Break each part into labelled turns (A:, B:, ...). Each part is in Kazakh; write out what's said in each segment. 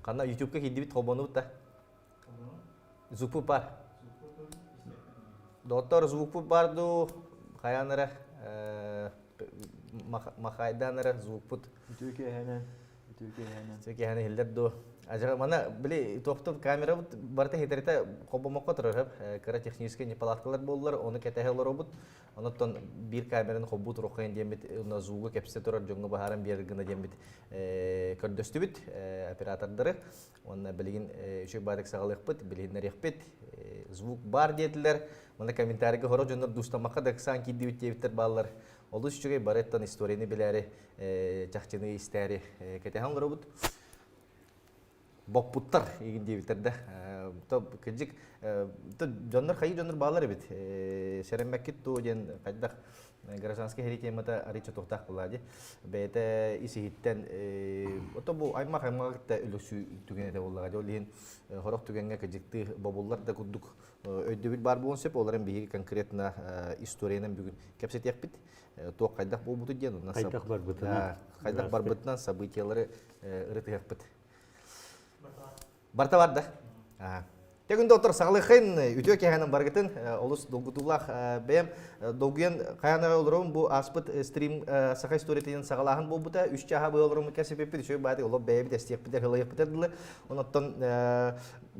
A: Kanna YouTube'ga hiddi bit hobonu da. Звук бар. Доктор звук барду хаянара махайданара звук пут.
B: Türkiye'nin.
A: Türkiye hani hilder do. Acaba mana bili тоқтып камера бут барта хетерите кобомокко турар. Кара технический неполадкалар болдылар, оны кетехелер бут. Онотон бир камераны хоббут рохайн демит, на звугы кепсе турар жоңго бахаран бергына демит. Көрдөстү бит оператордары. Оны билген үчө барык сагалык бит, билгендер бит. Звук бар дедилер. Мына комментарийге хоро жонор дустамакка да санки дибит дебиттер баллар. Олус үчөгө бареттан историяны билери, чакчыны истери кетехелер бут. Боппуттар егін дебіттерді. Кәжік, жонлар қайы жонлар бағалар бет. Шәрәмәккет тоғын қайдақ гражданский хәрі темата арича тоқтақ болады. Бәйті исігіттен, бұл аймақ-аймақта үлісі түгенеде болуға. Олеген қорық түгенге кәжікті бабулар да күрдік өйдөбіл бар болын сеп, оларын бейгі конкретна историянан бүгін кәпсет яқ бет. Тоқ қайдақ бол бұты ден. Қайдақ бар бұтынан событиялары ұрыты яқ бет. Барта барды. Тегін доктор сағылықын үтіе кәйханын барғытын олыс долгутулақ бәйім долгуен қаянаға олырауын бұл аспыт стрим сақай сторетейін сағалағын бұл бұта үш чаға бұл олырауын кәсіп еппеді шөй бәді олы бәйім дәстек бітер ғылайық бітірділі. Онаттан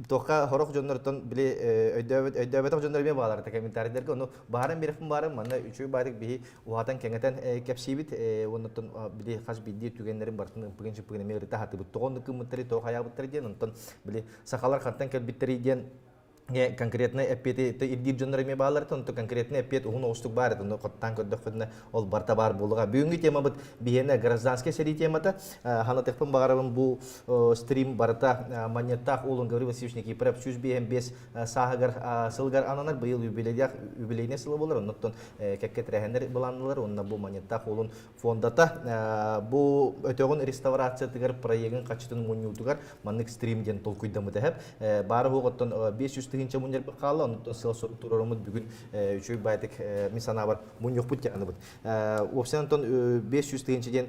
A: тоққа хорақ жонлардан біле өйдөбетақ жонлармен бағаларды комментарийлерге оны бағарын беріпін барын маңна үшөй бәдік бейі уғатан кәңетен кәпсейбіт онаттан біле қаз білдей түгенлерін бартын үпігінші үпігіне мегірді хаты бұт тоғын нүкі мұттары тоқ аяқ бұттары ден онаттан біле сақалар қанттан кәлбіттері ден конкретно эппети ирдир жонларыме баалар то конкретно эппет угун остук бар то коттан көддөкүнө ол барта бар болуга бүгүнкү тема бут бийене гражданский сери темата хана текпен багарабын бу стрим барта монетах улун Гаврил Васильевич Никипаров сүз бейен бес сахагар сылгар ананар быйыл юбилейне сылы болор оноттон кекке трехендер буланылар онна бу монетах улун фондата бу өтөгөн реставрация тигер проектин качытын мунютугар маннык стримден толкуйдамы деп бары готтон 500 тыгынча мунер калды, онтон сыл турарымыз бүгүн үчөй байтык мисана бар мун жок бут жаны бут. Опсантон 500 тыгынчаден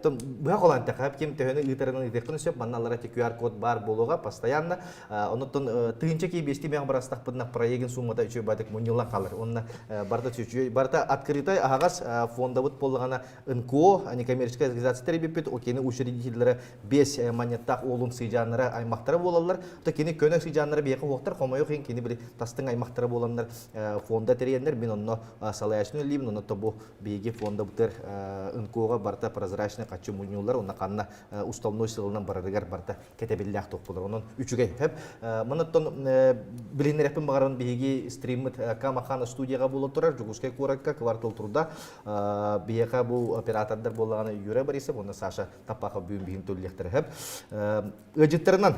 A: тон буга колан такап кем төһөнө ытарынан итеккен сөп манналара QR код бар болуга постоянно. Онтон тыгынча ки бести мен барастак бутна проектин суммада үчөй байтык муньла калыр. Онна барда үчөй барда открытой агас фонда бут болгана НКО, некоммерческая организация тербипет, окени учредителлери 5 монеттак олун сыйжаннары аймактары болалар. Токени көнөк сыйжаннары бияка хоктар Хомойохин кини били тастың аймақтары боландар фонда терендер мен онно салаяшны либн онно тобу биги фонда бутер НКОга барта прозрачный качы мунюлар онна канна уставной сылынан барыгар барта кетебиллях топулар онон үчүгө хеп мынаттон билинерепин багаран биги стримит камахана студияга боло турар жугуске куракка квартал турда бияка бу оператордар болганы юре бариса онна Саша тапака бүгүн бигин төллектер хеп ыжытырынан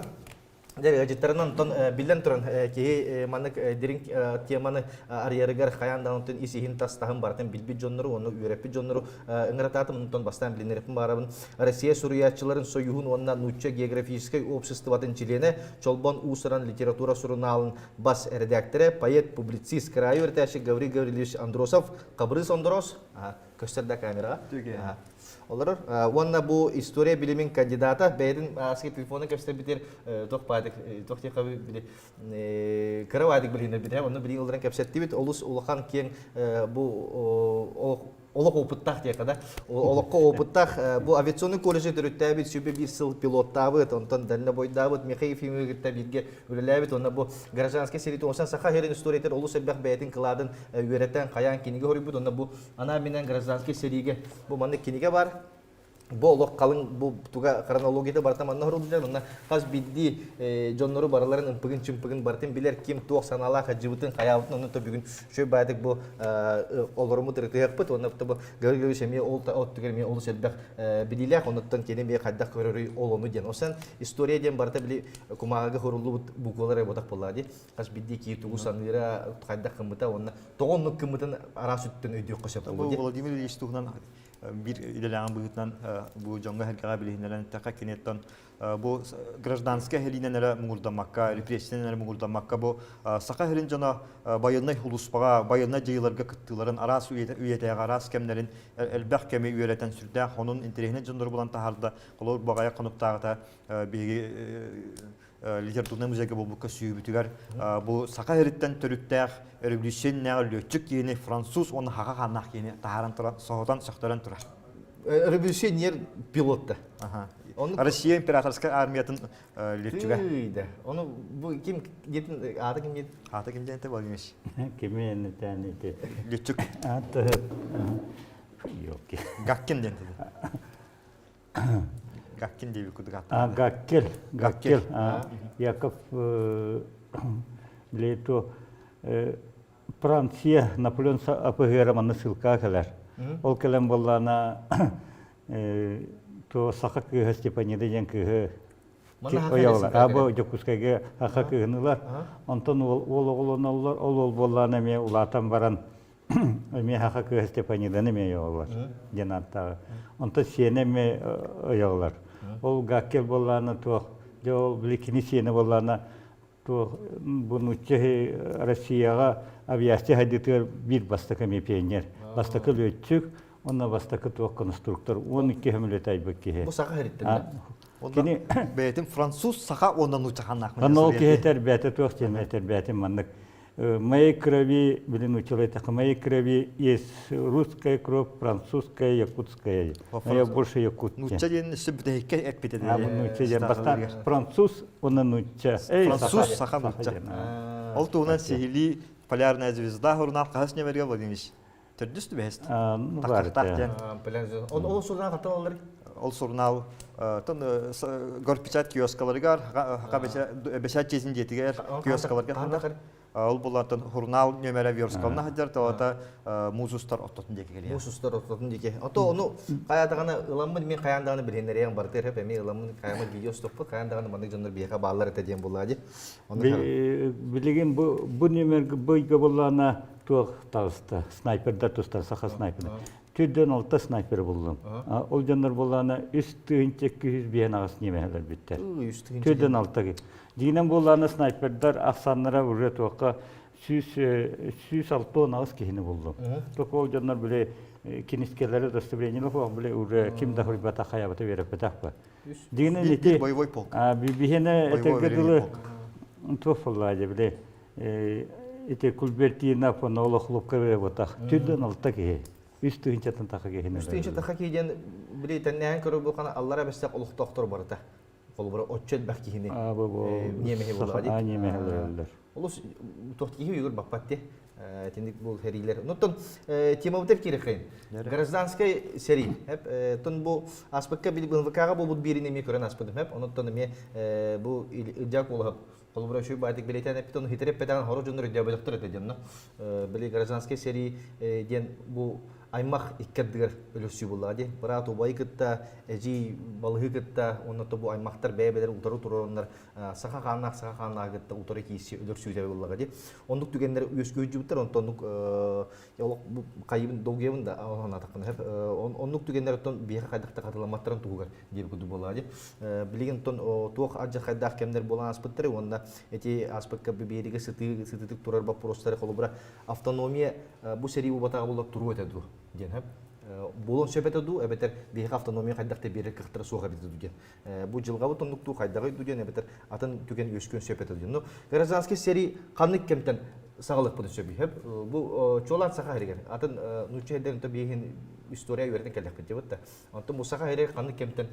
A: Життарынан тон билен туран ки манык дирин теманы арьеригер хаяндан тон исихин тастахын бартын билбит жоннору оны үреппит жоннору ыңрататым тон бастан билинерпин барабын Россия суриятчыларын союхун онна нучча географической обществотын члене Чолбон Усыран литература журналын бас редакторы поэт публицист краю вертящий Гаврил Гаврилович Андросов Кабрыс Андрос көстерде камерага Олар, онна бу история билимин кандидата, бәйдін аски телефоны кәпсті бітер тоқ падық, тоқ тек қабы білі кіравадық білінер бітер, оны білі оларын кәпсетті біт, олыс олақан кен бу олық опыттақ тек қада, олыққа опыттақ бу авиационный колледжі түрітті бит, сөйбе бір сыл пилотта бит, онтан дәліне бойда бит, Михаил Фимигірті бітге өлілі бит, онна бу гражданский сериті, онсан сақа херін историятер олыс әлбәқ бәйтін қыладын үйереттен қаян кенеге хөрі бит, онна бу ана менен гражданский сериге, бу манны кенеге бар, Болок қалың бұл туға хронологияда бартаманна хорулжар, онна қаз бидди жоннору бараларын ымпыгын чымпыгын бартын билер кем туақ санала қажыбытын қаябытын, оны то бүгін шөй бәдік бұл оларымы тұрықтығық бұд, оны бұл Гаврил Шеме от түгер мен олыс әлбәқ біліләқ, оныттан кені бей қайдақ көрері олыны ден. Осан история ден барта білі күмағаға хорулы бұқылары ботақ болады. Қаз бидди кей туғы саныра қайдақ қымыта, оны тоғынлық қымытын ара сүттін өйдек қосап болды.
B: Владимир Ильич туғынан bir ilerleyen bugünden bu jonga herkese bilhinelen tekrar kinetten bu гражданская хелинелere мугурдамакка, репрессиялere мугурдамакка bu saka helin jana bayılnay huluspaga, bayılnay jayılarga kıttıların aras üyeteye aras kemlerin elbaq kemi üyeleten sürde onun interehine jandır bulan taharda kolor bagaya konuktağıta bir literatürne müzege bu kasübütüger bu saka heritten törükter revolüsyon neolöçük yeni Fransız onu haqa qanak yeni taharan soğudan saktaran turar.
A: Революционер пилотта.
B: Россия императорская армиятын летчүгө.
A: Түйді. Оны бұл кім етін, аты кім етін?
B: Аты ким денте бол эмес.
C: Кеме нетәнете.
B: Летчүк.
C: Аты yok.
B: Гаккин денте. Гаккин деп күдүк аты.
C: Гаккел. Яков Лето Франция Наполеон апыгыраманы сылка келер. Ол келем боллана то сака кыга Степанида ден кыга оялар. Абы жокускайга ака кыгынылар. Онтон ол оголоналар, ол боллана ме улатан баран ме ака кыга Степанида неме оялар. Ден аттагы. Онтон сене ме оялар. Ол гаккел боллана то жол биликини сене боллана то бунучче Россияга авиация хадитер бир бастака ме пионер. Бастакы лөтчүк, онна бастакы туак конструктор, 12 хөмөлөт айбыкке.
A: Бұл сақа хәріттен.
B: Кини бетим француз сака ондан учаханак.
C: Анол кехетер бәте туак теметер бәте маннык. Моей крови, блин, училай так, моей крови есть русская кровь, французская, якутская. Я больше якут.
B: Нуча ден сүбдейке экпете.
C: Нуча ден бастан француз, онна нуча.
B: Француз сака нуча. Ол туунан сихили полярная звезда журнал кахасне берге Владимирович. Төрдүстү бест.
A: Ол сурдан қаттан олар?
B: Ол журнал горпечат киоскаларыгар, хака бешат чезин жетигер киоскаларга. Ол булатын журнал нөмере верскална хаджар тауата музустар оттотун деке келе.
A: Музустар оттотун деке. Ото оны каядагана ыламын мен каяндаганы билгендерен бартыр хеп эми ыламын каямын видео стоппу каяндаганы мандык жондар бияка баалар этеден булады.
C: Билеген бу нөмерге бойга булана туак тагыста снайперда тустар саха снайпер. Түрдөн алта снайпер булдым. Ол жандар булана үстүнчө 200 биен агыс немелер биттер. Түрдөн алтаги. Динен булана снайпердар аксаннара уже туакка 106 агыс кихини булдым. Ток ол жандар биле кинискелери удостоверениялар фо биле уже кимда хурбата хаябата берип батакпа. Динен эти
B: боевой полк.
C: Бибихене этегедилы тофоллады биле эти Кульбертина фоноло хлопкары батак. Түрдөн алтаги. Үстүнчөтөн така кехине.
A: Үстүнчө така кийден биле теннен көрүп булган Аллара бестек улук доктор барыта. Колбура отчет бак кихине. Немеге булады.
C: Немелер.
A: Улус тохти югур бакпатте. Тендик бул херилер. Нуттон тема бутер кирехин. Гражданская серия. Хеп тон бу аспекка бил ВКга бу бирине ми көрөн аспектым хеп. Онуттон ме бу жак болуп Колбура şu batik bileten epiton hitrep pedan horo jundur diye belaktır edeceğim. Bili gражданский seri diyen bu aymak ikkaddır ölüsü bulladı. Bırak o bayıkta eci balığı kıtta onu da bu aymaklar bebeler utarı turunlar saka kanak kıtta utarı kisi ölüsü diye bulladı. Onduk tükenler üskücü bitter onduk yol bu kaybın doğuyun da ona takın hep onduk tükenler ton bir kadakta katılamatların tuğgar diye kudu bulladı. Bilgin ton tuğ acı kadak kemler bulan aspetleri onda эти аспектка бибериге сытытык турар ба простары колубра автономия бу сери бу батага болот туру этеду ден хеп болон сөпетеду эбетер бих автономия кайдакта бере кыктыра суга битеду ден бу жылга бу тондукту кайдагы дуден эбетер атын түген өскөн сөпетеду ден гражданский сери канык кемтен сагалык бу сөби хеп бу чолан сака херген атын нучеден то бихин история верден келдек бит да антын бу сака херек канык кемтен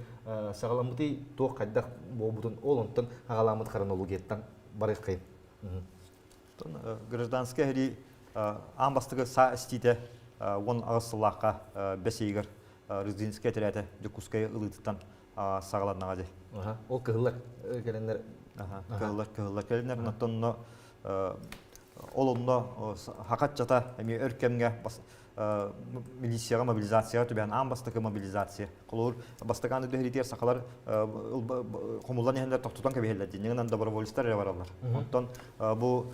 A: сагаламыты то кайдак болбутун ол онтон агаламыт хронологияттан барык кайын.
B: Гражданская хери амбастыгы са стите он агысылакка бесейгер резидентская теряте жокуская ылытыттан сагаланага же.
A: Ол кыгылар келендер.
B: Кыгылар келендер нотонно олонно хакат жата эми өркемге милицияга мобилизацияга түбән бастыкы мобилизация. Колор бастыканы дөһритер сакалар комуллан яһендер токтотан кебелләр. Динеген добровольцлар баралар. Онтон бу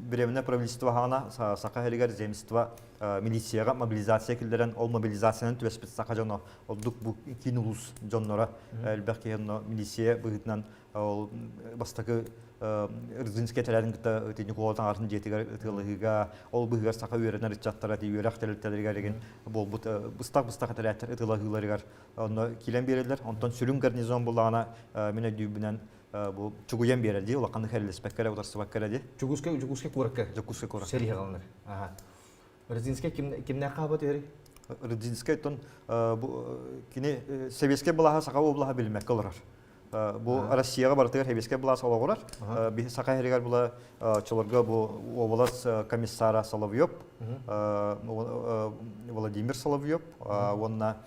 B: беремне правительство хана сака хелигер земство милицияга мобилизация килдерен ол мобилизациянын түбәспет сака жона олдук бу кинулус жоннора элбәки милиция быгытнан ол бастыкы Рзинская телерин кыта тинеколтан артын жетигер ытылыгыга ол быгар сака үйренер чаттара ди үйрәк телертерге деген бол бут быстак телеттер ытылыгыларыгар онно килен берелер онтон сүрүн гарнизон булана мене дүйбүнен бу чугуян берелди улаканы херлеспеккере утарсыбаккере ди
A: Жугуске куракка.
B: Жукуска кора.
A: Серия галнар. Ага. Рзинская кимне кабат ери?
B: Рзинская тон бу кини Советский булаха сака облаха билмек калар. Бу Россияга бартыгар хебеске була салагырар. Би сака херигар була чолорга бу облас комиссара Соловьев, Владимир Соловьев, онна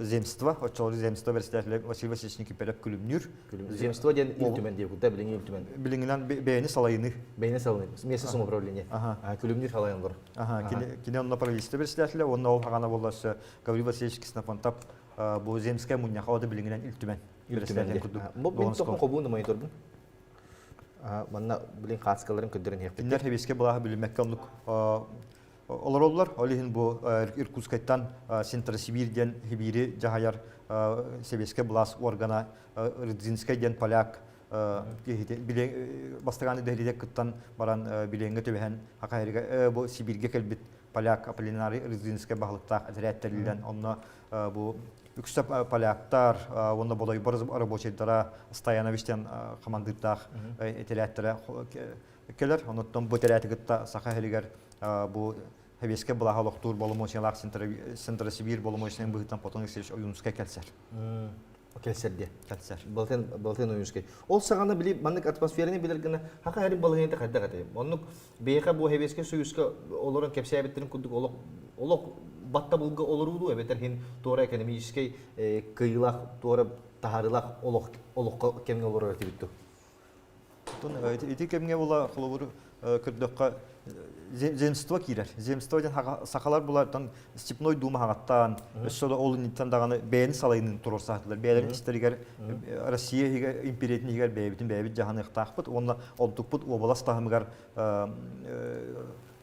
B: земство, чолор земство председатель Василий Васильевич Никипелев Күлүмнүр.
A: Земство ден илтүмен дип кутта билин илтүмен.
B: Билингенен бейни салайны.
A: Бейне салыны. Месте самоуправление. Күлүмнүр халайындыр.
B: Кини онна правительство председателя, онна ол хагана боласы Гаврил Васильевич Киснапонтап бу земская мунья хавада билингенен илтүмен.
A: Бу бин токун кобуны монитордун. Манна билин катскаларын көддөрөн хеп.
B: Иннер хебеске булаха билмекке онлук олар олихин бу Иркутскайттан Центр-Сибирден хибири жахаяр себеске булас органа Рдзинскайден поляк бастаганы дәридек кыттан баран биленге төбәһен хакайрга бу Сибирге келбит поляк Аполлинарий Рдзинскай баглыкта әтәрәттәлдән онна бу үксәп поляктар онда болай барыз рабочийлара Стояновичтен командиртах әтәрәттәре келер оныттан бу тәрәтигетта сахахелигер бу хебеске була лохтур боломочалар Центр-Сибир боломочнен быгытан потон исеш оюнска келсер.
A: Келсерде.
B: Келсер.
A: Балтен оюнска. Ол саганы билип мандык атмосфераны билергене хака хәрин балыгын кайда ката. Оннук бейха бу хебеске суюска олорун кепсәбеттерин кудук олок батта булга олоруду эбетер хин тора экономический кыйлак тора тахарылак олокка кемге олорор тибитту.
B: Тон эти кемге була холобур кырдыкка земство кирер. Земстводен сакалар булардан степной дума хагаттан, өссөдө олуниттан даганы бейни салайнын турор саатылар. Бейлер истеригер Россия империятын игер бейбитин бейбит жаханы ыктакпыт, онна олдукпут област тахымыгар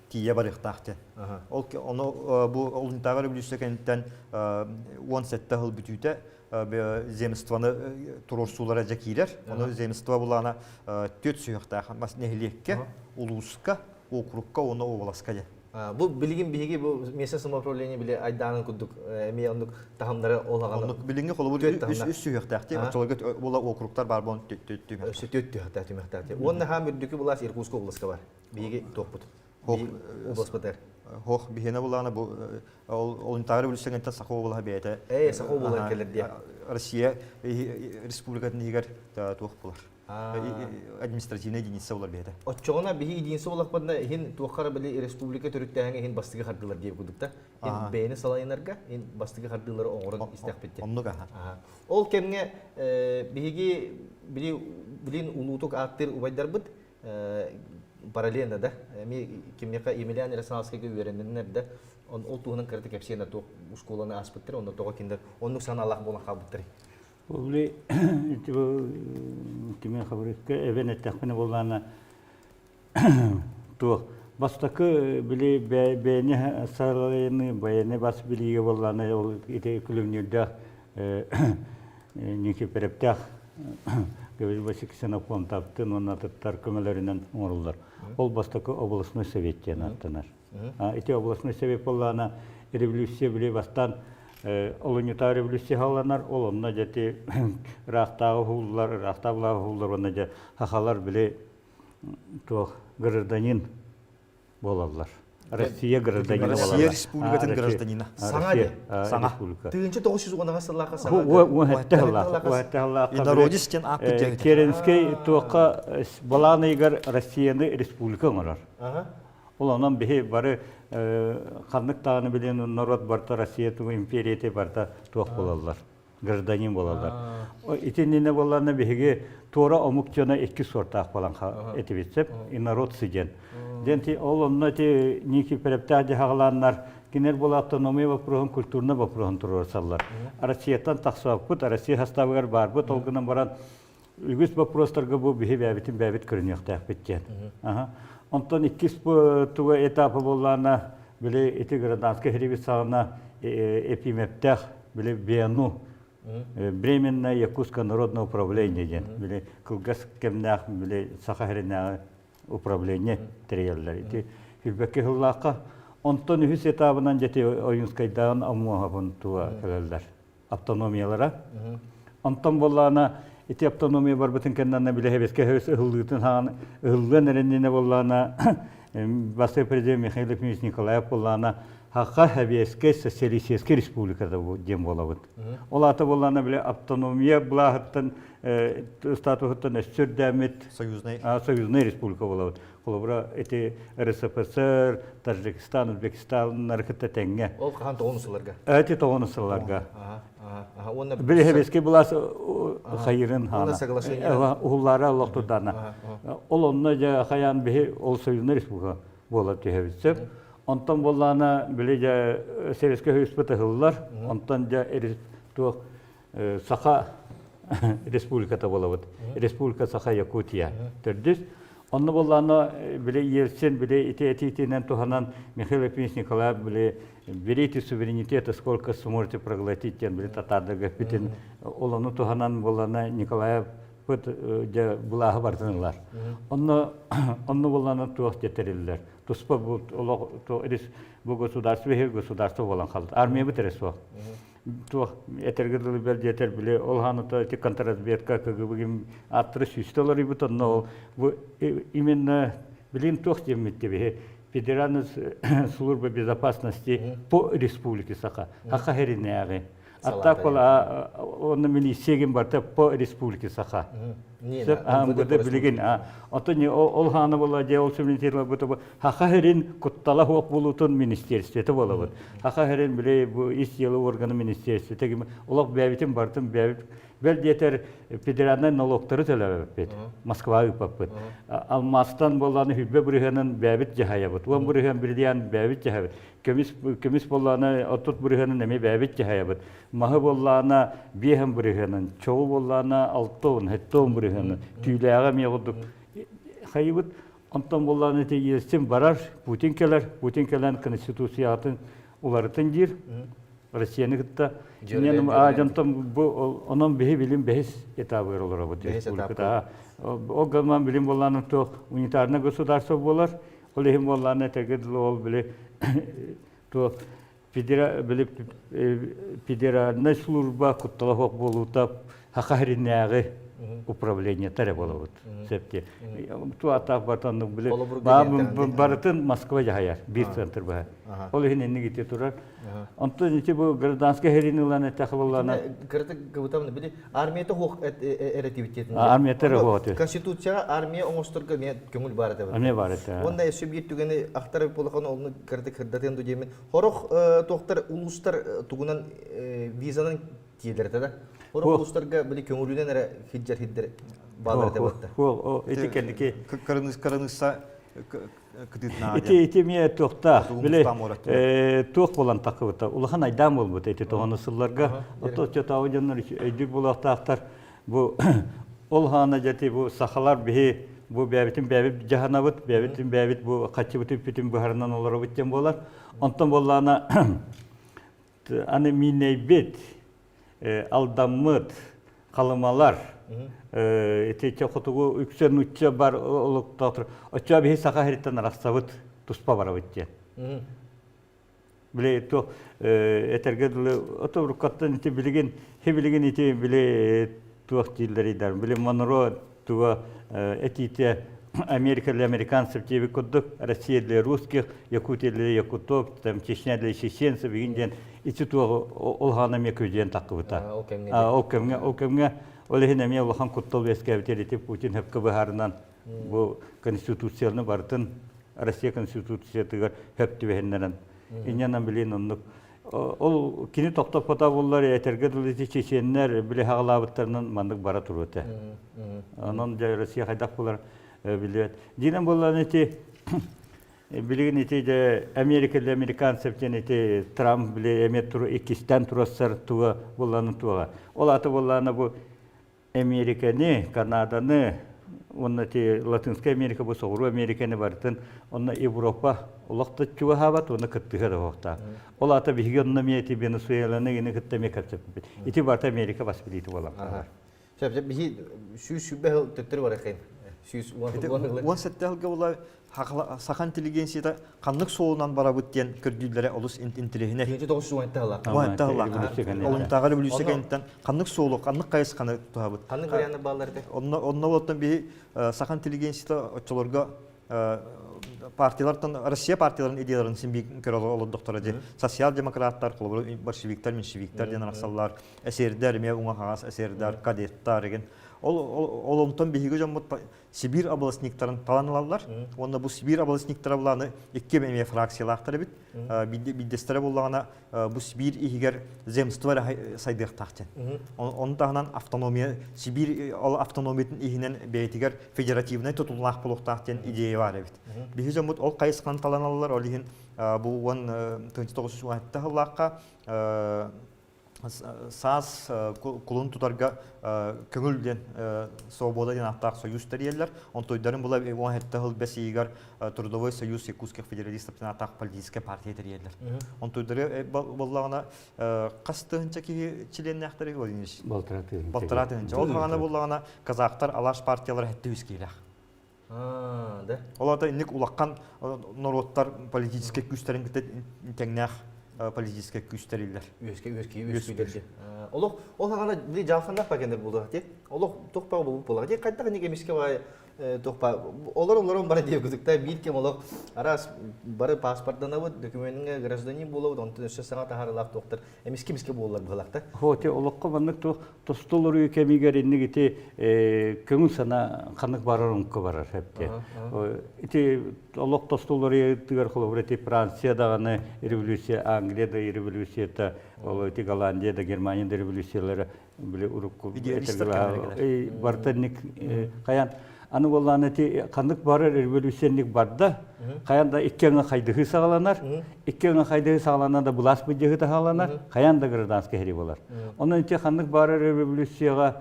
B: тие бар ыктакты. Оны бу олунтагы революция кенттен 17 жыл бүтүтө земствоны турор суулара жакирер. Оны земство булана 4 сүйөктак, мас нехилекке, улуска округка оны областка же.
A: Бу билигин биги бу местное самоуправление биле айданын кудук эми ондук тахамдары олаган.
B: Ондук билинге холобу үс сүйөктакти, ачолга була округтар бар бон төттү.
A: Төттү. Онна хам үрдүкү булас Иркутск областка бар. Биги топпут. Областар.
B: Хох бихене булана бу ол интагы бүлсеңден сакоо була бете.
A: Сакоо була келерди.
B: Россия республикатын егер туох булар. Административный единица булар бете.
A: Оччогона биги единица булакпанда хин туохара били республика төрүттәһәңе хин бастыгы хардылар дип кудукта. Хин бейне салайнарга хин бастыгы хардылары оңорон истәкпетте.
B: Оннуга.
A: Ол кемге биги билин улутук аттыр убайдар бит параллельно да. Ми кемнека Емельян Ярославскийге үйрененнер да. Ол туһунан кырды кепсена то школаны аспыттыр, онда тога киндер. Оннук саналак болан кабыттыр.
C: Олли кеме хабарыкка эвенеттәхне булганы то бастакы били бәне сарайны бәне бас билиге булганы ул ите күлүнүдә Никипелевтә Гаврил Васильевич Понтапты онна таттар көмөлөрүнөн оңрулдар. Ол бастакы областной советтен аттанар. Ите областной совет булганы революция били бастан Олунюта революция халланар, олонна жати рахтагы хуллар, онна жа хахалар биле то гражданин болалар. Россия гражданин болалар.
B: Россия республикатын гражданина.
A: Саңа. Тыгынчы 910 сыллакка саңа.
B: Инородистен акты.
C: Керенский тока баланы егер Россияны республика олар. Олонан бихи бары қандық тағыны білен народ барта Россия туғы империяте барта туақ болалар. гражданин болалар. Итинне болларна биһиге тора омук жана 2 сортак балан этибитсеп, и народ сиден. Денти ол онна те ники перептади хагланнар кинер бола автономия вопросун, культурна вопросун турсаллар. Россиятан таксаппыт, Россия хастабыгар барбы толгынан баран үгүс вопростарга бу биһи бәбитин бәбит көрүнөктәк биттен. Онтон 2 туга этапы болларна биле эти гражданский хребет сагына эпимептах биле бену Временное Якутское народное управление ден. Биле кылгас кемнах биле сахарина управление трияллар. Ити хилбеке хуллака онтон үс этабынан жете оюнскайдан амуахабын туа келелдер. Автономиялара. Онтон боллана ити автономия бар бүтүн кеннана биле хебеске хөс ылдытын хан ылган эренне боллана Басты президент Михаил Ефимович Николаев боллана Хақа Хабиеске социалистическая республикада дем болабыт. Олата боллана биле автономия благыттан статуһыттан өссүрдәмит союзный республика болабыт. Колобра эти РСФСР, Таджикистан, Узбекистан наркыта теңге.
A: Ол кахан 90-ларга.
C: Эти 90-ларга. Биле хебеске булас хайырын хана. Уллары Аллаһтудана. Ол онна жа хаян бихи ол союзный республика болат хебесеп. Онтан боллана биле жа Советский Союз бытыгыллар, онтан жа Саха республиката болабыт. Республика Саха Якутия. Төрдүс. Онны боллана биле Ельцин биле ити-итинен туханан Михаил Ефимович Николаев биле берите суверенитета, сколько сможете проглотить, тен биле татардага битин. Олону туханан боллана Николаев пыт жа булага бартынылар. Онны боллана туак жетерилер. Туспа бу государство болан калды. Армия битересо. Туак этергедили бел жетер биле ол ханыта эти контрразведка КГБ аттырыш үстөлөр ибутон но бу именно билин туак деметтебе Федеральная служба безопасности по республике Саха. Хака херинеаге. Аттакола онны милисиеген барта по республике Саха. Амгыды билеген. Отони ол ханы бола же ол суверенитетлер буту хахахерин куттала хуак булутун министерствете болабыт. Хахахерин биле бу ис елы органы министерствете олак бәбитин бартын бәбит бел жетер федеральный налогтары төлөбөт. Москва үпөпөт. Алмастан боланы хүббе бүрүгөнүн бәбит жаһаябыт. Уан бүрүгөн бирдиан бәбит жаһабыт. Көмис боланы отут бүрүгөнүн эме бәбит жаһаябыт. Махы боланы бехем бүрүгөнүн, чоу боланы алтон, хеттон бүрүгөнүн түйләгә мегудук хайбыт. Онтон боланы те естим барар Путин келен конституциятын уларытын жир. Россияны гытта. Менин ажантам бу онон бехи билим бехис этабы олора бу республикада. О гаман билим боланы то унитарный государство болар. Олехим боланы тегедил ол биле то федеральная служба кутталахок болута хахаринягы управление таре болот. Септе. Ту атак батанны биле барытын Москва жахаяр, бир центр ба. Ол хинени гите турар. Антон ити бу гражданский хериниланы тахвалланы.
A: Кырты гыбытамны биле армияда хок эретибитетин.
C: Армияда хок.
A: Конституция армия оңостурга мен көңүл бар деп.
C: Армия бар эте.
A: Онда эсебит түгени актарып болгон олну кырды кырдатын ду демен. Хорох токтор улустар тугунан визанын тиелерде да. Хорох улустарга биле көңүлүнөн эре хиджер баалар деп атты.
B: О, эти кендики карынышса
C: Ити мие тохта биле тох болан такыбыта. Улахан айдан болбут эти тоғанысылларга. Ото чота аудионор өйдүк болактактар бу ол хана жати бу сахалар бихи бу бәбитин бәбит жаханабыт, бәбитин бәбит бу качыбытын бүтүн бахарынан олар биттен болар. Онтон боллана аны минейбет алдаммыт калымалар эти чохотугу үксен үтче бар олуктатыр. Оча бихи саха хериттен растабыт туспа барабытте. Биле то этергедиле ото рукаттан ити билеген ити биле туак тилдеридар. Биле Монро туа этите Америка для американцев тебе коддук, Россия для русских, Якутия для якутов, там Чечня для чеченцев, Индия. И туа олганами көден такыбыта. Окемге Олехин мен Аллахан куттал вескәвтерите Путин хәпкә баһарынан бу конституцияны бартын Россия конституциясыгар хәпте бәһеннән. Иннән билен онны ол кини тоқтап қота болар әтерге дұлыты чеченнер біле хағалабыттарынан мандық бара тұру өте. Онын жай Россия қайдақ болар білет. Динен болан еті білген еті Америкалы американцев жен еті Трамп біле әмет тұру екістен тұрасыр туға боланын туға. Ол аты боланы бұл Американы, Канаданы, онна те Латинская Америка бұл соғыру Американы бартын, онна Европа олақты чуға хабат, онна кыттыға да оқта. Ол аты бігі онна меті Венесуэланы ені кыттаме кәпсіп бит. Ити барты Америка бас білейті болам.
A: Бігі шүйбе төттірі бар екен.
B: Он сәтті алға олар сахан интеллигенцияда қанлық соғынан бара бүттен көрділері олыс интеллигіне.
A: 1990 ала.
B: Уайтта ала. Олымтаға революция кәйінттен қанлық соғылық, қанлық қайыз қаны тұға бұд.
A: Қанның қарияны балаларды?
B: Онна болаттан бей сахан интеллигенцияда отчыларға партиялардан, Россия партияларын идеяларын сенбей көрі олыдықтары де социал-демократтар, большевиктар, меньшевиктар ден арақсалар, әсердер, ме ұңа қағас әсердер, кадеттар еген. Ол онтан бейгі жамыт Сибир областниктарын таланылалар. Онда бұл Сибир областниктары болағаны екке мәме фракциялақтары бит. Биддестері болағына бұл Сибир егер земствары сайдық тақтен. Оның тағынан автономия, Сибир автономиятын егінен бәйтігер федеративный тұтылынақ болуқ тақтен идея бар бит. Бейгі жамыт ол қайысқан таланалалар, ол еген бұл 19 ғалаққа саз кулун тутарга көңүлден свобода ден аттак союз терьелер. Он тойдарын була уахетте хыл бесигар трудовой союз якутских федералистов ден аттак политическая партия терьелер. Он тойдары боллагана кастыгынча ки членнактары болиниш. Болтыратынча. Ол гана боллагана казактар алаш партиялар хетте үскейлер.
A: Да.
B: Оларда инник улаккан народтар политический күчтөрүн теңнах политический күчтөрүлөр.
A: Өскей. Олық, ол ғана біле жалқандақ пәкендер болды. Олық тоқпағы болып болады. Қайттағы неге емеске бай тоқпа. Олар бара деп күдікті бейткем олық арас бары паспорттан абы, документіңе гражданин болуы, онтын өсі саңа тағарылақ тоқтыр. Емеске болылар бұғалақты.
C: Хоте олыққа бандық тостолыр үйкемегер еннік ете көңіл сана қанық барар ұңқы барар әпте. Ете олық тостолыр үйтігер қолы бұры Франциядағаны революция, Англияда революцияда, Голландияда, Германияда революциялары біле ұрыққы бартанник қаян. Аны болғаны қандық бары революционник барда, қаянда иккеңі қайдығы сағаланар, иккеңі қайдығы сағаланада бұлас бұджығы тағаланар, қаянда гражданский хері болар. Onun için қандық бары революцияға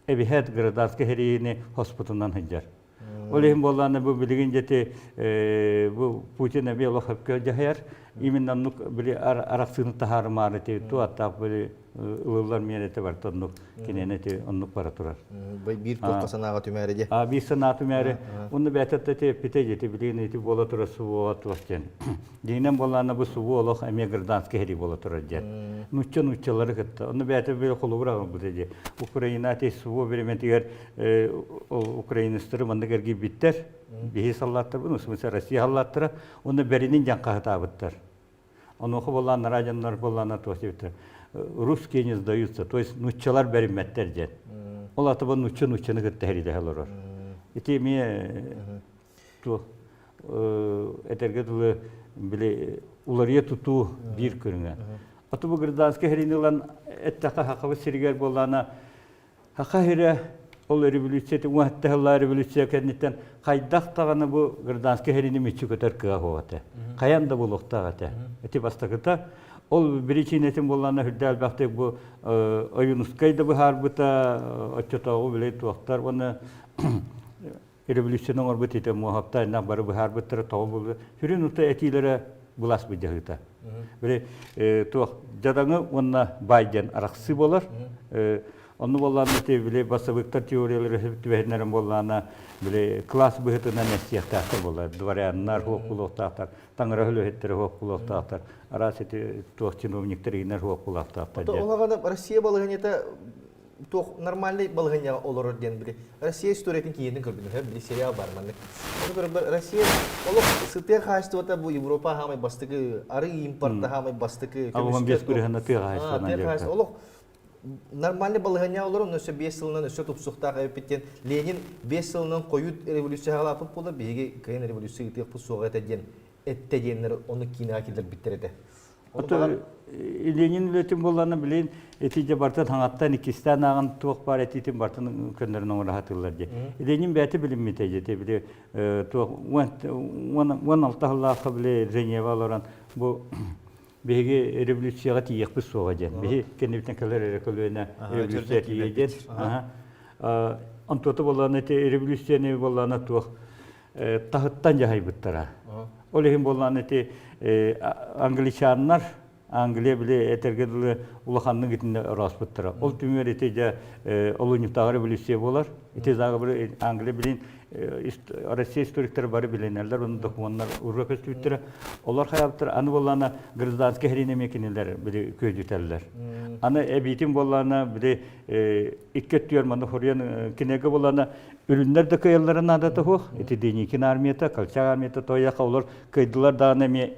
C: әбихет гражданский херіні хоспутынан хыджар. Ол ехім болғаны бұл білген жеті Путин әбе олық өпке жағайар, именно арақсыны тахары мары туаттақ ылылар менеті бар, тұнық кененеті ұнық бара тұрар.
A: Bir toqqa sanağa tümeri de.
C: Bir sanağa tümeri. Onu bətətdə pite jeti bilgin eti bola tura suvu atlaşcan. Dinen bolana bu suvu olaq emigranski heri bola turacak. Nuççaları kıttı. Onu bətə böyle qolu bırakın bu dedi. Ukrayna te suvu vermetiger Ukraynistırı mandıgar gibi bitter. Bihi sallatır bunu mesela Rusya hallattıra. Onu berinin janqa tabıttar. Onu oxu bolanlar ajanlar bolana tosibdir. Русские не сдаются, то есть нуччалар бериметтер жет. Ол атыба нуччаны кытты хериде халорор. Ити ми ту этерге тулы биле улария туту бир көрүнгө. Атыба гражданский херинилан эттака хакыбы сиргер болана хака хере ол революция уаттахла революция кеннитен кайдак таганы бу гражданский херини мичи көтөр кыга хогате. Каянда булуктагате. Эти бастакыта Ол причинетин болланы хүрдө албакты бу Оюнускайда бу харбыта отчотогу биле туактар буны революциянын орбут ите мухапта на бары бу харбыттыр тогу хүрүн ута этилере булас бу жагыта. Биле туак жадаңы онна байден араксы болар. Onu bollarını bile basabıktar teoriyaları heptüvehnerin bollarına bile klas bıhıtına nesiyahtar bollar. Dvaryanlar hokkuloktar, tanrı hülühetleri hokkuloktar. Araseti tuğ чиновниктер iner hokkuloktar.
A: Ola Россия балыгынета туğ нормальный балыгыня olur den bile. Россия историясын кийдин көрдүм. Hem bir serial бар маннык. Onu Россия олук сытер хаштыта бу Европа хамай бастыгы, ары импортта хамай бастыгы.
C: Алган бес күрәһенә тыга хаштана.
A: Олук Нормальный балыгыня olur, onu 5 yılından öse tupsuqta qayıpıtten Lenin 5 yılından koyut revolüsiya halapıp boldu, bege kayın revolüsiya gitip bu soğuk eteden. ette diyenler onu kina kiler bittirdi.
C: Ото Ленин үлетин болланы билин этиже бартан хаңаттан икистан аган туок бар этитин бартан көндөрүн оңра хатылар же. Ленин бәти билинмите же биле туок 16 халлаха биле Женева лоран бу беге революцияга тиекпис сога же. Беге кенебитен келер экөлөнө революция тиеген. Антото болланы эти революцияны болланы туок тахыттан жахайбыттара. Олехин болланы эти англичаннар Англия биле этергедиле улаханның гитинде распыттыра. Ол түмөр этеже олунюктагы революция болар. Этезагы бир Англия билин Россия историктер бары биленерлер, оны документтар урга көстүттүрө. Олар хаяптыр аны боллана гражданский хрине мекенелер биле көйдүтерлер. Аны эбитин боллана биле иккеттүр манда хорьян кинеге боллана ürünler de kıyılarının adatı hoş. Eti denikin armiyata, kalçak armiyata toya kavlar kıydılar daha ne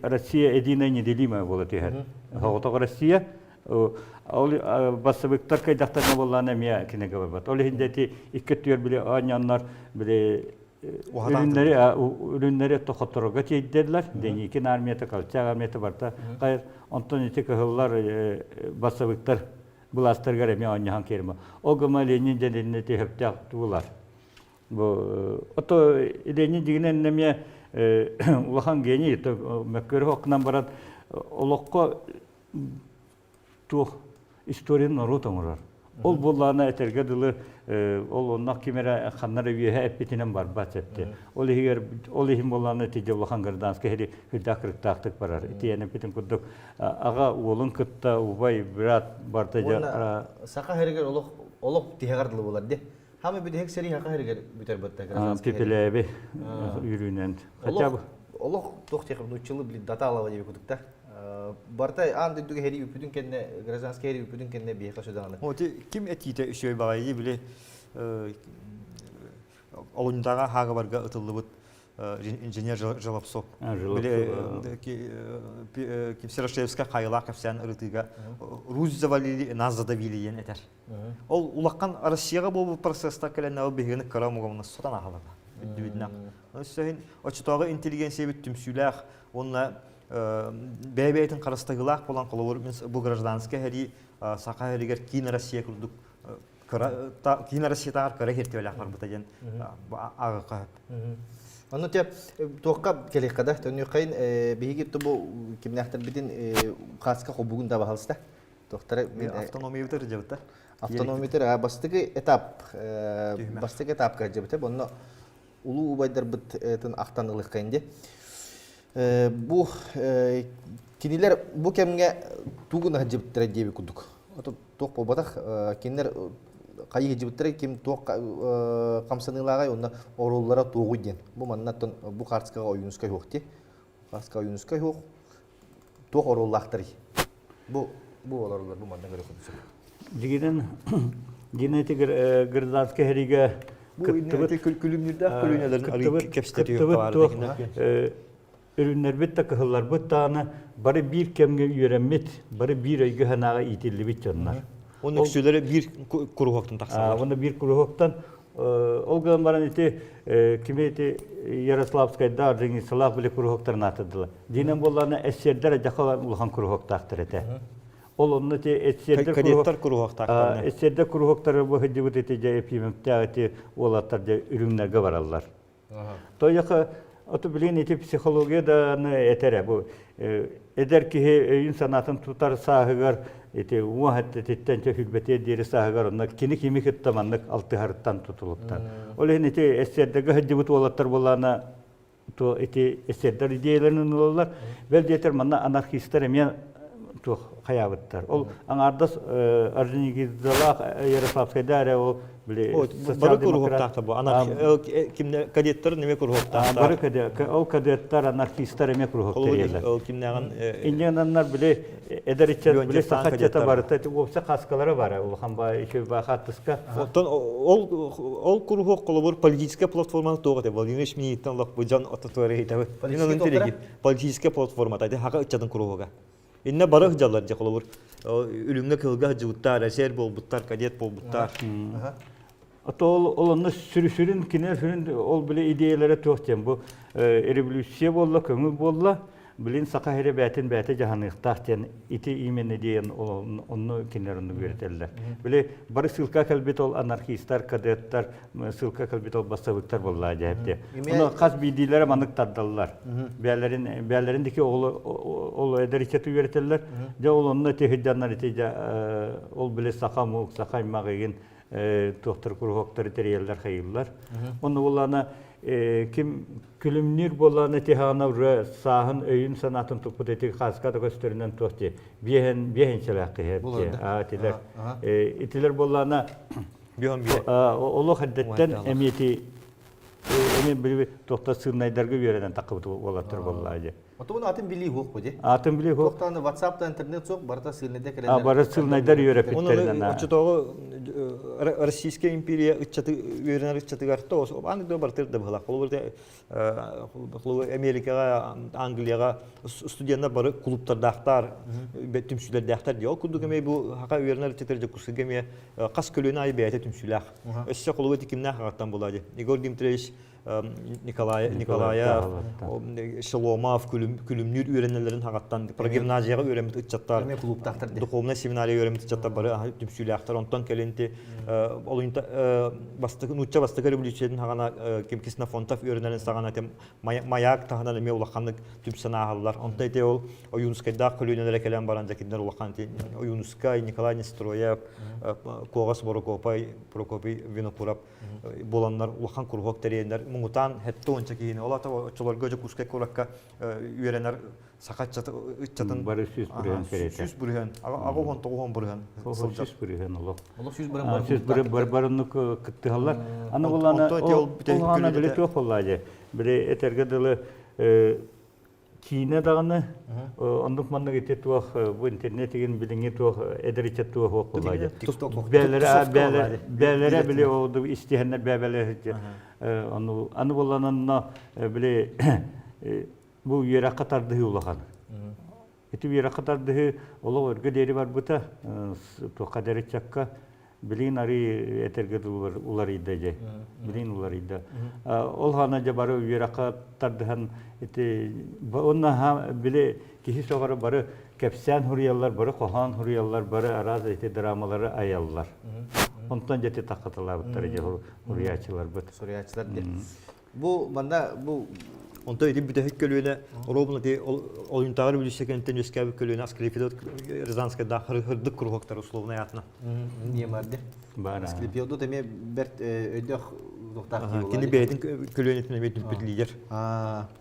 C: Россия единая неделимая была тихо. Хавтак Россия, басыбыктар кайдактарына болланы мия кинеге бат. Ол хиндети иккеттер биле аняннар биле ürünleri toxoторга тейдерлер. Дениkin армията, kalçak armiyata барта. Кайыр онтон эти кыллар басыбыктар буластырга мия аньян керме. О гыма Ленин денене тепте тулар. Бу ото Ленин дигенен немия улахан гени то мәккөр хокнан барат олокко тух историяны народ аңырар. Ол болланы әтерге дылы ол оннақ кемера ханнары вие әппетінен бар бачетті. Ол ехим болланы тиде улахан гражданский хери хүддақырық тақтық барар. Тиені бітін күрдік аға олын күтті убай брат барта жа.
A: Сақа херігер олық тихағардылы болар де. Хамы bir hek seri haka herger biter batta grazanski.
C: Pepelebi yürünen.
A: Олох тохтех нучылы били дата алава деп кудукта. Барта анды дүге хери үпүдүн кенне гражданский хери үпүдүн кенне бейха шоданы.
B: Оти ким этите үшөй багайы биле олундага хага барга ытыллыбыт инженер Жолобцов. Биле Кимсерашевска кайла капсан ырытыга руз завалили нас задавили этер. Ол улаккан Россияга бу процесста келен ал бегени карамугамны сотан ахалар. Биддибиднак. Өссөйн очтогы интеллигенция бит түмсүләх, онна бәбәйтин карастагылак болан колор бу гражданский хәри сака хәригер кин Россия курдук. Кин Россия тагар кара хертеләк бар бутаген агыка.
A: Аны те тоққа келек када төнү кайын беги тубу кимнахтар бидин каска хобугун да бахалста. Тоқтары
B: автономия битер жебта.
A: Автономия бастыгы этап ка жебте. Бонно улуу убайдар бит актанылык кайынде. Бу кинилер бу кемге тугуна жебтер жеби кудук. Ото тоқ болбатак кинилер кайы жибиттер ким тоқ камсанылагай онда ороллара тоогу ден. Бу маннаттан бу картскага оюнуска жокти. Картска оюнуска жок. Тоқ ороллактыр. Бу оларлар бу мандан көрө кудук.
C: Дигиден генетик гражданский хериге
B: күлүмнүрдө күлүнөлөрдүн кепстери бар.
C: Ürünler bitti kıhıllar bittağını bari bir kemge ürenmet, bari bir öygü hanağa itilli bitcanlar.
B: Onun üstüleri bir kuru hoktan taksalar.
C: Onda bir kuru hoktan, olgan baran iti kimi iti Yaroslavskayda arjini salah bile kuru hoktarını atıdılar. Dinen bollarına eserler jakalan ulahan kuru hoktaktır ete. Ol onun iti eserler
B: kuru hoktaktır.
C: Eserler kuru hoktarı bu hıcıbıt iti epimimte iti olatlar ürünlerge vararlar. Toyaka Oto bilin iti psikologiyada etere bu. Eder ki insanatın tutar sahıgar iti muhatte tittençe hükbetiye diri sahıgar onda kini kimi kıttamanlık altı harıttan tutuluptan. Olehin iti eserdege hıcıbıt olatlar bolana to iti eserder ideyalarının olurlar. Belki yeter manna anarkistler emiyen to hayabıtlar. Ol anardas Arjinigizalak Yaroslavskayda o
B: Barı kuru hoktaktı bu. Kimler kadetler neme kuru hoktaktı?
C: Barı kadetler, o kadetler anarkistler neme kuru hoktaktı.
B: O kimlerden?
C: İndiyanlar bile eder içer bile sakatçata barıtı. Olsa kaskalara var. Olhan ba işe bakattıska.
B: Ol kuru hok olur politik platformanı doğru. Vladimir Minit'ten laf bu can atatörü tabi. Politik platforma da haga içadın kuru hoga. İnne barı hıcalar cak olur. Ülümle kılga hıcıbıttar, eser bol buttar, kadet bol buttar.
C: Ata olanı sürüsürün kiner sürün ol bile ideyalara tohtem bu revolüsiya bolla köngül bolla bilin saka here bätin bäte jahanıqtaqten iti imene diyen onu kinlerini göreteller. Bile barı sılka kalbet ol anarkistler kadetler sılka kalbet ol basavıklar bolla jehte. Onu kas bidilere manık taddallar. Bälerindeki oğlu ederiketi göreteller. Ja olonnu tehidjanlar ite ol bile sakamuk sakaymagın doktor kurhokları teriyeller hayırlar. Onu olana kim külümnür bolana tehana ve sahın öyün sanatın toput etik haska da gösterilen tohti. Bihen çelakı hep. Atiler. Itiler bolana olu haddetten emiyeti emin bir doktor sırnaydargı yöreden takıbıtı olattır bolladı.
A: Otomun atın biliği yok bu de.
C: Atın biliği yok.
A: Toktan WhatsApp'ta internet sok, barata sırnayda kereler.
C: Bara sırnaydar yörepitlerden.
B: Onu açıtoğu Российская империя ыччаты үйренер ыччаты гарты ос аны да бартыр да бала. Ол Америкага, Англияга студенттер бары клубтардактар, түмсүлөр дактар ди. Ол күндүк эме бу хака үйренер тетерже курсуга эме кас көлөнө ай бәйте түмсүлөр. Өссө колу тикимнах хаттан булады. Игорь Дмитриевич Николаев, Шеломов, күлүмнүр үйренелерин хагаттан прогимназияга үйренмит ыччаттар. Духовный семинария үйренмит ыччаттар бары түмсүлөктөр онтон келенти олунта бастык нучча бастык революциянын хагана кемкисна фонтов үйренелен сагана тем маяк тагынан эме улаканды түмсанаалар. Онтайте ол Оюнскайда күлүнөлөр келен баранжа киндер улаканты Оюнскай, Николай Нестроев, Когас Прокопий Винокуров боланlar улахан кургок терендер муңутан хетто онча кийин олата очолор көжө кускай коракка үйренер сакатчаты ыччатын
C: бары сүз бүрген керете.
B: Сүз бүрген. Ага он тогон бүрген.
C: Сүз бүрген оло.
A: Оло сүз бүрген.
C: Сүз бүрген барынны кыттыгалар. Аны буланы олгана биле топ боллады. Биле этерге дылы Кийне даганы ондук манны кетет туах бу интернет деген билиңе туах эдеричет туах боллады. Бәлере биле олду истихеннер бәбелер. Аны боллананна биле бу йера катарды улаган. Эти йера катарды оло өргө дери бар бута то кадери чакка билин ари этерге улар иде. Билин улар иде. Ол хана жабары йера катардыхан эти онна биле кихи согары бары кепсен хуриялар бары кохан хуриялар бары араз эти драмалары аяллар. Онтон жете такаталар буттар же хуриячылар бут.
A: Сурiyatçılar de. Bu banda bu
B: Онто эти бүтөк көлүнө робна де оюнтагыр билишекентен өскөбү көлүнө Асклепиот Рязанская да хырдык кургоктар условно ятна.
A: niye vardı?
C: Бара.
A: Asclepiodo teme bert ödök doktor ki.
B: Кини бейтин көлүнө метин бүтлигер.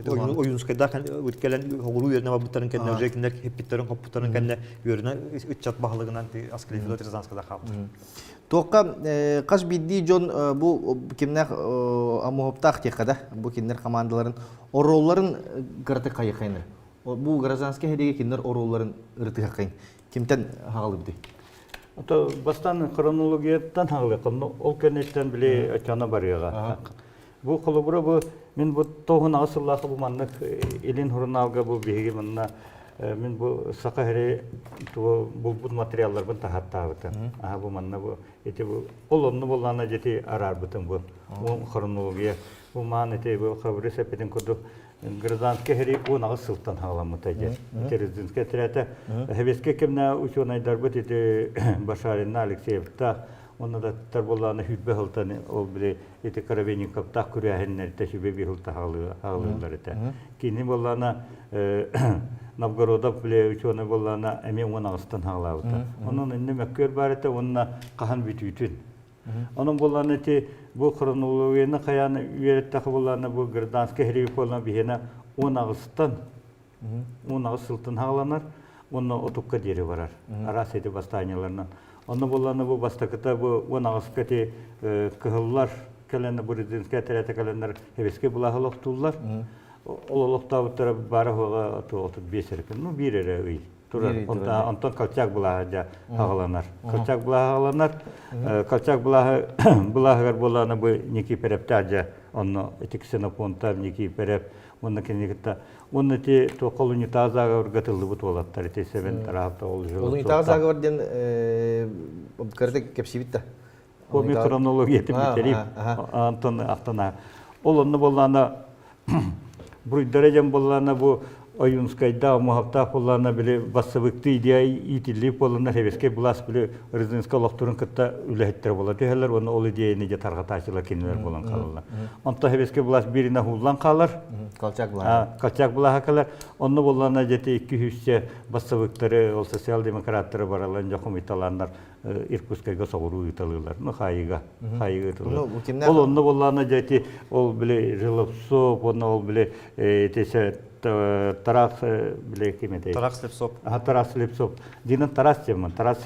B: Оюнскайда өткелен огуру жерине баптарын кенне жекиндер хеппиттерин коппуттарын кенне үйрөнө ыччат баалыгынан Асклепиот Рязанская хал.
A: Тоққа қаш бидді жон бұл кемнәқ амуғыптақ текада, бұл кендер командаларын оролларын ғырты қайықайны. Бұл гражданский хедеге кендер оролларын ғырты қайын. Кемтен хағалы біді?
C: Бастан хронологияттан хағалы қылны, ол кенеттен біле өтяна барыға. Бұл қылы бұры, мен бұл тоғын асыллақы бұл маннық елін хұрыналға бұл бейге манна мен bu saka here bu materiallar bu tahatta butun. Aha bu manna bu eti bu olonnu bolana jeti arar butun bu. Bu kronologiya bu man eti bu xabri sepetin kodu гражданский here bu nağı sultan halamıta jet. Terezинske terete heveske kimna uçonaylar bu eti Başarın Alexeyev'ta onu da tarbolana hübbe haltanı ol bile eti Karavenikov ta kuryahenler teşibe bir halta halılar ete. Kini bolana Novgorod'a bile uçona bolana emin ona astan hağlauta. Onun önüne mekkör barete onunla kahan bütütün. Onun bolana eti bu kronologiyana kayanı üyeretteki bolana bu Gırdanski herif olan bihena ona astan sultan hağlanar. Onunla otukka deri varar. Aras eti bastanyalarından. Onu bolana bu bastakıta bu ona askati kıhıllar kelene bu Rezinskiye terete kelenler heveske bulahılık tullar. Ололуктаа утара бара хога отут бесеркен. Ну бирере ый. Тура онтон калчак булага хагаланар. Калчак булага калчак булагар болана бу ники перептажа. Онно этиксена понтар ники переп. Онно кенекта. Онно те то колуни тазага ургатылды бут болаттар. Те севен тарапта ол жол.
A: Колуни тазага варден кырдык кепсибитта.
C: O mikronologiya tibitleri Антон Ахтана. Ол онны боллана Бруйдарежем боллана бу Оюнскайда мухаптах боллана биле басыбыкты идея итилип боллана хевеске булас биле резиденска лохтурун кытта үлехеттер болот. Хеллер оны ол идеяны же таргатачылар кинелер болан калалар. Онта хевеске булас бирине хуллан калар.
A: Колчак була.
C: Колчак була хакалар. Онны боллана жете 200 басыбыктары, ол социал-демократтары баралан жакым италандар. Иркутскайга согуру италылар. Ну хайга италылар. Ол онны боллана жете ол биле Жыловсоп, онны ол биле тесе Тарас биле кимете.
B: Тарас Слепсоп.
C: Тарас Слепсоп. Динен Тарас теман. Тарас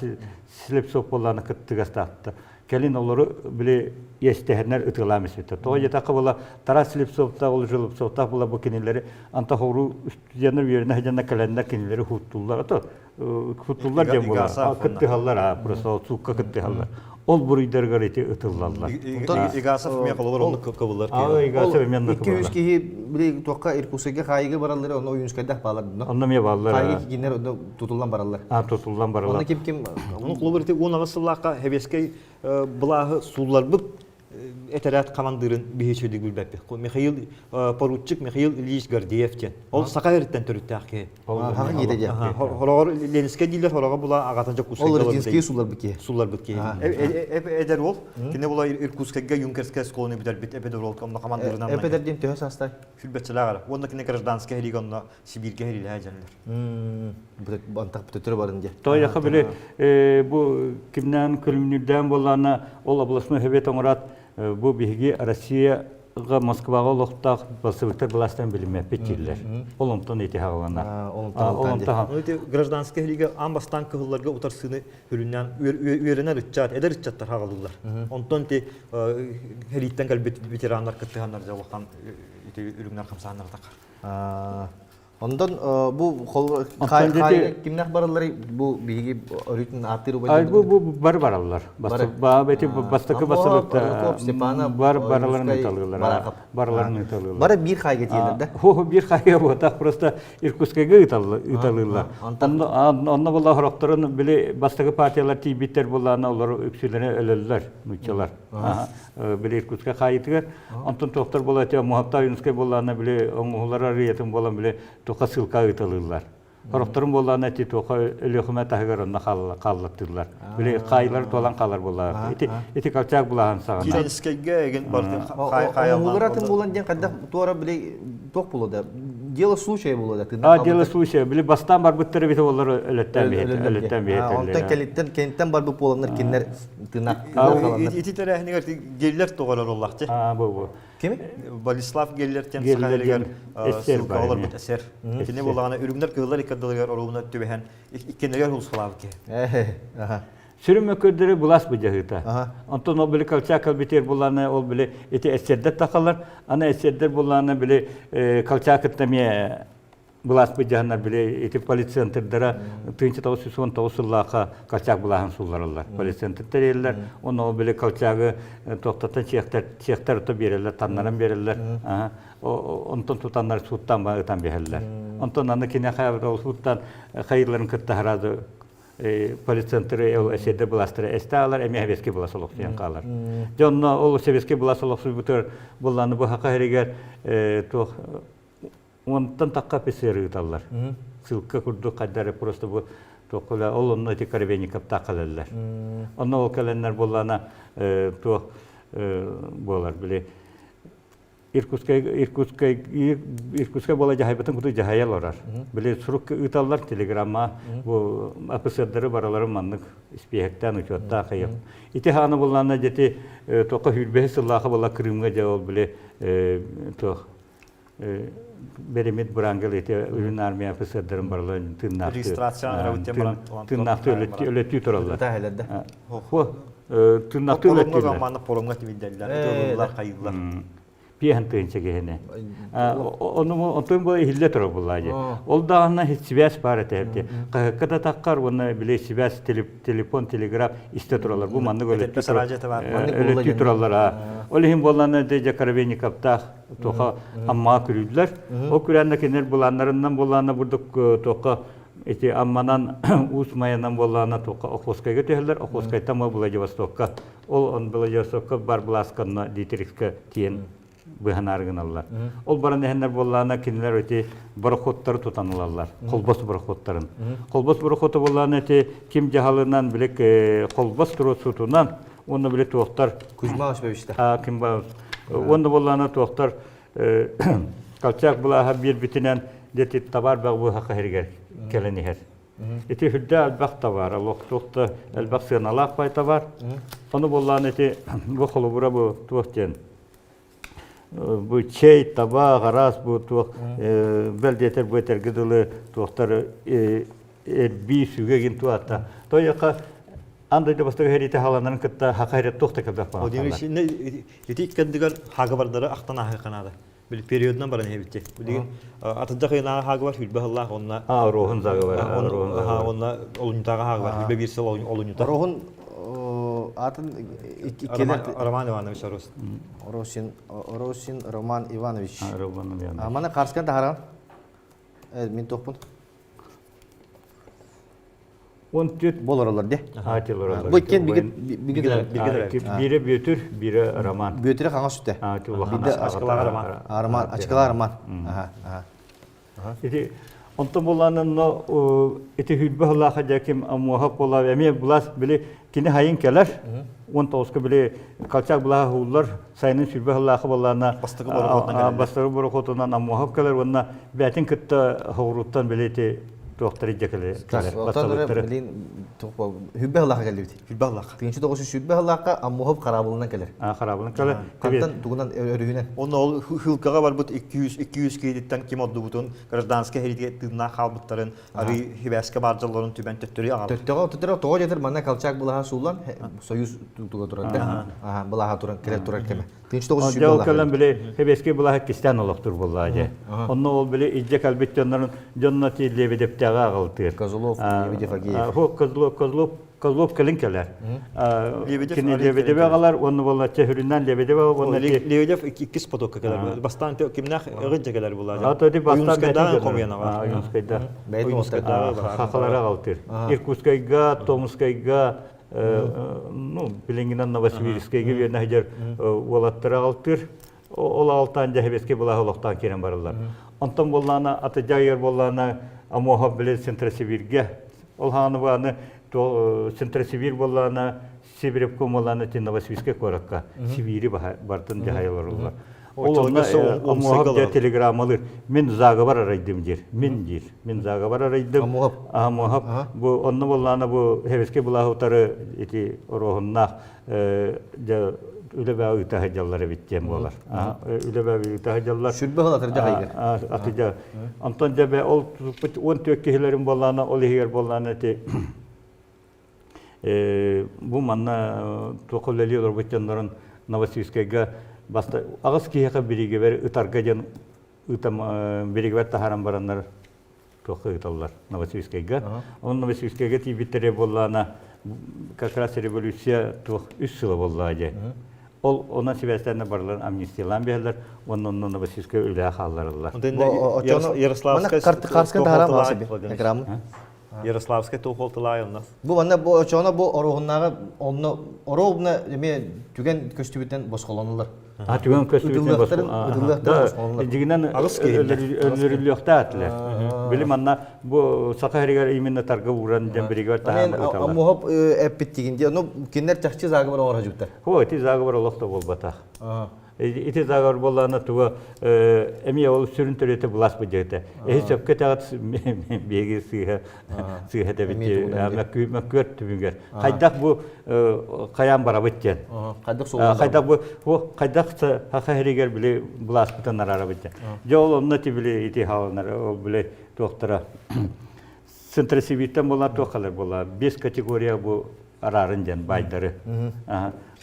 C: Слепсоп боллана кыттыгастатты. Келин олары биле естехнер ытыламыз бит. То жата кабыла Тарас Слепсопта ол Жыловсопта була бу кинелери анта хору студенттер yerine хажанна календар кинелери хуттуллар. Ата хуттуллар дем була. Кыттыгаллар, просто сукка кыттыгаллар. Ол бурыйдар гарыты ытыллалар.
B: Игасов меколор оны кабылар.
C: Игасов мен
A: 200 кихи биле тоққа Иркутскайга хайга бараллар, оны Оюнскайда балар.
C: Онны ме баллар.
A: Хайга кинер тутулган бараллар.
C: Тутулган баралар.
A: Оны ким
B: Оны клубырты он агысыллакка хевескей булағы сулар бут этерат командырын бихечеди гүлбәппе. Михаил поручик Михаил Ильич Гордеевтен. Ол Сакаевтен төрүттәке.
A: Хага ниде же.
B: Хорогор Ленинский дилер хорога була агатанча кускай.
A: Ол Иркутский сулар бике.
B: Сулар битке. Эдер ол кине була Иркутскайга Юнкерская школаны битер бит эпедер ол командырынан.
A: Эпедерден төһө састай.
B: Хүлбәтчеләр. Онда кине гражданский хелигонна Сибирге хелилә җанлар.
A: Бу антак бүтөтөр барын же.
C: То яха биле бу кимнән көлмүнүдән боллана ол областной хебет оңрат бу биги Россияга Москвага лохтак басыбыктар буластан билме петиллер. Олонтон ити хагана. Олонтон.
B: Өте гражданский хелиге амбастан кылларга утарсыны хөлүннән үйренер ичат, эдер ичаттар хагалдылар. Онтон ти хелиттен кал ветераннар кыттыганнар жабылган ити үлүңнәр камсаннар такар.
A: Ondan bu kimler baralları bu bilgi öğretim atırı
C: var. Bu barallar. Beti bastakı basılıkta barallarını italıyorlar. Barallarını italıyorlar.
A: Bara bir kay getiriyorlar da.
C: O bir kay bu da prosta Irkutskayga italıyorlar. Onda vallahi harakterın bile bastakı partiyalar tibitler bulanlar onları öksülerine ölürler, müçeler. Bile Irkutskay kayıtlar. Ondan doktor bulatıyor muhatta Yunskay bulanlar bile onlara riyetim bulan bile toka sılka ıtalırlar. Horoktarın bollarına ti toka ölühüme tahgarına kallattırlar. Bile kayılar tolan kalır bollar. Eti kalçak bulahan sağına.
B: Kilenskayga egen bardı
A: kayallar. Muğlaratın bolan diyen kadar tuara bile tok buladı. Дело случая buladı.
C: Дело случая. Bile bastan bar bıttırı biti bollar öletten bir
A: Ondan kentten bar bu polanlar kinler tırnak.
B: İti tarafına gelirler toğalar ollaktı.
C: Bu.
A: Kimi?
B: Balislav gelirken sahaylar sılkalar bit eser. Kine bolana ürünler kıllar ikadılgar oruna tübehen ikinler hulsalav ki.
C: Sürüm ökürdürü bulas bu cahıta. Ondan o bile kalçak biter bulanı ol bile eti eserder takarlar. Ana eserder bulanı bile kalçak etmeye bulas bu cahınlar bile eti polis centerdara tınçı tavus son tavusulağa kalçak bulahan sullarlar. Polis center yerler. Onu o bile kalçağı toktatan çiğter öte verirler, tanlaran verirler. Ondan tutanlar suuttan bağıtan verirler. Ondan anı kine hayırlı suuttan hayırların kıtta haradı polis centeri o eserder bulastıra estalar emeğebeski bulasılıqsiyan qalar. Jonna ol sebeski bulasılıqsı butur bulanı bu haqa heriger ondan takka peseri utallar. Sılka kurdu qaddare prosto bu toqula olunna eti karbenikap taqalallar. Onna o kalanlar bolana to bolar bile Irkutskay bola jahaybatın kutu jahayal orar. Bile suruk utallar telegramma bu apısırları baraları manlık ispiyekten uçotta kayıp. İtihanı bolana jeti toqa hülbehe sıllağı bola Kırımga javol bile to Berimit Brangel eti ürün armiya apısırların baraların tırnaktı öletü turallar. Tırnaktı öletüler. Pihan tınçı gehene. Onun bu hille turu bulayı. Ol dağına hiç sivas paret hepti. Kada takkar bunu bile sivas telefon telegraf iste turallar. Bu manlık öyle turallar. Olihim bolanı de karabeni kapta toka amma kürüdüler. O kürendekiler bulanlarından bulanı burada toka эти амманан ус маянан боллана тоққа Охоскайга төһөллөр, Охоскайта ма Владивостокка. Ол он Владивостокка бар Бласканна Дитерикска тиен быһанаргыналлар. Ол баран эһеннер боллана кинилер өте барохоттар тутанылалар. Колбос барохоттарын. Колбос барохоты боллана эти ким жаһалынан билек колбос турусутунан оны биле тоқтар
A: Кузьма Ашбевичте.
C: ким бар. Оны боллана тоқтар калчак булаха бир битинен дети табар багы хакы хергер келенихер. Эти хүлдә албак табар, локтокта албак сыналак пай табар. Оны боллана эти бу холубура бу тоқтен. Bu çey, tabağı, garas, bu tuğ, beldeter bu eter gıdılı tuğtar bir süge gin tuğatta. Toyaka andayda bastığı herite halanların kıtta hakaret tuğta kabak bana.
B: O demek ki ne etik kendiler haga barları aktan ahı kanadı. Bir periyoddan baran hebitti. Bu değil. Atıcak yana haga var hülbe Allah onunla.
C: Rohun zağı var.
B: Onunla oluntağı haga var. Hülbe bir sıl olunta.
A: Rohun atın ikili
B: Roman Ivanoviç Aros.
A: Ороsin Roman Ivanoviç.
C: Romanın yanında.
A: Mana karşıkan taharan. Min topun.
C: On tüt
A: Bol oralar de.
C: hatil oralar.
A: Bu iken
C: biri büyütür, biri roman.
A: Büyütüre kanal sütte.
C: Bir de
A: Arman, açıklar Arman.
C: İti ondan bolanın o iti hülbe Allah hajakim amuhak bola emi bulas bile kini hayın keler. Ondan oska bile kalçak bula hullar sayının hülbe Allah'a bolana bastığı borokotundan amuhak keler onunla betin kıtta huruttan bile iti doktor icekele.
A: Otanlara bilin topa hülbe Allah'a geldi biti.
B: Hülbe Allah.
A: Pinçi dokusu hülbe Allah'a amuhak karabuluna gelir.
C: Karabulun keler.
A: Kantan tuğundan örüğünen.
B: Onun ol hülkaga var bu 200 kreditten kim oldu butun gражданская herite tığına kalbıtların arı hibeske barcaların tüben töttürü ağır.
A: Töttüre toğa jeter mana kalçak bulaha suulan soyuz tuğa duran da. Bulaha duran kere duran keme. Pinçi dokusu hülbe Allah'a.
C: Ondan bile hebeske bulaha kistan oluktur bullaha. Ondan ol bile icek albet onların cenneti lebedep tağa ağıltır.
A: Kozlov, Lebedev Agiyev.
C: Kozlov kelinkeler. Kini Lebedev ağalar, onu valla çehüründen Lebedev ağalar.
B: Lebedev iki spotok kadar. Bastan kimnah ırınca kadar bullaha.
C: Atadi bastan
B: Yunskay'dan komuyana var.
C: Yunskay'da.
A: Beytmosta.
C: Hakalara ağıltır. Irkutskayga, Tomskayga, bilinginden Novosibirskayga bir nehcer olattıra ağıltır. Ola altan cehebeske bulaha oluktan keren barırlar. Ondan bollana atıca yer bollana amoha bile Sentrasibirge. Olhanı bağını Sentrasibir bollana Sibirepkom olana ti Novosibirske korakka. Sibiri bartın cahayalar olurlar. Olana amoha bile telegram alır. Min zaga var araydım der. Min zaga var araydım. Amoha. Bu onu bollana bu heveske bulaha utarı iti rohunna öyle bir ütahacallara biteceğim bolar. Öyle bir ütahacallar.
A: Şübbe halatır cahayır.
C: Atıca. Anton cabe ol 10 tökkilerin bolana olihiyer bolana te bu manna tokoleliyorlar bitkenlerin Novosibirskayga basta ağız kiyaka birige ver utargajan utam birige ver taharan baranlar tokaytallar Novosibirskayga. On Novosibirskayga ti bitere bolana как раз революция 3 yıl bolladı. Ona sebeplerine barılan amnistiyalan berler, onun Novosibirskaya öyle hallarlar.
B: Yaroslavskaya
A: karşıkan taharan varsa bir ekramı.
B: Yaroslavskaya tokoltulay ondan.
A: Bu bana bu çoğuna bu orohunnağı onu orohuna deme tügen köstübüten bozkolanırlar.
C: Tügen köstübüten bozkolanırlar. Diğinden öldürülüyorlar atlar. Bilim anna bu Sakaherigar iminne targa uğran cemberigar tahan
A: utallar. Ama hop epittiğinde onu kinler çakçı zagı var oraya cüpte.
C: Ho eti zagı var olakta bolbata. Iti zagı bolana tuğa emiye ol sürüntülete bulas bıcakta. Söpke tağıt begi sığha da bitti. Mekürt tübünger. Kaydak bu kayan bara bitken. Kaydak bu kaydak Sakaherigar bile bulas bıtan arara bitken. Jol onnati bile iti havalar o bile doktora Sentrasibirten bolan tokalar bola. 5 kategoriya bu ararıncan baydarı.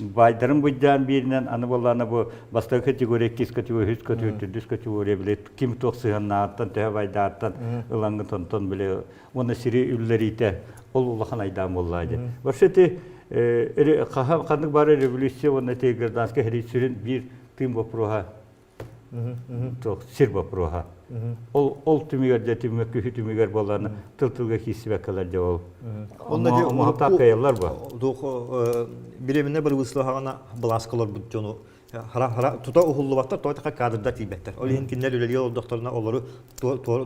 C: Baydarın bujjan birinden anı bolana bu basta kategoriya 2 kategoriya 3 kategoriya 4 kategoriya bile kim toksıhanna attan te baydardan ılangı tonton bile ona siri üllerite ol ulahan aydan bolladı. Başeti kandık bari revolüsyon ona te gражданская heritsürün bir tim boproha Çok sirba proha. Ol tümüger de tümüger bollarını tıltılga kisibekalar da ol.
B: Onda de
C: Ama hatta kayalar bu.
B: Birimine bir ıslahana blaskalar bu jonu. Hara tuta uhullu battar toyta kadırda tibetler. Olehin kinler öleli ol doktoruna oluru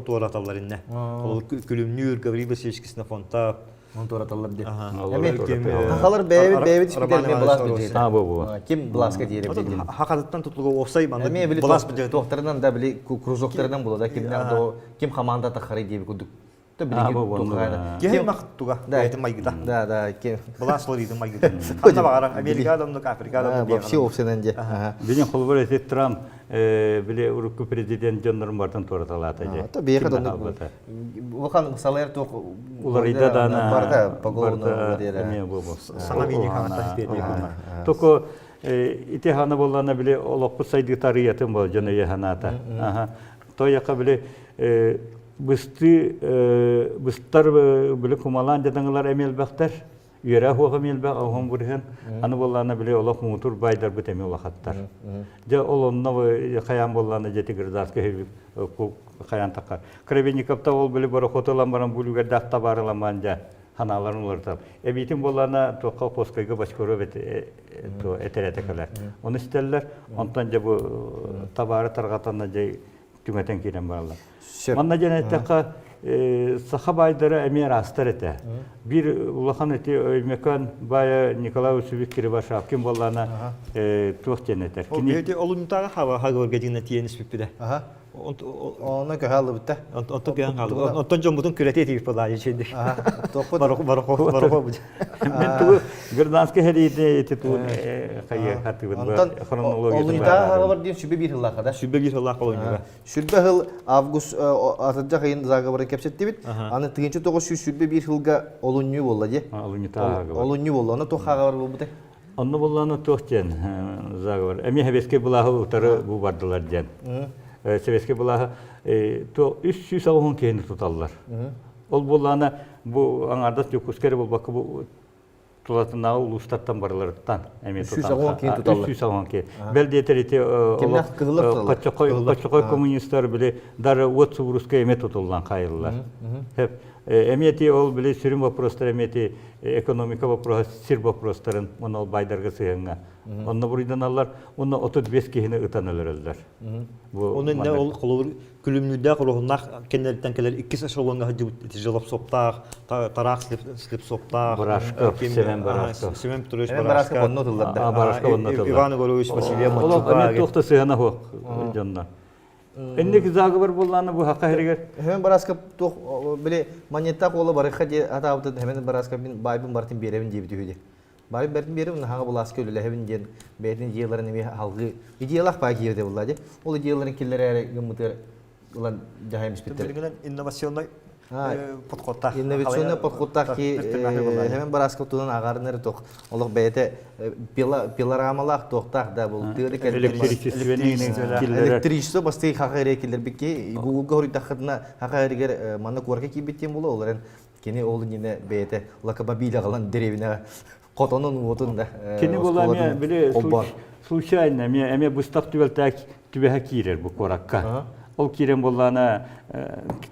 B: tuğratallar inne. Olur külümnür gavri bir seçkisine fonta.
A: Onu toratallar diye.
C: Hemen
A: Takalar beybi tispiterme blaska diye.
C: Ha bu.
A: Kim blaska diye bilir.
B: Hakikaten tutuluğu olsay bana
A: Emi bili
B: blas bir
A: doktorundan da bili kruzoklarından bulu da kim hamanda takarı diye bir kuduk. Da bili
B: Kim maktuga etim maygıda.
A: Da kim.
B: Blas loriydim maygıda. Hatta bakara Amerika'dan da Afrika'dan da
A: Вообще опсенен же.
C: Benim kolbar eti Trump bile Urukku prezident John Barton toratalata je.
A: Ta beyha da Вохан салер тох
C: Уларida da na
A: барда погодно
C: Emi bu.
B: Sana bini kanata
C: Toko itihana bollarına bile olaklı saydı tarihiyatın bol canı yahanata. Toyaka bile bıstar bile kumalan jadanlar emel baktar. Yere hoğa emel bak ahom burhan. Anı bollarına bile olak mutur baydar bu temel olakattar. Ja olonna kayan bollarına jeti gırdaska hevi kayan takar. Krebenikapta ol bile bara hotolan baran buluga dahta baralamanca. Hanaların ulartal. Ebitin bollarına toqa poskayga başkoro to eteretekeler. Onu isterler. Ondan ja bu tabara targatanna jay tümeten kiren barlar. Manna jeneteka saha baydara emir astar ete. Bir ulahan eti öymekan baya Nikolay Usubik Kiribashav kim bollarına tuğ jeneter.
B: O bir oluntaga hava hagorgedin netiyenis bipide.
A: Ona köhalı bitti.
B: Ondan gelen kaldı. Ondan jomutun küreti etip falan şeydi.
A: Toput.
B: Baroko bu.
C: Ben tu Gırdanska heride eti tu kayı hatibin
A: Ondan olunta var diye şübe bir hılla kadar.
B: Sübbe bir Allah kolonyuga.
A: Şübe hıl avgust atacak ayın zagabara kepsetti bit. Anı tığınçı toğuş şübe bir hılga olunyu bolladı. Olunyu bolla. Ona toğa var bu bite.
C: Onu bollarına toğjen zagabar. Emi hebeske bulahı utarı bu bardılar jen. Seveske bulahı to 300 avun kehini tutallar. Ol bollarına bu anardas yokuskere bol bakı bu tulatına ulustattan barılarıttan emi tutan. 300 avun ke. Belde yeterite kaçakoy komünistler bile dar Otsuburuska eme tutullan kayırlar. Hep emiyeti ol bile sürüm vaprostar emiyeti ekonomika vapros sir vaprostarın onu ol baydarga sığınga. Onu buradan alırlar. Onu 35 kehini ıtanırlar özler.
B: Onun ne ol kolur külümlüde ruhunnak kendilerden keler 2 aşılığına hacı tijolap soptaq tarak slip soptaq.
C: Baraşkov, Semen Baraşkov.
B: Semen Turuş
A: Baraşkov. Baraşkov onu atıldı.
C: Baraşkov onu atıldı.
B: Ivan Gorovich Vasilyev
C: Maçuka. Onu tohta sığına ho candan. Endeki zagıbar bollarına bu haqqa heriger.
A: Hemen Baraşkov toh bile manyetak ola baraka diye atavdı hemen Baraşkov bin baybın bartın berevin diye bitiyordu. Baybın bartın berevin haga bulaska ölüle hemen diyen bertin diyeların bir halgı. İdealak pay girdi bulladı. O diyeların killeri gımıtır ulan cahaymış bitti.
B: Bilgiden inovasyonda podkotak.
A: İnovasyonda podkotak ki hemen Baraşkov tuğdan ağarınları toh. Olak beyte pilaramalar tohtak da bul. Elektrikçisi bastı haga erekiller biki. Google'ga hori takıdına haga ereker manna kuarka ki bittiğim bulu olarak. Kini oğlun yine beyte lakababıyla kalan derevine kotonun votunda.
C: Kini bulamaya bile случайно эме бустак түбелтәк түбәһә кирер бу коракка. Ол кирен боллана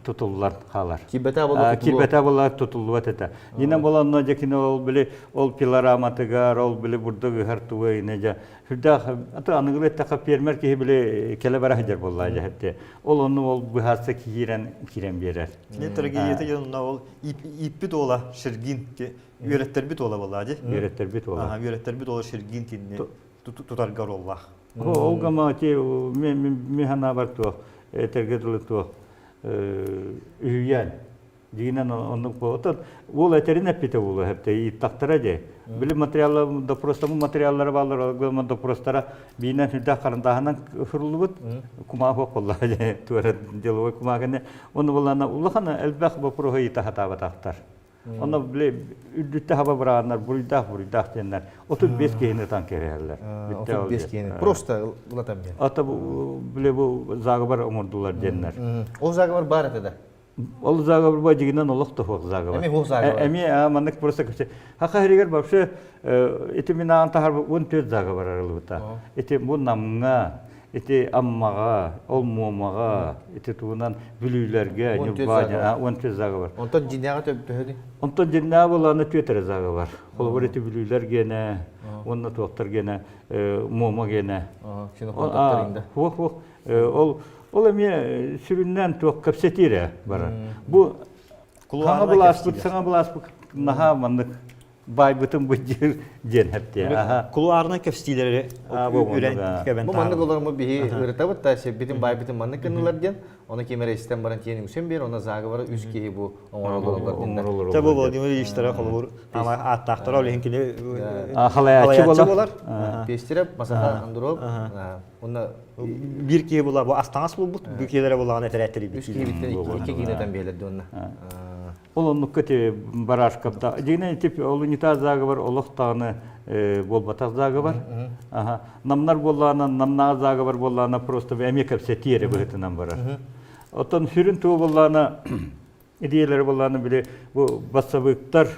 C: тутуллар халар. Кибета боллар тутуллар тета. Йина боллана жакин ол биле ол пилораматыгар ол биле бурда гартуы неҗа. Хүрдә ата аныгы тәкә пермер ки биле келе бара хаҗар болла җәһәтте. Ол оны ол бу хасы кирен берер.
B: Ne tragediyete yanında ol ippi dola şirgin ki üretler bit ola vallahi.
C: Üretler bit ola.
B: Aha üretler bit ola şirgin tinni tutar garollah.
C: O gama ki mihana var to tergedul to üyen. Dinen onu koyup bu leterin hep bulu hep de taktıraca. Bilim materyaller da prostamu materyaller varlar o da prostara binen hüda karındahanan hırlıbıt kuma ho kollaca tuara diloy kuma gene onu bulana ulahana elbaq bu prohayı tahta taktar. Onu bile üddütte hava bıraanlar burada denler. 35 kehini tankerler.
A: 35 kehini. Prosta ulatamıyor.
C: Ata bile bu zagabar umurdular denler.
A: O zagabar barate da.
C: Ол заговор бажигинен олох тофок заговор.
A: Эми хо заговор.
C: Эми маннык просто кеше. Хака херигер вообще эти мина антахар он төт заговор арылыта. Эти бу намга ити аммаға, олмуамаға, ити туынан бүлүйлерге, 13 зағы бар.
A: Онтон жинняға төбді.
C: Онтон жинна боланы төтері зағы бар. Қолы ити бүлүйлер гене, онна туақтар гене, муама гене.
A: Сені қондақтарыңда.
C: Ол әме сүріннен туақ кәпсетері бара. Бұл саңа бұл аспыт, наға мандық бай бүтін бұл жен әпте.
B: Кулуарына кәпстилері үрен кәбен
A: Бұл мандық оларымы бігі ұрыта бұтта, бітін бай бітін мандық кәнілер ден, оны кемері істен баран тиені үсен бер, оны зағы бары үз кейі бұл оңар олар.
B: Бұл Владимир Ильичтара қолы бұр, ама аттақтар олығынкелі
C: халаячы болар.
A: Пестереп, масаға андырып, оны
B: bir kişi bula bu astangas bu bükkelere bulan eterettiri
A: үз кейі біттен екі кейінетен бейлерді оны.
C: Ол оннуккати барашкапта. Дегенен тип ол унитаз зағы бар, олықтағыны болбатақ зағы бар. Намнар болланы, намнағы зағы бар болланы просто әме кәпсе тиері бұғытынан барар. Оттан сүрін туы болланы, идеялары болланы біле, бұл бассабықтар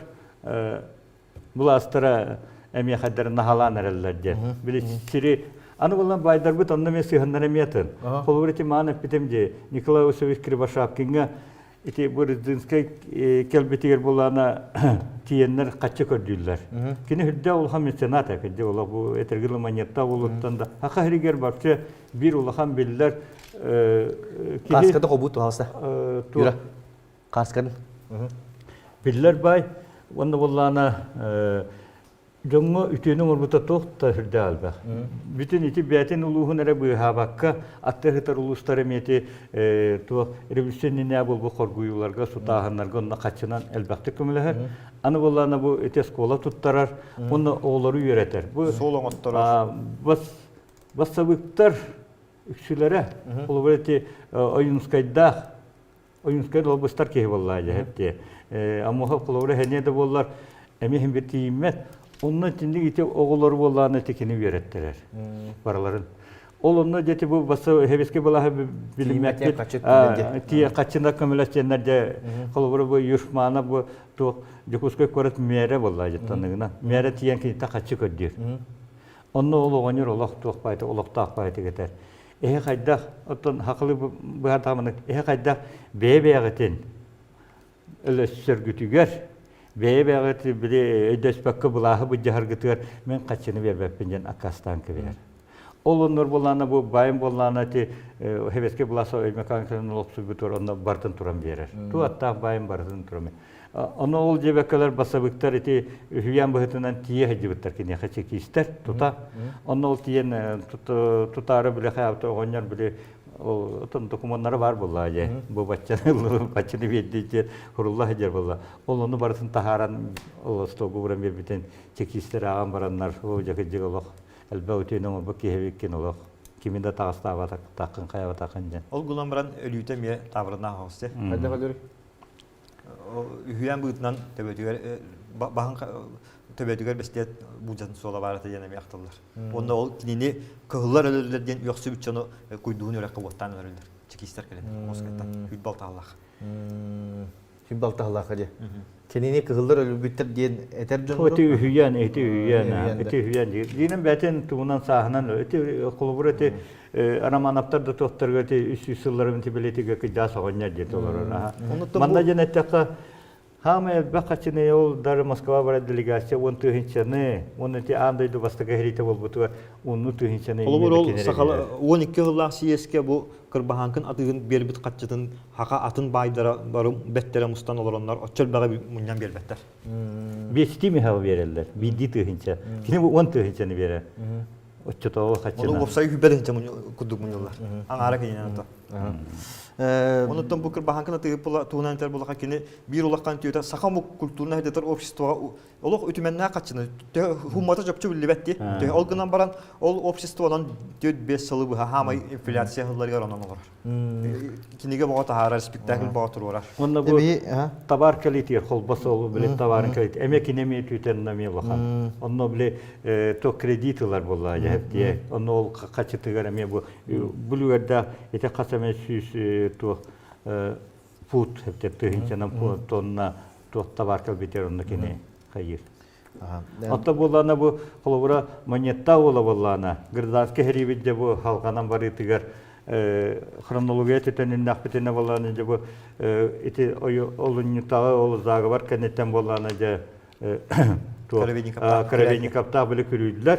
C: бұл астыра әме қаддарын нағалан әрелерде. Біле сири аны боллан байдар бұт, онна мен сыйғандар әметін. Қол бұрыты мағанып бітімде Николай Усович Крибашапкинға ити Борисдинскай келбетигер болана тиеннер качы көрдүлләр. Кини хүддә ул һәм меценат әкәде ул бу этергиле монетта улуттанда. Хака һәригер барча бир улахан билләр
A: Каскада кобут алса. Юра. Каскад.
C: Билләр бай онда болана Жоңго үтөнүң урбута тохта хүрдө алба. Бүтүн ити бәтен улуһун эре быһабакка аттыгытар улустар эмети то революционный болбу коргуюларга сутаханнарга онна качынан элбакты көмөлөр. Аны болланы бу эте школа туттарар, оны оолору үйрөтөр. Бу
B: солоңоттор.
C: Бассабыктар үксүлөрө бул бети оюнскайда оюнскайда областар ке боллай хепте. Аммаха колору хенеде боллар. Эмихим бетимет Onun içinde ite oğulları bollarını tekini öğrettiler. Paraların. Olunna jeti bu bası heveske bolaha bilinmekte. Tiye kaçında kömüleşenlerde koluburu bu yurtmana bu to Jokuskoy korat mere bolla jettanıgına. Mere tiyen ki ta kaçı ködür. Onu oluğanır olaq toqpaydı, olaq taqpaydı geter. Qayda oton haqlı bu hadamını qayda bebeğetin. Öyle sürgütüger. Bebeğet bile ödeşpakka bulahı bu jahargıtır men kaçını vermepinjen akastan keber. Olunur bolana bu bayım bolana ti heveske bulasa ölmekanın loksu bitor onda bartın turam berer. Tu hatta bayım bartın turam. Onu ol jebekler basabıktar eti hüyan bahıtından tiye hecibittar ki ne kaçı ki ister tuta. Onu ol tiyen tutarı bile hayatı oynar bile Oton dokumanları var bollaje. Bu başını verdiği hurullah ecer bolla. Onu barısın taharan o stogu vuran bir biten çekişleri ağam baranlar o jakıcı olaq. Elbette onu bu kehvekin olaq. Kiminde tağısta vatak takın kaya vatakınca.
B: Ol gulamran ölüyte mi tavrına hasta.
A: Hadi kalori.
B: O hüyan buyutnan tebetüger bahın tebetüger bestet bucan sola barata yana mi aktallar. Onda ol kinini kıhıllar ölürlerden yoksa bütçanı kuyduğunu öyle kavuttan ölürler. Çekişler kelen Moskva'dan hütbal tağlaq.
A: Hütbal tağlaq hadi. Kinini kıhıllar ölübüttür diyen eter canlı.
C: Eti hüyan. Dinin beten tuğunan sahından eti kulubur eti aramanaptar da tohtarga eti üst yılların tibeleti gökü daha soğanya diye olur. Manda cennetteki Hame bakaçını yol dar Moskova bara delegasya on tühinçanı onu ti andaydı bastı gahrite bol butu onu tühinçanı.
B: Olur ol sakala 12 yıllar CSK bu kırbahankın atığın berbit kaççıdın haka atın baydara barım bettere mustan olur onlar açıl baga munyan berbetler.
C: Beşti mi hava verirler? Bindi tühinça. Kine bu on tühinçanı verir. Açıta o kaççına.
B: Onu bopsayı hübede hinça kuduk munyollar. Angara ki yine ata. Ondan bu kırbahankın atığı tuğunan ter bulaka kini bir ulakkan tüyde sakamuk kültürüne hedeter общество oluk ötümenler kaçını humata japçı billibetti. Olgunan baran ol обществодан 4-5 yılı bu hama enflasyon hılları gar onan olur. Kinige bağa tahara spektakl bağa turar.
C: Onda bu tabar kalite kolbası ol bile tabarın kalite emek inemi tüyten nami bakan. Onda bile to kreditler bolla hep diye. Onda ol kaçı tıgarame bu buluğda ete kasame süs to put hep de tühinçanın tonna to tabar kalbiter onda kine hayır. Ата болана бу холовра монетта ола болана. Гражданский херибидде бу халканан барытыгар хронология тетенин нахбетене болана же бу эти олуннутагы олузагы бар кенеттен болана же Каравенниковта биле күрүдләр.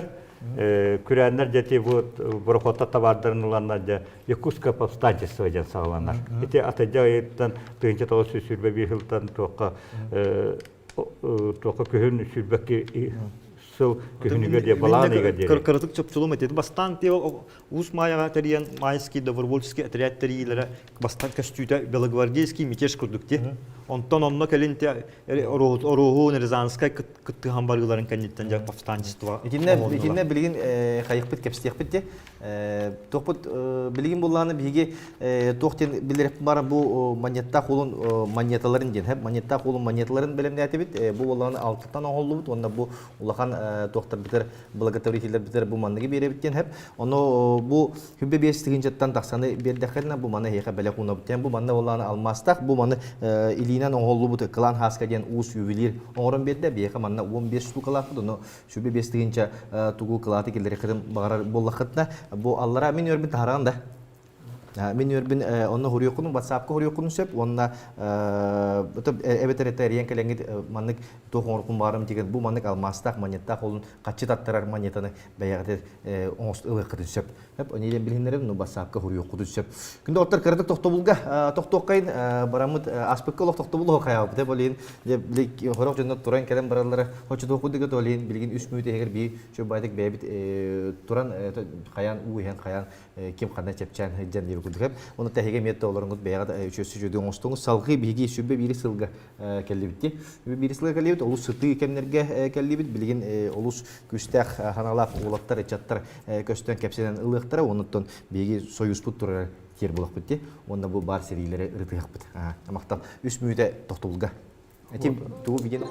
C: Күрәннәр дәти бу борохотта табардырынларна же Якутска повстанчество дигән сагаланнар. Эти атаҗайттан тыгынча тогы сүрбә бихилтан тоққа көһүн сүрбәкке сыл көһүнүгә дә баланыга дә.
B: Кыртык чөпчүлүм этеди бастан те ус майга терен майский добровольческий отряд териләре бастан костюта белогвардейский мятеж курдукти. Онтон онно келинте орогу Рязанская кытты хамбаргыларын кандидаттан жак повстанчество.
A: Икинне билген кайыкпыт кепстекпитте. Токпут билген булланы биге токтен билереп бар бу монетта холун монеталарын ден. Хеп монетта холун монеталарын белемнәте бит. Бу булланы алтыктан оңоллубут. Онда бу улахан токтор битер благотворительлер битер бу манныгы беребиттен хеп. Оно бу хүббе бестигин жаттан таксаны бердәхәрнә бу маны хәйка белә куна биттен. Бу манны булланы алмастак. Бу маны Илинен оңоллубут клан хаска ден ус ювелир оңорон берде бияка манна 15 штукалар буну шүбе бестигинче тугу клаты келдери кырым багар боллакытна бу аллара мен өрбүн тараганда мен өрбүн онно хурuyokun WhatsApp хурuyokun сөп онна эбетерете ренкеленги маннык тоңоркун барым деген бу маннык алмастак монетта колун качы таттырар монетаны баягы оңост ылыкытын сөп хеп онеден билгендерим WhatsApp хурuyokun сөп күндө оттор кырдык токтобулга токтоккайын барамыт аспекколок токтобул каяп деп олин деп хорок жөндөп туран келем баралары хочу току деген олин билген 3 мүнөт эгер би чө байдык бебит туран каян уйен каян ким кандай чепчан хеджен деп күдүп оны тәһиге метте олорыңыз баягы үчөсү жөдөн оңостуңуз салгы биги сүббе бири сылга келдибитти бири сылга келдибит улус сыты кемнерге келдибит билген улус күстәк ханалак улаттар чаттар көстөн кепсенен ылыктыра онуттан биги союзбут турар тер булак битти онда бу бар серийлери ыртыгак бит мактап 3 мүнөттө токтолга этим туу биген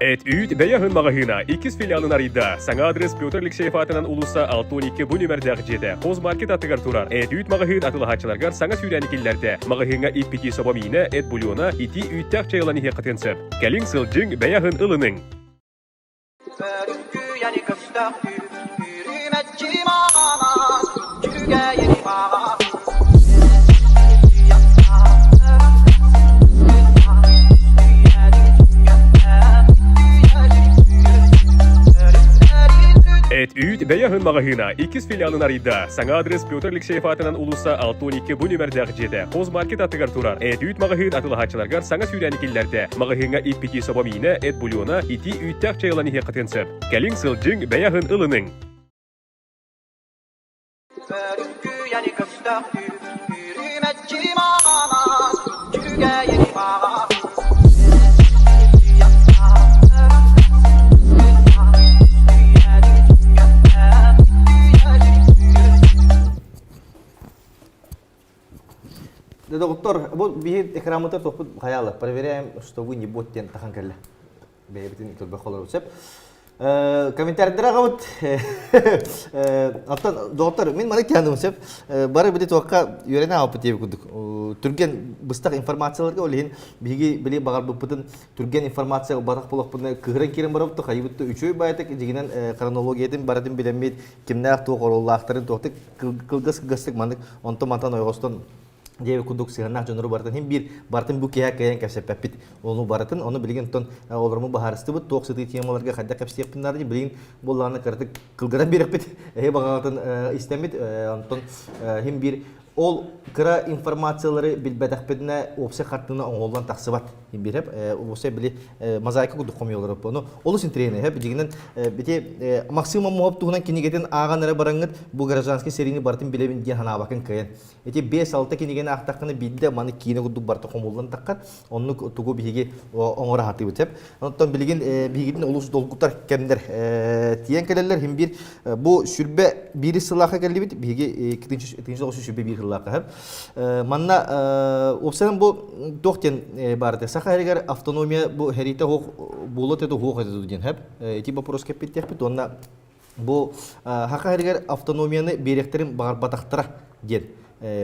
D: Et üyt beyahın mağahına 2 filialın arayda. Sana adres Piotr Alekseyev atынан ulusa 612 bu nömerdagi jede. Qoz market atıgar turar. Et üyt mağahın atılı haçılargar sana sürenlikillerde. Mağahına ipiti sobamine et bulyona iti üyttak çayılanı hekatensip. Kelin sılcın beyahın ılının. Et üyt beyahın mağahına 2 filialın arayda. Sana adres Piotr Alekseyev atынан ulusa 612 bu nömerdagi jede. Qoz market atıgar turar. Et üyt mağahın atılı haçılargar sana sürenlikillerde. Mağahına ipiti sobamine et bulyona iti üyttak çayılanı hekatensip. Kelin sılcın beyahın ılının.
A: Доктор, вот бихит экраматор топут хаяла. Проверяем, что вы не будете тахан келле. Бейбитин турбе холор үсеп. Комментарийдерге вот аттан доктор мен мана кяндым үсеп. Бары биде тоққа үйрене алып теп күдік. Түрген быстақ информацияларга олейін биги били багар бупытын түрген информация батак болок буны кыгырын кирин барыпты хайбытты үчөй байтык дегенен хронологиядын баратын билемейт кимнер тоқоруллахтарын тоқтык кылгыс мандык онто мантан ойгостон Деви кудук сыгынак жонору бартын хим бир бартын бу кия каян кәсеппит onu бартын оны билген тон олорму бахарысты бу ток сыты темаларга хадда кәпстепнар ди билген болланы кырдык кылгыра бериппит багатын истемит антон хим бир ол кыра информациялары билбедакпетне опсе хаттына оңолдан таксыбат хим бир хеп осе били мозаика кудук комьолор бону олус интрене хеп дигенен бите максимум моп тугунан кинигетен аганара бараңыт бу гражданский серийни бартын билебин ди хана бакын каян эти 5-6 киниген актакны бидде маны кийне кудук барты комулдан таккат онну тугу биги оңора хаты битеп онтон билген бигидин улус долгутар кемдер тиен келелер хим бир бу сүрбе бири сылаха келибит биги экинчи сүрбе бир лакап манна опсен бу доктен барды сахаригер автономия бу херита хок булот эду хок эду ден хеп эти вопрос кепиттек онна бу хакаригер автономияны беректерин багарбатактыра ден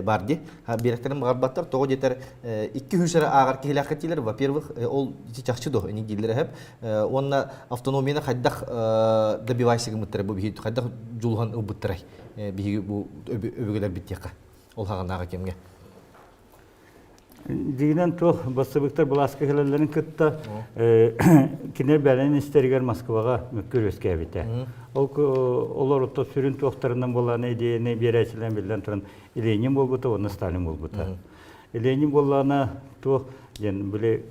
A: барды. Беректерин багарбаттар того жетер 2 хүсәре агар киләкәтиләр. Во-первых, ол чакчы до, ни диләр хәп. Онна автономияны хаддах добивайсы гымыттыр бу бит. Хаддах жулган убыттырай. Биги бу өбөгөлөр биттекка. Ол хагандагы кемге.
C: Дигенен то басыбыктар буласкы хәлләрен кытта кине бәлен истергәр Москвага мөккөрөскә бите. Олар то сүрүн тохтарынан булган идеяны берәчләр билдән торын Ленин булбыты, оны Сталин булбыты. Ленин булганы то ен биле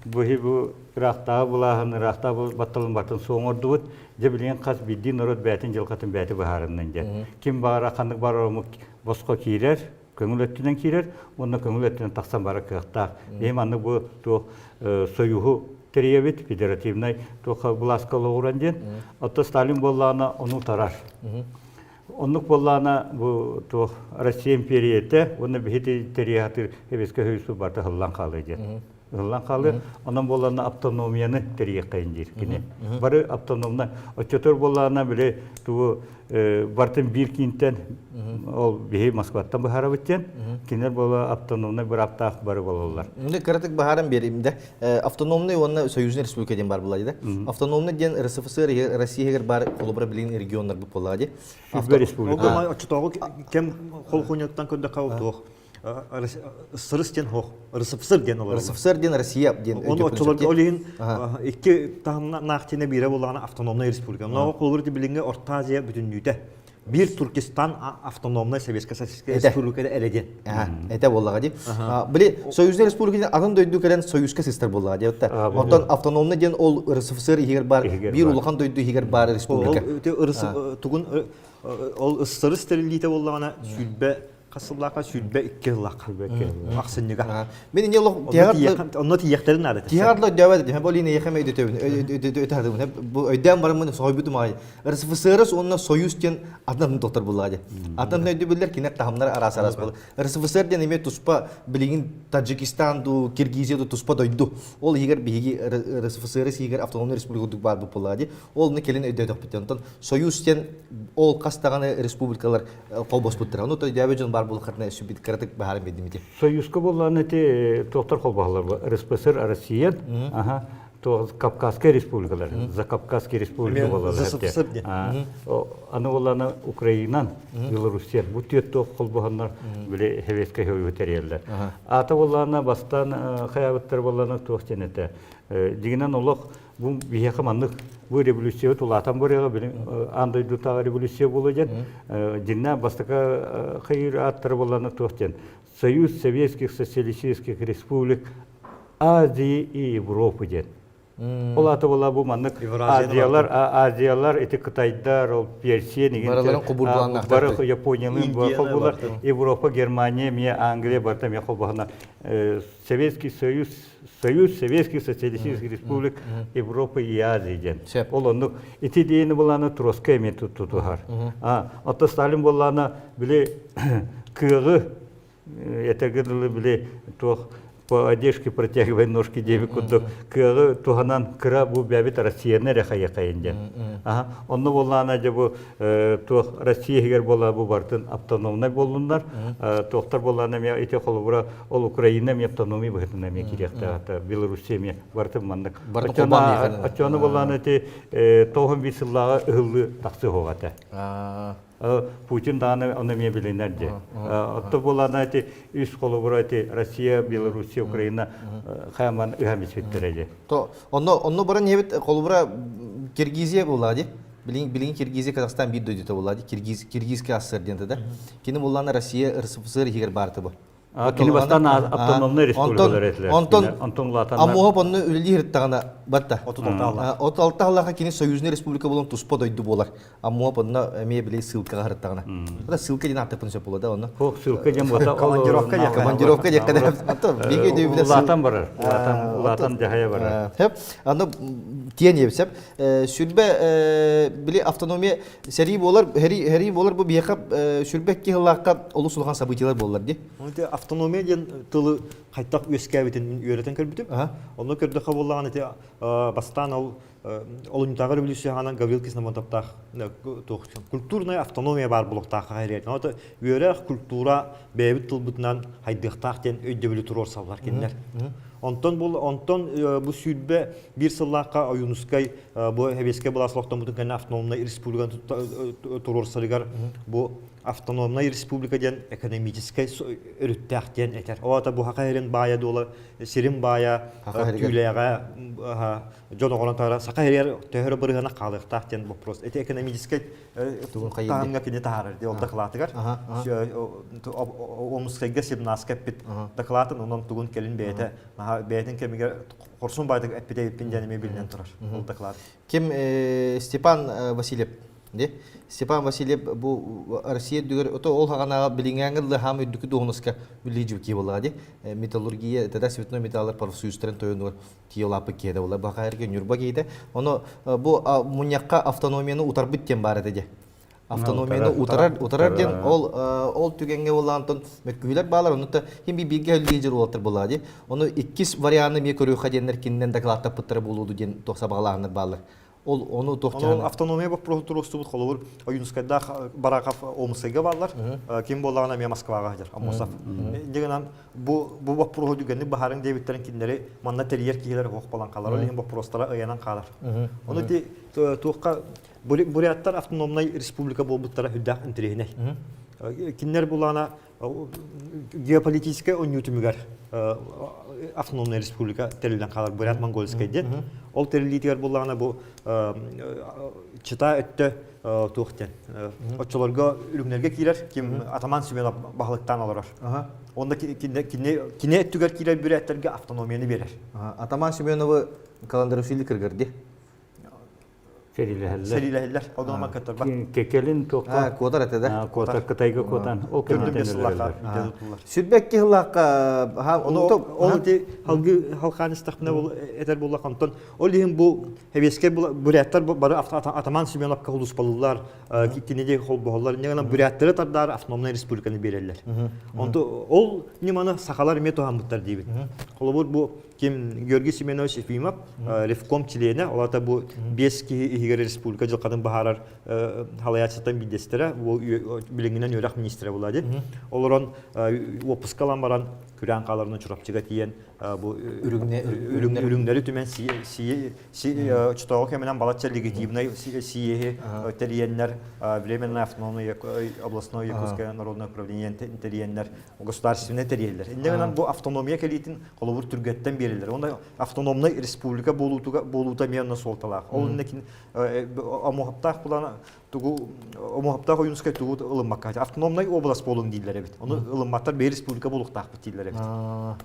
C: бу рахта булагын рахта баттылын батын соңордубут же билген кас бидди народ бәтин жылкатын бәти баһарыннан же. Ким бара кандык барамы боско кирер көңүл өттүнөн кирер, онна көңүл өттүнөн таксан бара кыктак. Эми аны бу то союзу Теревит федеративный то буласкалы уранден. Ото Сталин боллана onu тарар. Онук боллана бу то Россия империяте, оны бихити терияты эбеске хөйсү барта хыллан калы же. Хыллан калы, онан боллана автономияны терия кайындыр кине. Бары автономна, очотор боллана биле ту бартын бир кинтен ол бихи Москваттан бахарабыттен, кинер бола автономный bir аптак бары болалар.
A: Мындай кыртык бахарым беримде. Автономный онна Союзный республикаден бар булады. Автономный ден РСФСР, Россиягер бар колубра билин регионнар бу булады.
C: Автономный республика.
B: Ол очтогы кем холхуньяттан көндө калдык. Сырыстен хох, РСФСР ден олар.
A: РСФСР ден Россия ден.
B: Оны очолорга олин iki tahımna naqtine bire bolağına автономный республика. Нағы қолырды білінге Орта Азия бүтінлүйді. Bir Türkistan автономный Советский Социалистический республикада әледен.
A: Это боллага деп. Биле Союзный республикадан атын дойду келен Союзка систер боллага деп. Онтон автономный ден ол РСФСР егер бар, бир улахан дойду егер бар республика.
B: Ол СССР стерилите болағына сүлбе Касыллака сүлбе 2 лак. Аксынныга.
A: Мен не лох тиягар.
B: Онно тиягтерин адет.
A: Тиягарлы дәвәт итем. Бу лине яхам өйдөтөбүн. Өйдөтөдүм. Бу өйдән бармын сойбуту май. РСФСР онна Союз кен аднын доктор булады. Атан өйдө билер кинек тахамнар арас болду. РСФСР ден эме туспа билигин Таджикистанду, Киргизияду туспа дойду. Ол егер биги РСФСР егер автономный республика бар бу булады. Ол не келен өйдөтөк битен. Союз кен ол кастаганы республикалар колбос буттыра. Аны дәвәт бар бул катна сүбит кырдык баһар медимите.
C: Союзка болланы те доктор колбалар РСФСР, Россия, то Кавказская республикалар, Закавказская республика боллар. Аны болланы Украинан, Белоруссия, бу тетто колбаганнар биле хевеске хөйөтерелер. Ата болланы бастан хаябыттар болланы тохтенете. Дигенен олох бу бияхаманлык бу революция тулатан борага билин андай дутага революция болуҗан. Динна бастака хайыр аттар болланы тохтен. Союз Советских Социалистических Республик Азии и Европы ден. Олата бола бу маннык Азиялар эти Кытайдар, ол Персия деген бары Япониянын болар, Европа, Германия, Мия Англия барта мия колбагына Советский Союз, Советских Социалистических Республик Европы и Азии ден. Ол ондук эти дейини боланы Троцкий метод тутухар. Ата Сталин боланы биле кыгы этегы биле тох по одежке протягивая ножки деби куддук кыгы туханан кыра бу бәбит Россияны рехая кайынжан. Онны боллана же бу тух Россия егер бола бу бартын автономный болундар. Тохтар боллана ме ите холбура ол Украина ме автономий быгытына ме киректа Белоруссия ме бартын мандык. Ачаны боллана те тоғын бисыллага ылы таксы хогата. Путин даны оны ме билинер же. Отто боллана те үс холбура те Россия, Белоруссия, Украина хаман ыгамис биттереже.
A: То онно бара небит колбура Киргизия булади. Билин Киргизия Казахстан бит дойдута булади. Киргизский ассыр дентеде. Кини буллана Россия РСФСР егер барты бу.
C: Кини бастан автономный республикалар этилер.
A: Онтон амуга понны үлли хирттагана батта. 36 аллаха кини союзный республика болон туспа дойду болар. Амуга понны эме биле ссылкага хирттагана. Да ссылка ден аттапын сөп болада онно.
C: Хок ссылка ден бота
A: командировка деккада. Ато биге дөйбүле
C: Улатан барар. Улатан жахая барар.
A: Хеп аны тиен ебсеп сүрбе биле автономия сери болар, хери болар бу бияка сүрбекки хыллакка олус улган событиялар болар ди.
B: Автономия ден тылы қайтақ өскәбетін үйретен көрбітіп. Оны көрді қабыллаған еті бастан ол ұнтағы революцияғанан Гаврилкесін монтаптақ культурная автономия бар бұлықтағы қайрет. Оны үйрек культура бәйбіт тылбытынан хайдықтақ ден өйдебілі тұрор сабылар кенлер. Онтон бұл сүйдбе бір сыллаққа ойынускай бұл әбеске бұласылықтан бұтын кәне автономия республиканы тұрор сарығар бұл автономная республика ден экономический өрүттәк ден этер. Ота бу хакайрын бая долы, сирим бая, күләгә, жоногон тара сакайрыр төһөр бырыгына калыктак ден бу вопрос. Эти экономический таңга кине таарыр ди олда кылатыгар. Омускайга сибнаска бит доклатын онон тугун келин бейте. Бейтин кемиге корсун байды эпиде пиндене билнен турар. Ол доклад.
A: Ким Степан Васильев де Степан Васильев бу Россия дүгөр ото ол хагана билингәнгәлле һәм үдүк дугыныска билиҗү ки булагы металлургия тада цветной металлар профсоюзтарын тоюнур тиелапы кеде була бакайрга нюрба кейде оны бу муньякка автономияны утар биттен бар эде автономияны утарар ден ол түгәнгә булган мәкүләр балар оны һәм би билге лидер ултыр булагы оны иккис варианты ме көрү хаденнер киннен докладта пыттыр булуду ден тохсабагаларны балар. Onu
B: автономия бу протурусту бу холовур Оюнскайда бараков омсайга барлар. Ким болгана мен Москвага жер. Амосав. Дегенан бу вопрос дүгәнне бахарын дебиттерин киндери манна терьер килер хок балан калар. Леген вопростара аянан калар. Оны ди туакка буряттар автономный республика болбуттара хүддак интерегине. Киндер булана геополитическая онютумигар автономная республика терилен калар бурят Монгольская де. Ол терилитер булана бу чита өттө туктен. Отчолорго үлүгнерге килер, ким Атаман Сүйменов бахлыктан алар. Онда кине өттүгөр килер буряттерге автономияны берер.
A: Атаман Сүйменову календарьшилик киргерди.
C: Сериләһәлләр.
B: Одама каттар бар.
C: Кекелин токта.
A: Кодар этеде.
C: Кота Кытайга котан. Ол кемнәләр.
A: Сүрбекки хыллакка
B: Ол ди халканыстыкны бул этер булла кантон. Ол дигән бу хәбескә буряттар бары Атаман Сүйменов кылыс балылар, кинеде хол боллар. Нигән буряттары тардар автономный республиканы берәләр. Онда ол ниманы сахалар метоһам буттар дибит. Холобур бу ким Георгий Семенович Ефимов Ревком члены, олата бу 5 егер республика жылкадын бахарар халаячтан бидестера, бу билингенен өрак министрі болады. Олорон опускалан баран күрән каларына чурап чыга тиен бу үрүңнәре түмен чтоо кеменен балача легитимный сие терьеннер временное автономное областное якутское народное управление терьеннер государственные терьеннер. Индегенен бу автономия келитин колобур түргәттен берилер. Онда автономный республика болута менен солталак. Ол некен амохаптак булана тугу амохаптак оюнскай тугу ылыммакка. Автономный область болуң дилер бит. Оны ылымматтар бер республика болуктак бит дилер бит.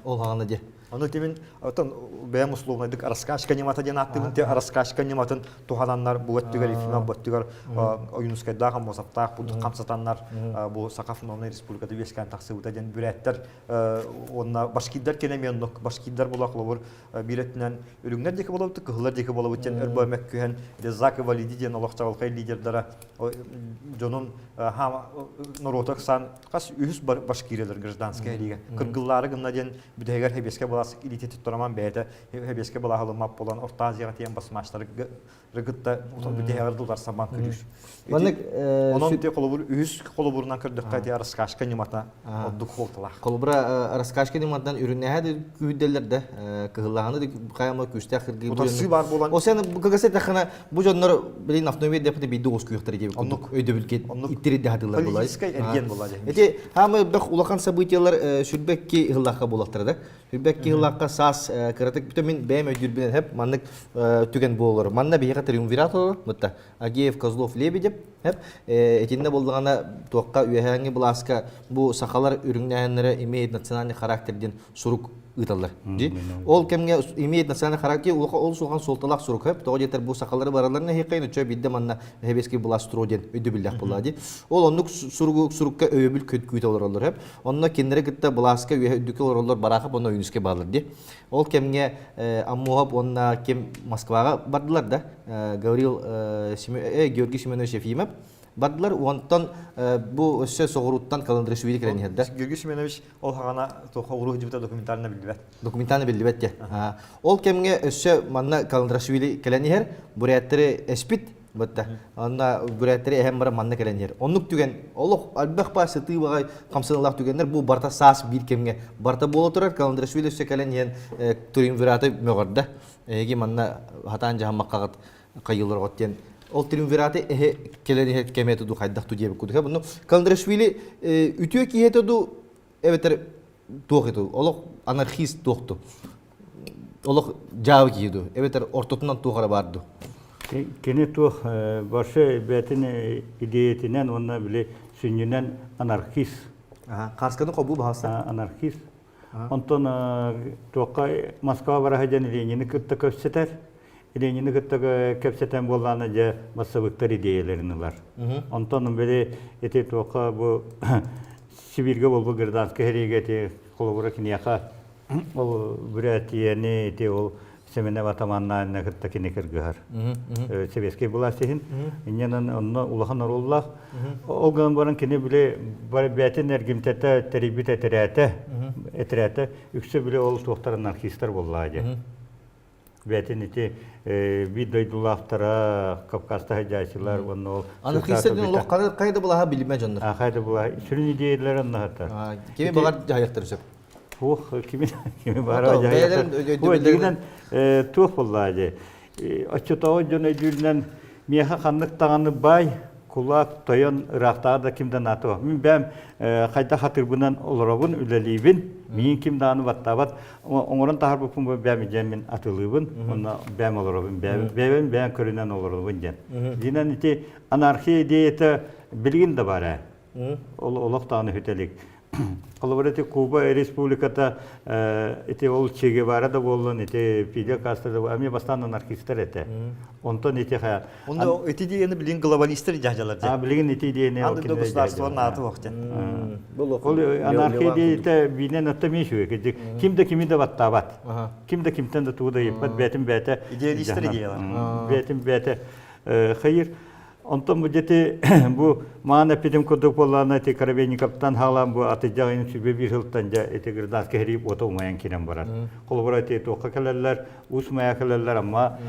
A: Ол хаганы де.
B: Аны темен атан бәм условныйдык раскашка немата ден аттым те раскашка нематын тухананнар бу өттүгөр ифина боттугөр оюнскай дагы мосаптак бу камсатаннар бу Сакафновный республикада вескан таксыбыта ден бүрәттер онна башкидар кенемен башкидар булаклар биретнен үрүңнәр деке болобут кыллар деке болобут тен өрбөмөк күһен Резак Валиди ден Аллах лидерлары Jonun ham Norotak san kas ühüs başkireler gражданская лига. Кыргызлары гына ден бүдегер хебеске баласык илите туттураман бәйте хебеске бала халымап болан Орта Азияга тиен басмаштар рыгытта бүдегер дулар саман күрүш.
A: Маннык
B: Онон те колобур үһүс колобурунан кырдыкка те арыскашка нимата оддук холталар.
A: Колбра раскашка ниматтан үрүнәһә күйделләрдә кыһылланы каяма күстә хирги.
B: Утасы бар болан.
A: О сен кыгасы тахана бу жоннор билин автомобиль депте биде ос күйхтер дип.
B: Оннук
A: Өйдөбүлгет иттири дә хатылар булай.
B: Политический эрген булай.
A: Эти хамы бик улахан событиялар сүрбекки хыллакка булактыр да. Сүрбекки хыллакка сас кыратык бүтө мен бәм өйдүр белән хеп маннык түген болор. Манна бия триумвиратор мытта. Агеев, Козлов, Лебедев хеп этинде булдыгана тоққа үеһәңге буласка бу сахалар үрүңнәһеннәре имеет национальный характерден сурук ыталар. Ди. Ол кемге имеет национальный характер, ол суган солталак сурук хеп. Тоғы жетер бу сахалары бараларына хекайны чөй бидде манна хебески буластыруден өйдө билдек була ди. Ол оннук сурукка өйбүл көткүйтөлөр олор хеп. Онна кендере гытта буласка үеһүдүкө олор барахып онна үйнүскө барлар ди. Ол кемге аммоап онна кем Москвага бардылар да. Георгий Семенович Ефимов бардылар. Онтан бу өссө соғыруттан Каландрашвили келен еді.
B: Георгий Семенович ол хагана тоқа урух дибута документарна билбет.
A: Документарна билбет те. Ол кемге өссө манна Каландрашвили келен ер, буряттары эспит бытта. Онда буряттары эһем бара манна келен ер. Оннук түген, олық албақ па сыты багай камсыналақ түгендер бу барта саас бир кемге барта боло турар. Каландрашвили өссө келен ен триумвираты мөгөрдө. Эги манна хатан жаһаммаккагат кайылыр готтен. Ол триумвираты келени кемету ду хайдакту диеп кудуга. Буну Каландрашвили үтүө киетеду эветер тоохету. Олох анархист тоохту. Олох жабы киеду. Эветер ортотунан тоохара барды.
C: Кене туох баршы бәтин идеятинен онна биле сүннүнен анархист.
A: Карсканы кобу баһаса.
C: Анархист. Онтон туаққа Москва барахаджан Ленины кытта көпсетер. Ленины кытта көпсетен болланы же массабыктар идеяларынылар. Онтон беле эти туаққа бу Сибирге болбу гражданский херегети колобура кинияка ол Бурятияны эти ол Семене ватаманна кытта кини кыргыгар. Советский властихин иннен онно улахан оруллах. Олган баран кини биле бәтин эргимтете терибит этерәте үксө биле ол туактар анархисттер боллады. Бәтин ити бидойдулафтара Кавказда хаҗачылар онно
A: Анархисттер улах кайда булаха билме жаннар.
C: Кайда була сүрүн идеялар аннахата.
A: Кеме багар жаяктыр сөп.
C: Ох, kimi bara jayaklar. Bu diginen tuh bolladı. Açıtağı jone jülnen miha kanlık tağını bay kulak toyan Irak'ta da kimden atı. Ben kayda hatır bundan olurabın üleliyibin. Min kimden vattabat. Onların tahar bu pumba ben cemin atılıyibin. Ona ben olurabın. Ben körünen olurabın jen. Dinen iti anarşi diyete bilgin de var. Olak tağını hütelik. Колобрати Куба республиката эти ол Че Гевара да болон эти Фидель Кастро да ами бастан анархисттер эте. Онтон эти ха.
B: Онда эти идеяны билин глобалисттер жажалар.
C: Билин эти идеяны
B: ал кине. Государствонун аты вакыт.
C: Ол анархия дейте бинен атамышу ке. Кимде кимде баттабат. Кимде кимден да туда епат бетим бете.
B: Идеалисттер идеялар.
C: Бетим бете. Хайыр Онтон bu jeti bu mana pidim koduk bollana te Karabeynikov'tan halam bu atıcağın sübe bir yıldan ja ete gırdas kehrip otomayan kinem barar. Kolbora te toqa kelerler, usmaya kelerler ama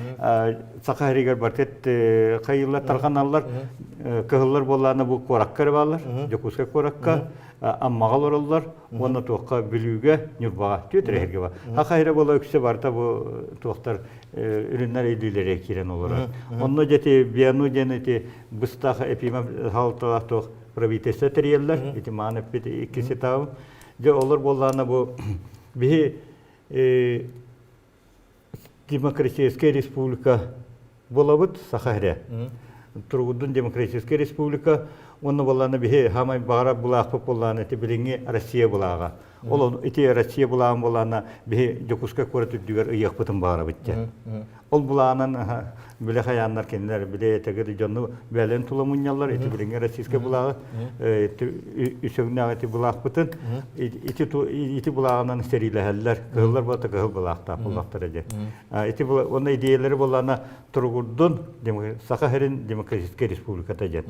C: sakahrigar bartet kayıllar tarkanallar, kehiller bollana bu korakkar ballar, jokuska korakka amma galorlar, onu toqa bilüge nurbağa tütreherge var. Hakahira bolla ökse barta bu toqtar ürünler edilere kiren olur. Onunla jeti biyanu jeneti Быстаха эпима халталах тох правительство терьеллер, эти маны пити ikisi тау. Же олар болланы бу бихи демократическая республика болабыт Сахаре. Тургудун демократическая республика, онны болланы бихи хамай бара булах болланы эти билинги Россия булага. Ол ити Россия булан булана бе жокуска көрөтүп дүгөр ыйык бутун бара битте. Ол буланан биле хаяннар кенлер биле тегеди жонну белен туламуньялар ити билеңе российска булагы үсөгнө ити булак бутун ити булагынан стерилехеллер кыллар бата кыл булакта булактар эже. Ити онда идеялары булана тургурдун сака херин демократическая республиката же.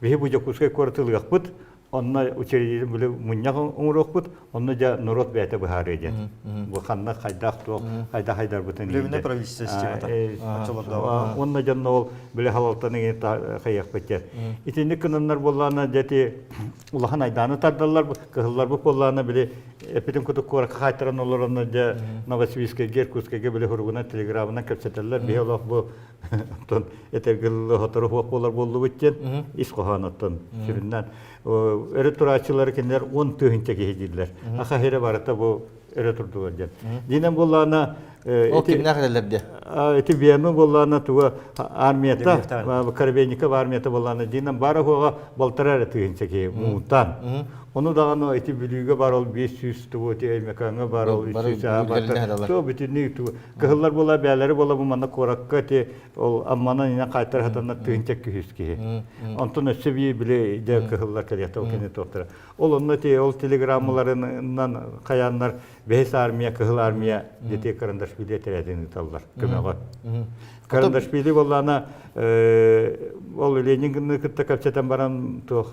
C: Бе бу жокуска көрөтүлгак бут онна учредитель биле муньяк умрок бут онна жа народ бете бахары же. Бу ханна хайдак то хайдар бутун.
B: Временное правительство системата.
C: Онна жанна ол биле халалтаны хаяк бетер. Итинде кынаннар боллана жати улахан айданы тардалар кыллар бу боллана биле эпитен кутук корак хайтыран олорона жа Новосибирскке Геркускеге биле хургуна телеграмына көрсөтөлөр бе олох бу тон этергил хотору болар болду биткен ис коханаттан сүрүннән эре турачылар кинер 10 төгүнчө кеhdилер. Аха хере барата бу эре турдулар жан. Динен боллана
A: О кимнәр хәлләрдә?
C: Эти биеме боллана туга армията, Карабейника армията боллана динен бары хога балтырар төгүнчө ке мутан. Onu dağına eti bilüge var ol 500 tuğ eti emekanga var ol 300 var. Çok bütün tuğ. Kızlar bola beyleri bola bu manda korakka te ol amana yine kaytar hatanna tüyüncek kühüski. Ondan seviye bile de kızlar kaliyata o kendi toplara. Olunla te ol telegramlarından kayanlar behes armiya kızıl armiya dete karandaş bile teredini tallar. Kömeğe. Karandaş bile bollana ol Lenin'in kıtta kapçatan baran tuğ.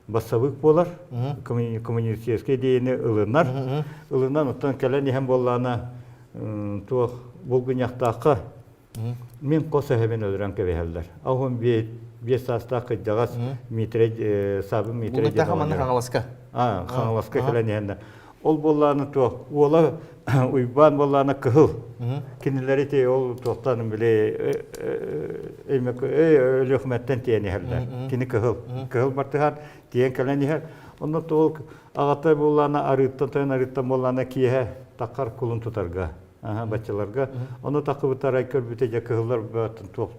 C: Бассабык болар, коммунистический дейіне ылынар. Ылынан оттан кәлән ехен боллана болғынияқтақы мен қоса хәбен өлірен көбейелдер. Ауын бес астақы жағас сабы метре
A: Бұл нәтті қаманны қаңыласқа?
C: Қаңыласқа кәлән ехенді. Ол болланы ола уйбан болланы кығыл. Кенелері те ол тоқтанын біле өліқметтен тиені әлдер. Кені кығыл. Кығыл бартыған тиен кәлән ехер. Онда ол ағатай болланы арыттан болланы кие тақар құлын тұтарға. Бачаларға. Оны тақы бұтар айкөр бүте жа кығылар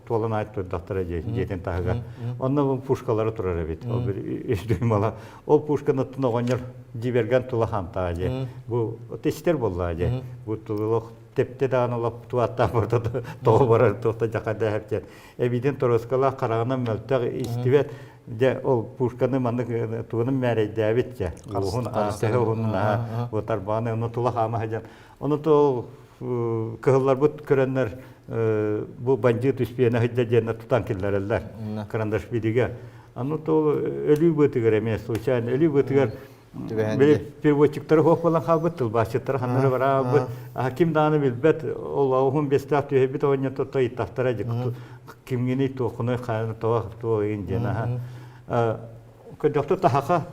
C: толын айт дақтара жетін тағыға. Онда бұл пушкалары тұрар әбет. Ол бір үш дүймала. Ол пушканы тұны оңыр жіберген тұлы хантаға же. Бұл тестер болла же. Бұл тұлылық тепте дағын олап туаттан бұрда тоғы барар тоқта жақада әптен. Әбейден тұрысқала қарағынан мөлттағы істебет. Ол пушканы манны туғының мәрейді әбет же. Қалуғын астығы ғынын отарбаны оны тұлы хама хәжен. Оны тұл кығылар бұт көренлер бұл бандит үспейіне хыджа жена тұтан келдер әлдер. Карандаш бидіге. Аны тұл өлі бұтығыр емес, случайно өлі бұтығыр. Переводчиктары хоқ болан қалбыттыл, башыттары ханары бара бұт. Ким даны білбет, ол ауғын бестақ түйе біт оғынен тұтта иттақтара жек. Кимгені тұқыны қайыны тоғақ туғын жена. Көдіқті тахақа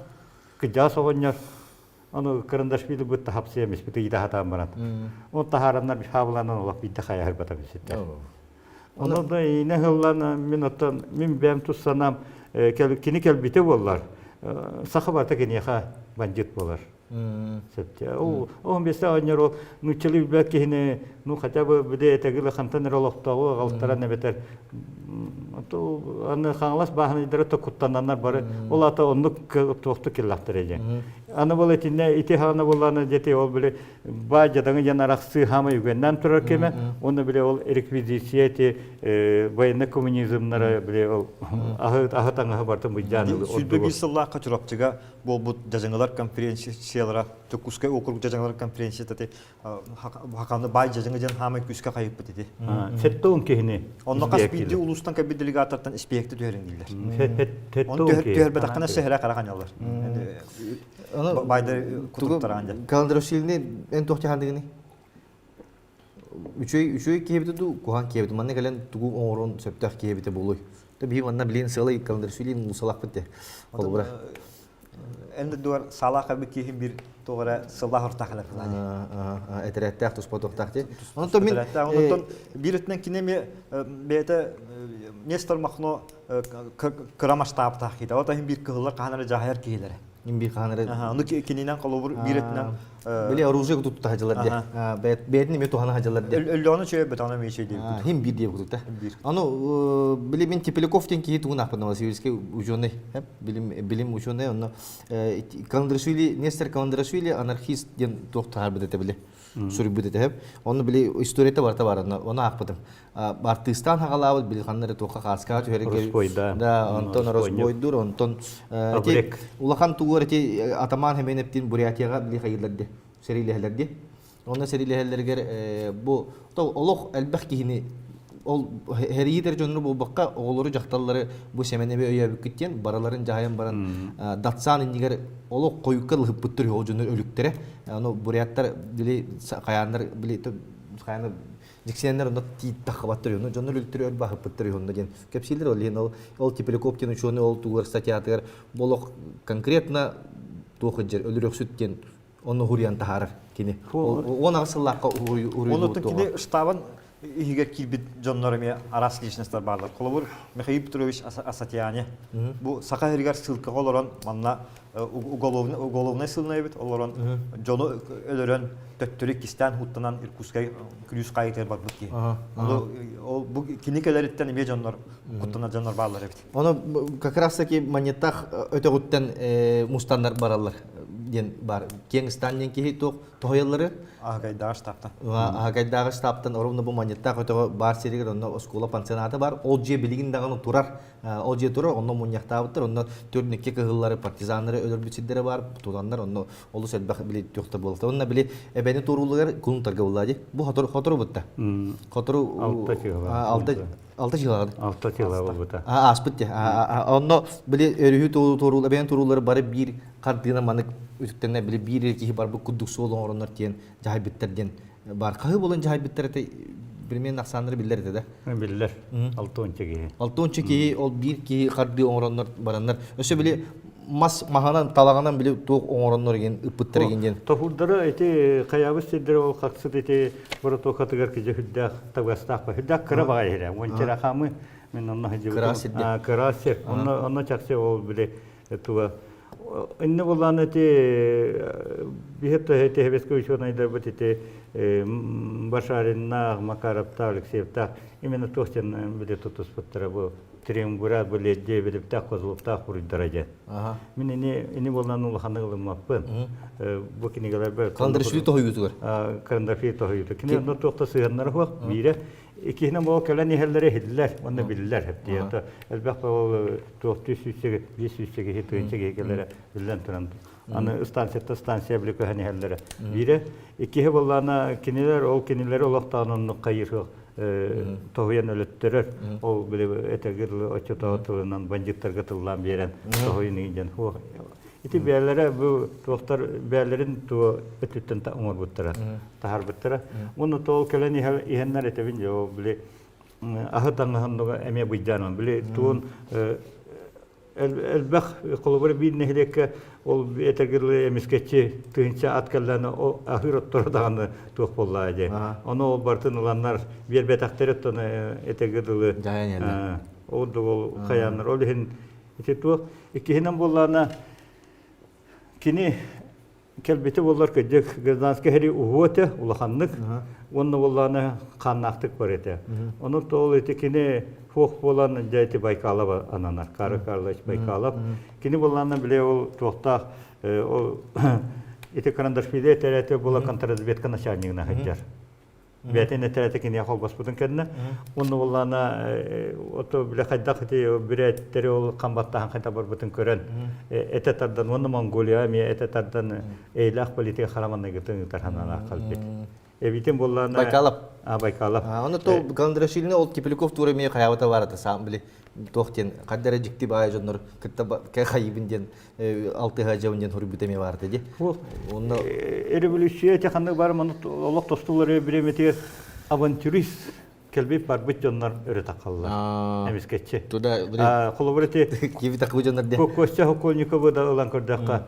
C: күджа соғынер. Onu karındaş bile bu tahapsıymış, bu da hatam barat. O taharanlar bir havlanan olak bir daha hayal batabilir. Onu da yine hıllana minuttan min bem tutsanam kini kelbite bollar. Sakı barta kini ha bandit bollar. Septe. O mesela onlar o nüçeli belki yine nu hatta bu bide tegil xantan rolaqtağı qaltara ne beter. To anı xanlas bahane idare to kuttananlar bari. Ola ta onu toxtu killahtıracak. Ana boletinde itihana bolana jete ol bile bajadan yanaraqsı hama yügenden turar keme onu bile ol rekvizisiyeti bayna komünizmlara bile ol ahatan bartı bu canı.
B: Südbe bir sılla kaçırapçıga bu jajınlar konferensiyalara Tokuskay okrug jajınlar konferensiyada te hakanı bay jajıngan hama küska kayıp dedi.
C: Setton kehne.
B: Onda kasbidi ulustan kabi delegatlardan ispiyekte döherindiller.
C: Setton
B: kehne. Döher bedakana sehra karakanyalar. Bayda kutuptar ancak.
A: Kalandaroşilini en tohti handığını? Üçüy kiyebide du kuhan kiyebide. Manne gelen tugu oğrun söptah kiyebide buluy. Tabi manna bilen sığalay kalandaroşilini musalak bitti. Olu bırak.
B: Ende duvar salak abi kihim bir toğra sılah ortaklar falan.
A: Eterettak tuspa tohtaktı.
B: Ondan bir etnen kinemi beyte Nestor Mahno kıramaş taap tahkide. O da hem bir kıhıllar kahanları cahayar kihileri.
A: Имби ханары.
B: Onu kininen kalobur bir etinen
A: Били оружие tuttu hacılar diye. Beyetini mi tuhana hacılar diye.
B: öllüğünü şöyle betana bir şey değil.
A: Хим бир дип кутта.
B: Бир.
A: Аны били мен Тепляков тен ки тугун апна Новосибирске ученый, билим ученый, аны Каландрашвили, Нестор Каландрашвили анархист ден доктор бите били. Сүрүп бите хеп. Аны били историяда барта бар, аны акпадым. Бартыстан хагалабы били ханнары тока каска төһөргө. Да, Антон Росбойдур, Антон улахан тугор эти атаман хеменептин Бурятияга били хайырларды. Серилехлерди. Онда серилехлергер бу олох элбэх кихини ол херидер жонру болбакка оголору жакталлары бу семенебе өйөбүк киттен бараларын жайын баран датсан индигер олох коюкка лыппыттыр ол жонру өлүктере аны буряттар били каяндар били каяны диксенер онда титтахабаттыр аны жонру өлүктөр өл бахыппыттыр онда ден кепсилдер ол ен ол Теплякоптен ученый ол тугар статьятыр болох конкретно тохыджер өлүрөксүттен onu huryan taharır kini. Ona asıllaqqa uruydu.
B: Onu tükini штабын игер килбит жоннорыме арас личностьтер барлар. Колобур Михаил Петрович Асатьяне. Бу сака хергер ссылка олорон манна уголовный ссылка бит олорон жону өлөрөн төттөрүк кистен хуттанан Иркутскай күрүс кайтыр бар бит. Ол бу киникелерден эме жоннор хуттана жоннор барлар бит.
A: Оны как раз таки монетах өтөгүттен мустандар баралар. Ден бар. Кеңстаннен кихи тоһояллары
B: Агайдагы штабтан.
A: Агайдагы штабтан оровна бу монеттах өтөгө бар серигер онно школа пансионаты бар. Ол же билигин даганы турар. Ол же турар, онно муньяктабыттыр, онно төрнекке кыгыллары, партизанлары өлөрбүтсиддери бар, туландар, онно олус элбах били төхтө болду. Онно били эбени турулугар кунтарга буллади. Бу хотору бутта. Хотору алты жылады.
C: Алты жылады бұта.
A: Аспытте. Онно били өрүхү турулу, эбени турулары бары бир кардына манык үтүктенне били бир эркихи бар бу куддук соолон ороннор тиен жайбиттерден бар. Кайы болон жайбиттерде билмен аксандыры биллер да.
C: Биллер. 6 ки.
A: 6 ки ол бир ки карды ороннор бараннар. Өсө били мас маханан талаганан били тоок ороннор ген ыппыттыр ген.
C: Тофурдары эти каябыз сидер ол каксыт эти бара токатыгар ки жөһүддак табастак ба. Хүддак кыра багайра. Ончара хамы мен онно хажы. Красит. Онно чаксы ол били туа инне болан эти бихетто эти хебеске учёнайдар бит эти Башаринна, Макаровта, Алексеевта, именно тохтен били тутуспуттара бу Тремгурат били дебилипта козлупта хуриддараja. Мен ини болан улханыгылы маппын. Бу кинегалар бер
A: Кандыршви тохуютугар.
C: Кандыршви тохуюту. Кине онно тохта сыганнар хуак бире ikihine bu kelen nihalleri hediler, onu bilirler hep diye. Elbette o tuhtu süsçe, bir süsçe hituyunca gelere bilen turan. Anı stansiya bile köheni nihalleri. Biri ikihe bollana kiniler o kinileri olaktanın kayır tohuyan ölüttürür. O bile etegirli açı tağıtılığından banditler katılan bir yerin tohuyun iyincen. İti beyerlere bu doktor beyerlerin tu ötütten ta umur buttıra, tahar buttıra. Onu tol kelen ihenler etebince o bile ahıtan handoga eme bujjanın bile tuğun elbaq kolubur bir nehleke ol etegirli emisketçi tığınça atkallarını o ahır ottora dağını tuğ bollaydı. Onu o bartın olanlar bir betakteret onu etegirli o da o kayanlar. O lihin iti tuğ ikihinen bollarına kini kelbeti bollar kejek gazdanske heri uhuete ulahannık onu bollana kannaktık var ete. Onu tol ete kini hoq bolan jayti Baykala ananar karlaş Baykala. Kini bollana bile ol toxta o ete karandarşvide terete bola kontrrazvedka начальнигина хаджар. Бетене терете кини яхол баспутун кенне. Onu bollana ото биле хайдак ете биретери ол камбаттахан кайта бар бутун көрөн. Этетардан onu Mongolia me этетардан эйлах политика хараманна гытын тарханана калбет. Эбитен bollana
A: Байкалап.
C: Байкалап.
A: Оны то Каландрашвилине ол Тепляков тура ме хаябата барата сам били. Тохтен каддара жикти бай жоннор кытта кай хайбинден 6 хажабынден хурбитеме барды ди. Оны
C: революция теханды бар маны олок тостулары биреметер авантюрист келбеп бар бит жоннор өрө такаллар. Эмискетчи.
A: Туда
C: колоборете
A: киви такы жоннор де.
C: Костя Хокольникова да улан көрдакка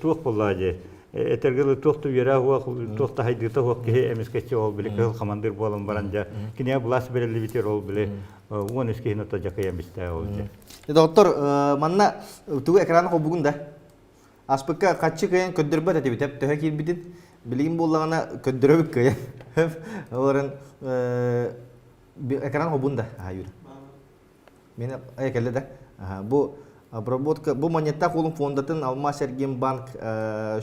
C: тук боллади. Этергеле тохту вера хуак тохта хайдыта хуак ке эмискетчи ол биле кыл командир болон баранжа кине блас берели битер ол биле он эскейно та жакаям бисте ол.
A: Доктор манна тугу экраны ко бүгүн да. Аспыкка качы кыян көддөрбөт эти бит. Төһө килбитин билигин буллагана көддөрөбүк кыян. Оларын экран хобунда. Юр. Мен айкелде да. Бу обработка бу монета колун фондатын Алма Сергем банк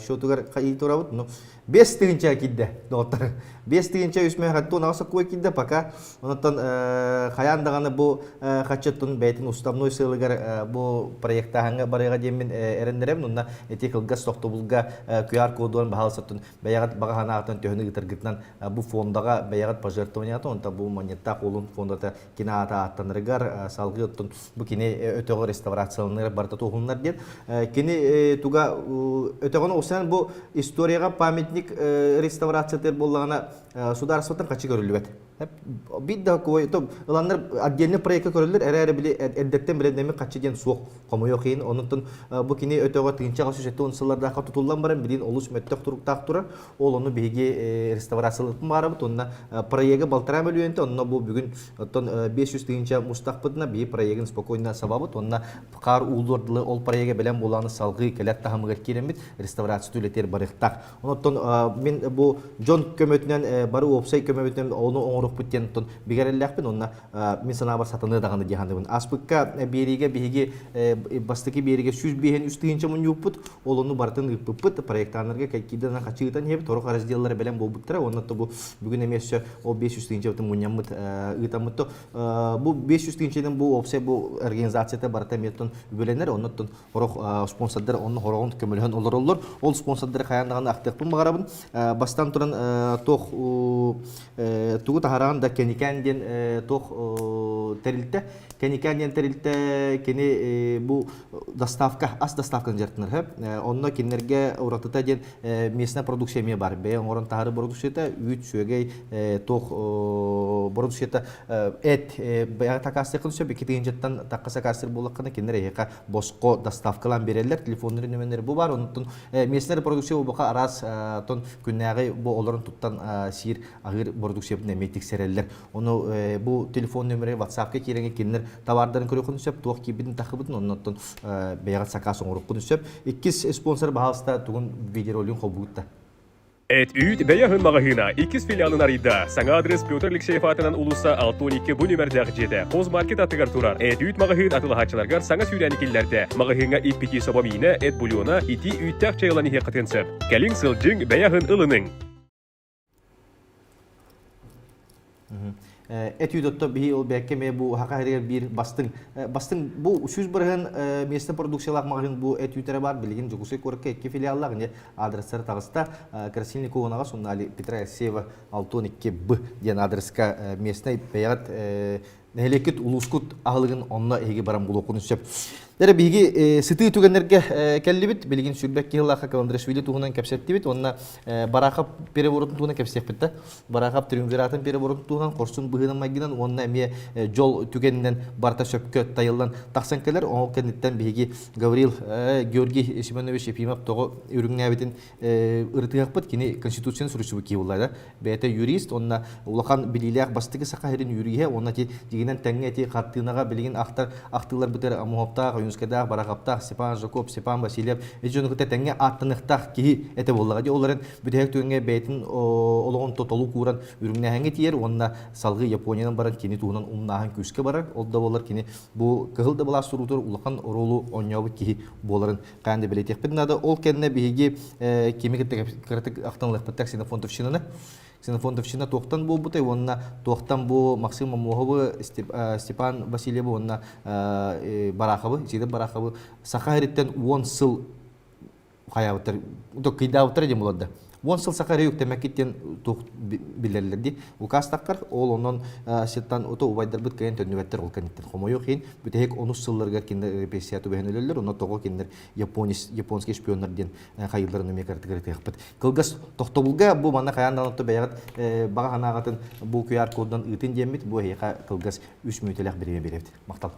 A: шотугар кайытырабыт. Ну 5 тыгынча кидде доктор. 5 тыгынча үсмө хатту наса кой кидде пока. Онтон хаяндаганы бу хачаттын бейтин уставной сылыгар бу проекта ханга барыга демин эрендерем. Нунна эти кылгас токтобулга QR кодун баалсаттын баягат баганаатын төнү гытыргытнан бу фондага баягат пожертвованиятын онта бу монета колун фондата кинаата аттаныргар салгыттын бу кини өтөгө реставрацияланыр барта тухуннар ден. Кини туга өтөгөнө осен бу историяга памятник реставрациятер боллагана сударствотан качы көрүлүбөт. Бидда кой то ыландар отдельный проектка көрүлөр эре били эддеттен билендеми качы ден суок комуйо кийин онутун бу кини өтөгө тыгынча сюжетте онсыларда тутулган барам билин олус мөттөк туруктак тура ол ону биги реставрациялыктын барабыт онна проекти балтыра мөлүөнтө онна бу бүгүн оттон 500 тыгынча мустакпытына би проектин спокойно сабабыт онна кар уулдурлы ол проекти белен буланы салгы келет тахамыгар киремит реставрация түлетер барыктак онтон мен бу жон көмөтүнөн бары опсай көмөтүнөн ону putten ton bigarellakpin onna min sana bar satını dağını dihandıbın. Aspıkka berige bihi bastaki berige süz bihen üstüyince mun yuput olonu bartın ıppıpıt proyektanlarga kaykidana kaçıgıtan hep toruk arazdiyaları belen bolbuttıra onna to bu bugün emesçe o 500 üstüyince bütün munyamıt ıtamıt to bu 500 üstüyince'den bu opse bu organizasyada barta meton übelenler onna ton horok sponsorlar onu horoğun kömülhön olur ol sponsorlar kayandağını aktıqpın mağarabın bastan turan toq tuğu taharan da kenikenden toq teriltte kenikenden teriltte keni bu dostavka as dostavkаны жартыныр hep onunla kinlerge uğratıta gen mesne produksiyemiye var be oran taharı produksiyete 3 sögey toq produksiyete et bayağı takasya kılışıyor bir kitincetten takasa kasır bulakını kinlere yeka bosko dostavkalan bererler telefonları nömerleri bu var onun mesne produksiyon bu baka aras ton günleri bu olарын tuttan sir ahır produksiyonu metik sererler onu bu telefon nömeri WhatsApp'ka kirenge kinler tavarların körü konuşup toq kibidin takıbıdın ondan bayağı sakası orup konuşup ikis sponsor bahasta tuğun video rolün hobutta.
D: Et üyt beyahın mağahına ikiz filialın arayda. Sana adres Pyotr Alexeyev atынан ulusa 62 bu nömerdегі jede. Qoz market atıgar turar. Et üyt mağahın atılhaçılargar sana sürenikillerde. Mağahına ipiti sobamine et bulyona iti üyttaq çayılanı heqatensip. Kelin sılcın beyahın ılının.
A: Etüdotto bihi ol bekkeme bu hakahire bir bastın bu süz bırhın mesne produksiyalak mağın bu etütere var bilgin jokusay korka etki filiallar ne adresler tağısta Krasilnikova'na sonali Petra Seva 612 B diyen adreska mesne beyat Neheleket uluskut ağılığın onunla egi baran bulu konuşacak. Dere bilgi sıtı tügenlerge kellibit bilgin sürbek yıllaka Kalandraşvili tuğunan kapsettibit onna barakap perevorun tuğunan kapsettibit barakap triumviratın perevorun tuğunan korsun bıhınan maginan onna emiye jol tügeninden barta söpkö tayıldan taksankeler o kenditten bilgi Gavril Georgi Simonovich Epimov toğu ürünnebitin ırtıqpıt kini konstitusiyon sürüsü bu kiyullayda bete jurist onna ulakan bililyak bastıgı sakahirin yürüye onna ki diginen tenge eti kattığınaga bilgin aktılar biter amuhopta Юнскада, Барахапта, Степан Жакоб, Степан Васильев, эжон кыта теңге аттыныктак ки эте боллага же оларын бүтек түнгө бейтин ологон тотолу куран үрүңнәһәңге тиер, онна салгы Япониянан баран кини туунан умнаһын күскә барар. Олда болар кини бу кыгылды бала сурутур улахан оролу оньябы ки боларын канды билетек. Бинада ол кенне биги кемикте кыртык актанлык ксенофонтовщинаны Ксенофонтовщина тоқтан бұл бұтай, онына тоқтан бұл Максим Мамоховы, Степан Васильевы, онына Бараховы, Сиден Бараховы, Сақайреттен 10 сыл қаябыттар, кыйдабыттар дем болады. 10 сыл Сақайры yok demekitten тоқ білерлерді. Указ таққар, ол онын сеттан ұты ұбайдар бұд кәйін төннүбәттер ол кәнеттен. Қома yok кейін, бүтек 10 сылларға кендер репрессияту бәйін өлелер, онына тоғы кендер японский шпионлардан қайылдарын өмек артығыры тәйіқпіт. Кылғас тоқтабылға бұл мана қаяндан ұтты бәйғат баға қанағатын бұл QR коддан ұйтын демет, бұл әйқа кылғас 3 мүйтелек береме берепті. Мақтал.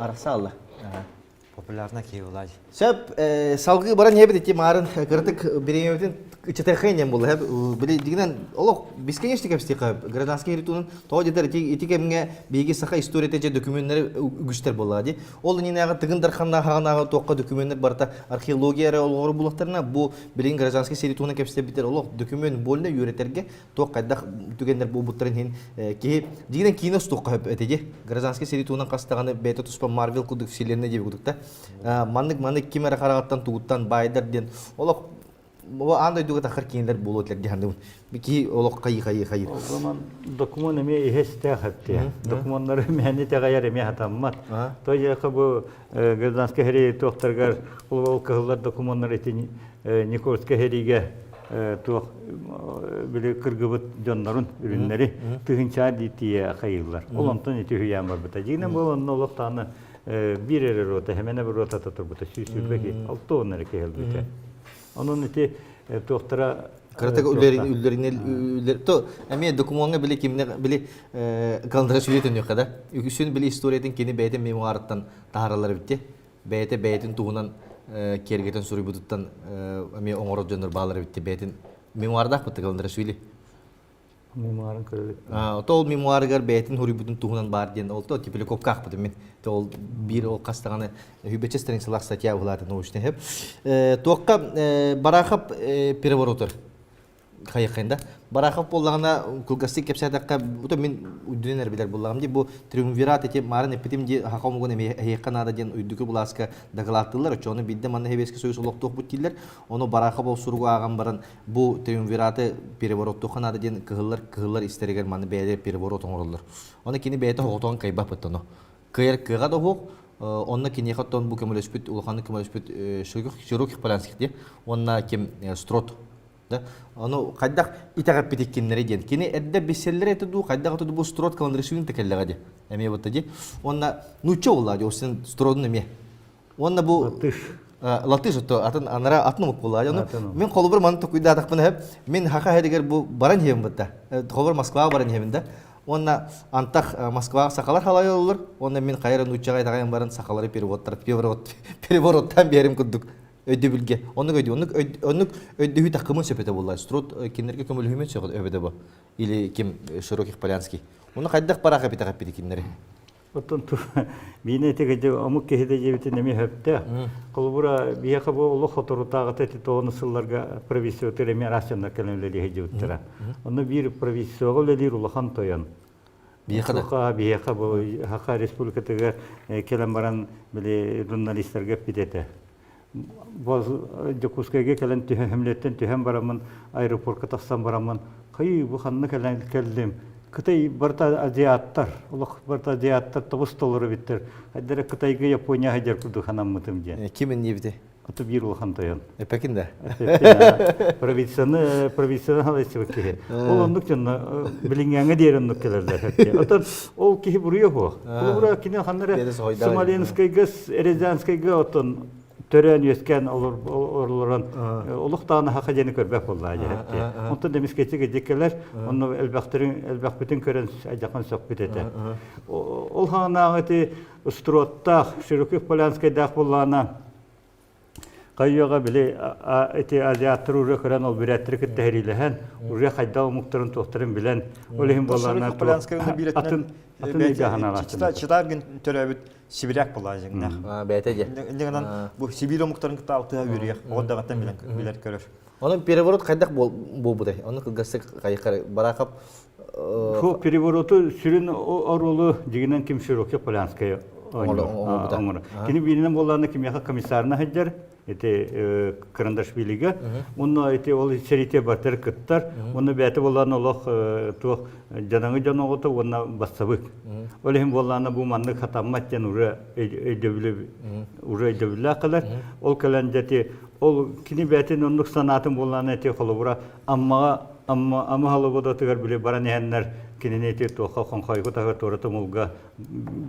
A: Арсалла.
B: Популярна кейулай.
A: Сөп салгы баран ебет эти марын кыртык береметин ичетехенем болду. Хеп били дигинен олох бескенечтик кепстика гражданский ритуалын то жетер эти кемге биги саха историятэ же документтер үгүчтер болду. Ол нинага тыгындар ханна хагана токка документтер барта археология олгору булактарына бу билин гражданский ритуалын кепсте битер олох документ болду юретерге ток кайда түгендер бу буттарын хин ки дигинен кино стокка хеп этеди гражданский ритуалын кастаганы бета туспа Marvel кудук вселенная деп кудукта. Маннык кимера карагаттан тугуттан байдар ден олох андай дуга тахар киндер болотлар дегендим ки олох кайы.
C: O zaman doküman eme iheste hatta. Dokümanları mehni tegayar eme hatammat. Toya bu gazdanske heri tohtargar ol kahlar dokümanlar etin Nikolska heriге toh bile kırgıbıt canların ürünleri tühünçar ditiye kayırlar. Olantan eti hüyam var bata. Yine bu olan olak tane bir eri rota hemen bir rota tatır bata. Süsürdeki altı onları kehildi. Onun eti tohtara
A: Karataka üllerine to emi dokumanga bile kimne bile kaldıra süretin yok kadar. Üksün bile historiyetin kendi beytin memuarından taharaları bitti. Beytin tuğunan kergeten suri buduttan emi oңорот жонор баалары битти бетин мемуардах бытты kaldıra süyle.
C: Mimarın kırılık.
A: Tol memuargar beytin huri budun tuğunan bar diyen oldu. Tipili kopkak bıdı men. Tol bir o kastağını hübeçesterin salak statya uğuladı noğuştu hep. Toqqa barakap перевороттар. Kayıkında. Barakap bollağına kulgastik kepsaydakka bu da men uydunlar biler bollağım di bu triumvirat eti marın epitim di hakamugun eme heyekanada diyen uyduku bulaska dagalattılar. Çoğunu bildi manna hebeski soyus oloktuq buttiler. Onu barakap ol surugu ağam baran bu triumviratı переворотты xanada diyen kıhıllar isteriger manna beyde переворот oңorulur. Onu kini beyde hoğutuğun kaybah bıttını. Kıyar kığa da hoğ Onna kini xatton bu kemölöspüt ulxanı kemölöspüt şirokih palanskih di. Onna kim strot da onu qaddaq itaqap bitikkinleri diyen. Kini edde biseller etudu qaddaq etudu bu strot kalandırışının tekellega di. Eme botta di. Onna nuçça ola di. Osin strotun eme. Onna bu latış oto atan anara atnımık ola di. Men kolubur manı tokuyda ataqpını hep. Men haqa hediger bu baran hevim botta. Kolubur Moskva baran hevinde. Onna antaq Moskva sakalar halay olur. Onna men qayra nuççaga itaqayan baran sakalары перевороттан берим куддук. Ödü bilge. Onu ödü takımın sepete bullar. Strot kinlerge kömül hümet söyledi öbede bu. İli kim Şirokih Polyanski. Onu qaydak para kapita kapiti kinleri.
C: Oton tu bine tege amuk kehide jebiti nemi hepte. Kolbura biya kabo ulu xotoru tağıt eti toğunu sıllarga provisyo teremi arasyonda kelimleri hejevtira. Onu bir provisyo lelir ulahan toyan. Biya kabo Haka Respublika'da kelem baran bile jurnalistlerge pitete. Boz Jokuska'ya gelen tühemletten tühem baramın aeroportka taxsan baramın kayı bu hanını keldim. Kıtay barta aziyatlar, Allah barta aziyatlar tabus doları bitter. Haydere Kıtay'ga Japonya hacer kurdu hanım mıtım diye.
A: Kimin neydi?
C: Atı bir ul hantayan.
A: Pekin de.
C: Provisyonu halaysı bakıyor. Olandık canına bilingenge diyerenlik kelerler hep. Atan o ki buraya ho. Bura kine hanları Somaliyanskayga, Erezanskayga atan tören yesken olurlan uluqtağını haqqa jeni körbek bolladı hepti. Ondan demiş geçecek dikkeler onu elbaq bütün kören ajaqan sohbet ete. Ol hanağıtı Strottaq, Şirokih Polyanskayda bollana Qayyoga bile eti aziyatır urra kören ol birettirik tehrilehen urra qayda muhtarın tohtarın bilen olehim bollana atın ejahana alatın.
B: Çıtar gün töröbüt Sibiryak bolajıgna.
A: Beyteje.
B: Ndiğinden bu Sibirya muhtarın kıta altığa yürüyek. Oğudağıtan bilen körür.
A: Onun переворот qaydak bu buday. Onu kılgastik qayıqar barakap.
C: Bu перевороtu sürün orulu diginen kim Şirokih Polyanskaya oynuyor. Kini birinin bollarına kimya komisarına hecder. Ete Kırındaşviliga. Onu ete ol serite batır kıttar. Onu beyte bollarına olaq tuğ janangı janağıta ona basabık. Olehim bollarına bu manlık hatammatken ura edevile kalar. Ol kalancati ol kini beytenin onluk sanatın bollarına ete kolubura amma halıboda tıgar bile baran ehenler kini ete toqa konqaygı tagar torata mulga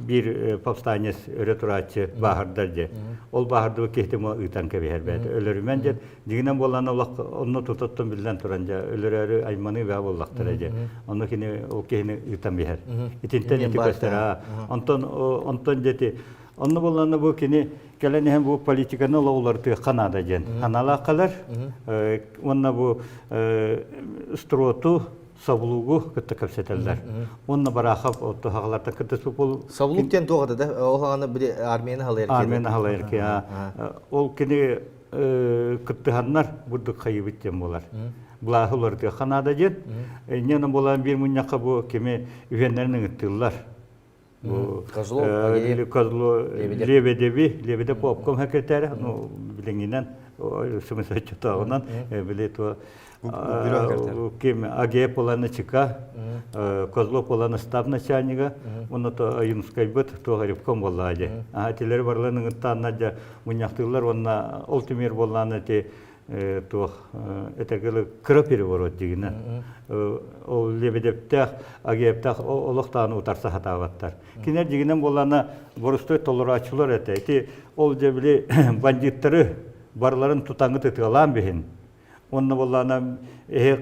C: bir popstanyes öğreturaçı bahardarca. Ol baharda kehtimo ıtan kebeher beyte. Ölürümen jet diginen bollarına onu tutattum bilden turanca ölürü aymanı ve bollaqtıraca. Onu kini o kehini ıtan beher. İtinten eti göster ha. Ondan jeti Onu bolana bu kini gelen hem bu politikanı olurdu Kanada gen. Kanala kalır. Onunla bu strotu sabuluğu kıttı kapseteller. Onunla bırakıp otu hağlardan kıttı bol.
A: Sabuluk den doğadı da o hağını bir Armeni halayır ki.
C: Armeni halayır ki ya. Ol kini kıttıhanlar burada kaybettim bolar. Bulahılar ki Kanada gen. Nenen bolan bir munyaka bu kimi üvenlerinin ıttırlar. Bu Kozlo Lebedevi popkom haketleri bilenginen sımısa çatağından bile to kim AGF olanı çıka Kozlo olanı stab начальника onu to Yunskaybat to garipkom bolladı. Atileri varlarının tannaca munyaktılar ona ultimir bollanı te то это кыра переворот дегенен ол лебедептах агептах олохтаны утарса хатабаттар кинер дегенен болана борустой толорачулар эти ол жебили бандиттары барларын тутаңы тытыгалан бехин онна болана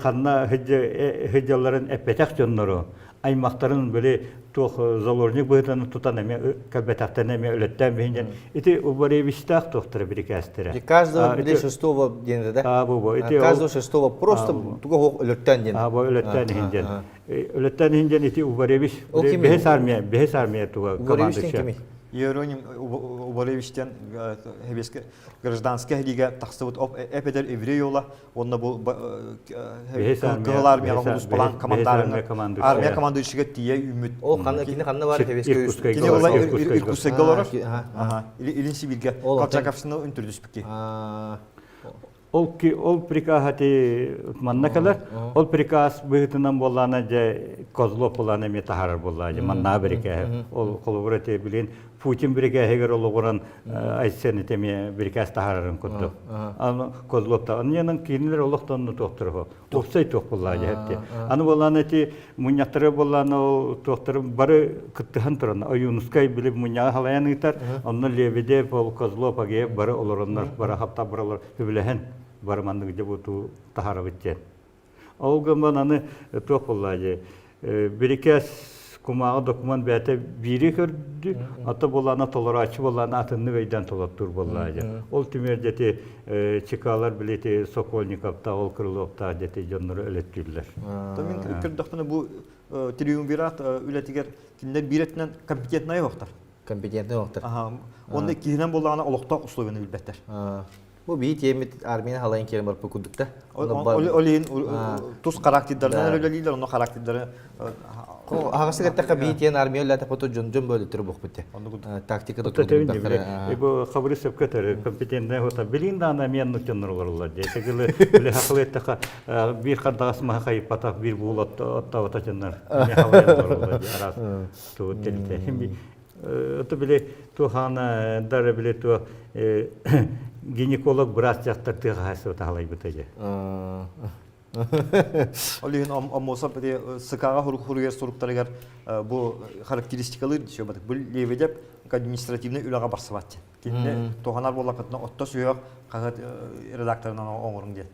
C: канна хыджаларын эпетак жоннору аймактарын böyle тох заложник быйтаны тутан эме кабетактан эме өлөттөн бехин эти убаревистах тохтыр бирикастыра
A: Каждого били шестого день да? Каждого шестого просто туго өлөттөн ден.
C: Бу өлөттөн хинжен. Өлөттөн хинжен эти убаревиш бехес армия туга командасы.
B: Иероним Убаревичтен хебеске гражданская лига таксыбыт эпедер еврей ола онна бу кылар армия улус балан командалары армия командующиге тие үмүт
A: Ол ханна кине ханна бар хебеске үст.
B: кине ола иркутская голора илин сибирге Колчаковсыны үнтүрдүспүкки
C: Ол приказ хати манна калар. Ол приказ быһытынан боллана же Козлов боллана метахар боллана манна береке. Ол колобрате билен Путин береке хегер олгоран айтсен теме приказ тахарын кутты. Аны Козловта аннан кинилер олоктон токтурго. Опсай ток боллана хепте. Аны боллана ти муньяктары боллана ол токтур бары кыттыхан туран. Аюнускай билип мунья халаян итар. Анны лебеде ол Козлов аге бары олороннар бары хапта баралар билehen бармандык жабуту тахарабыттен. Олгаман аны топуллажы. Бирикес кумага документ бәте бири көрдү. Ата болана толорачы болана атынны вейдан толоттур боллажы. Ол түмердети чекалар билети Сокольниковта, ол Крыловта дети жоннору өлөттүрлөр.
B: Тамин кырдактаны бу триумвират үлетигер киндер биретинен компетентный вактар.
A: Компетентный вактар.
B: Онда киһинен боллагана олокта условияны билбеттер.
A: Bu bir temit Armeni halayın kerim var pokudukta.
B: Олин тус характердерден өлелилер, onu характердери
A: Ağası gatta bir tane Armeniler de foto jön böyle tür bok bitti. Taktika da tutuldu bakara.
C: Bu haberi sepketer kompetentne hota bilindana men nutjonurlar diye. Tegele bile haklıetta bir kadağız mı kayıp patak bir bulat atta çınlar. Ne halaylar diye aras tu telte. Şimdi to bile tu hana dar bile tu ginekolog bırak yaktırdığı hası tahlay bitece.
B: Олин амоса педе сыкага хуругер соруктарыгар бу характеристикалар дишө батык. Бул лебедеп административный үлага барсыбат. Кинде тоханар боллакытна отто сүйөк кагат редакторунан оңорун дие.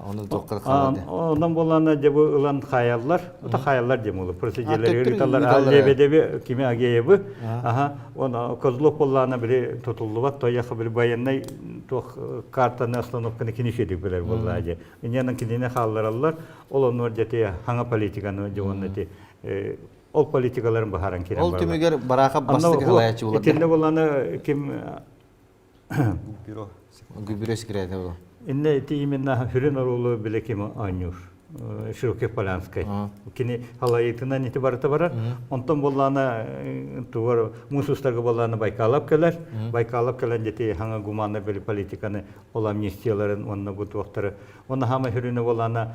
A: Onu doktor kaldı.
C: Ondan bolana je bu ılan hayallar, o da hayallar demolu. Prosedürler yürütürler. Lebedevi kimi ageyebi. Aha, ona Kozlov bollana bile tutulduvat, toyakı bile bayanay to kartany остановканы кинешедик билер боллажы. Инянын кинене халлар аллар, ол онор жете хаңа политиканы жогоннати ол политикаларын бахаран керен бар.
A: Ол түмөгөр баракап бастык халаячы болот.
C: Итинде боланы ким
B: бюро
A: Гүбүрө секретарь болот.
C: Инне ти именно Хюрен орулу биле ким Анюш. Широкий Полянской. Кини халайытынан итибарыта барар. Онтон болланы тугар мусустарга болланы байкалап келер. Байкалап келен жете хаңа гуманы били политиканы ол амнистияларын онна бу туактары. Онна хама Хюрене болланы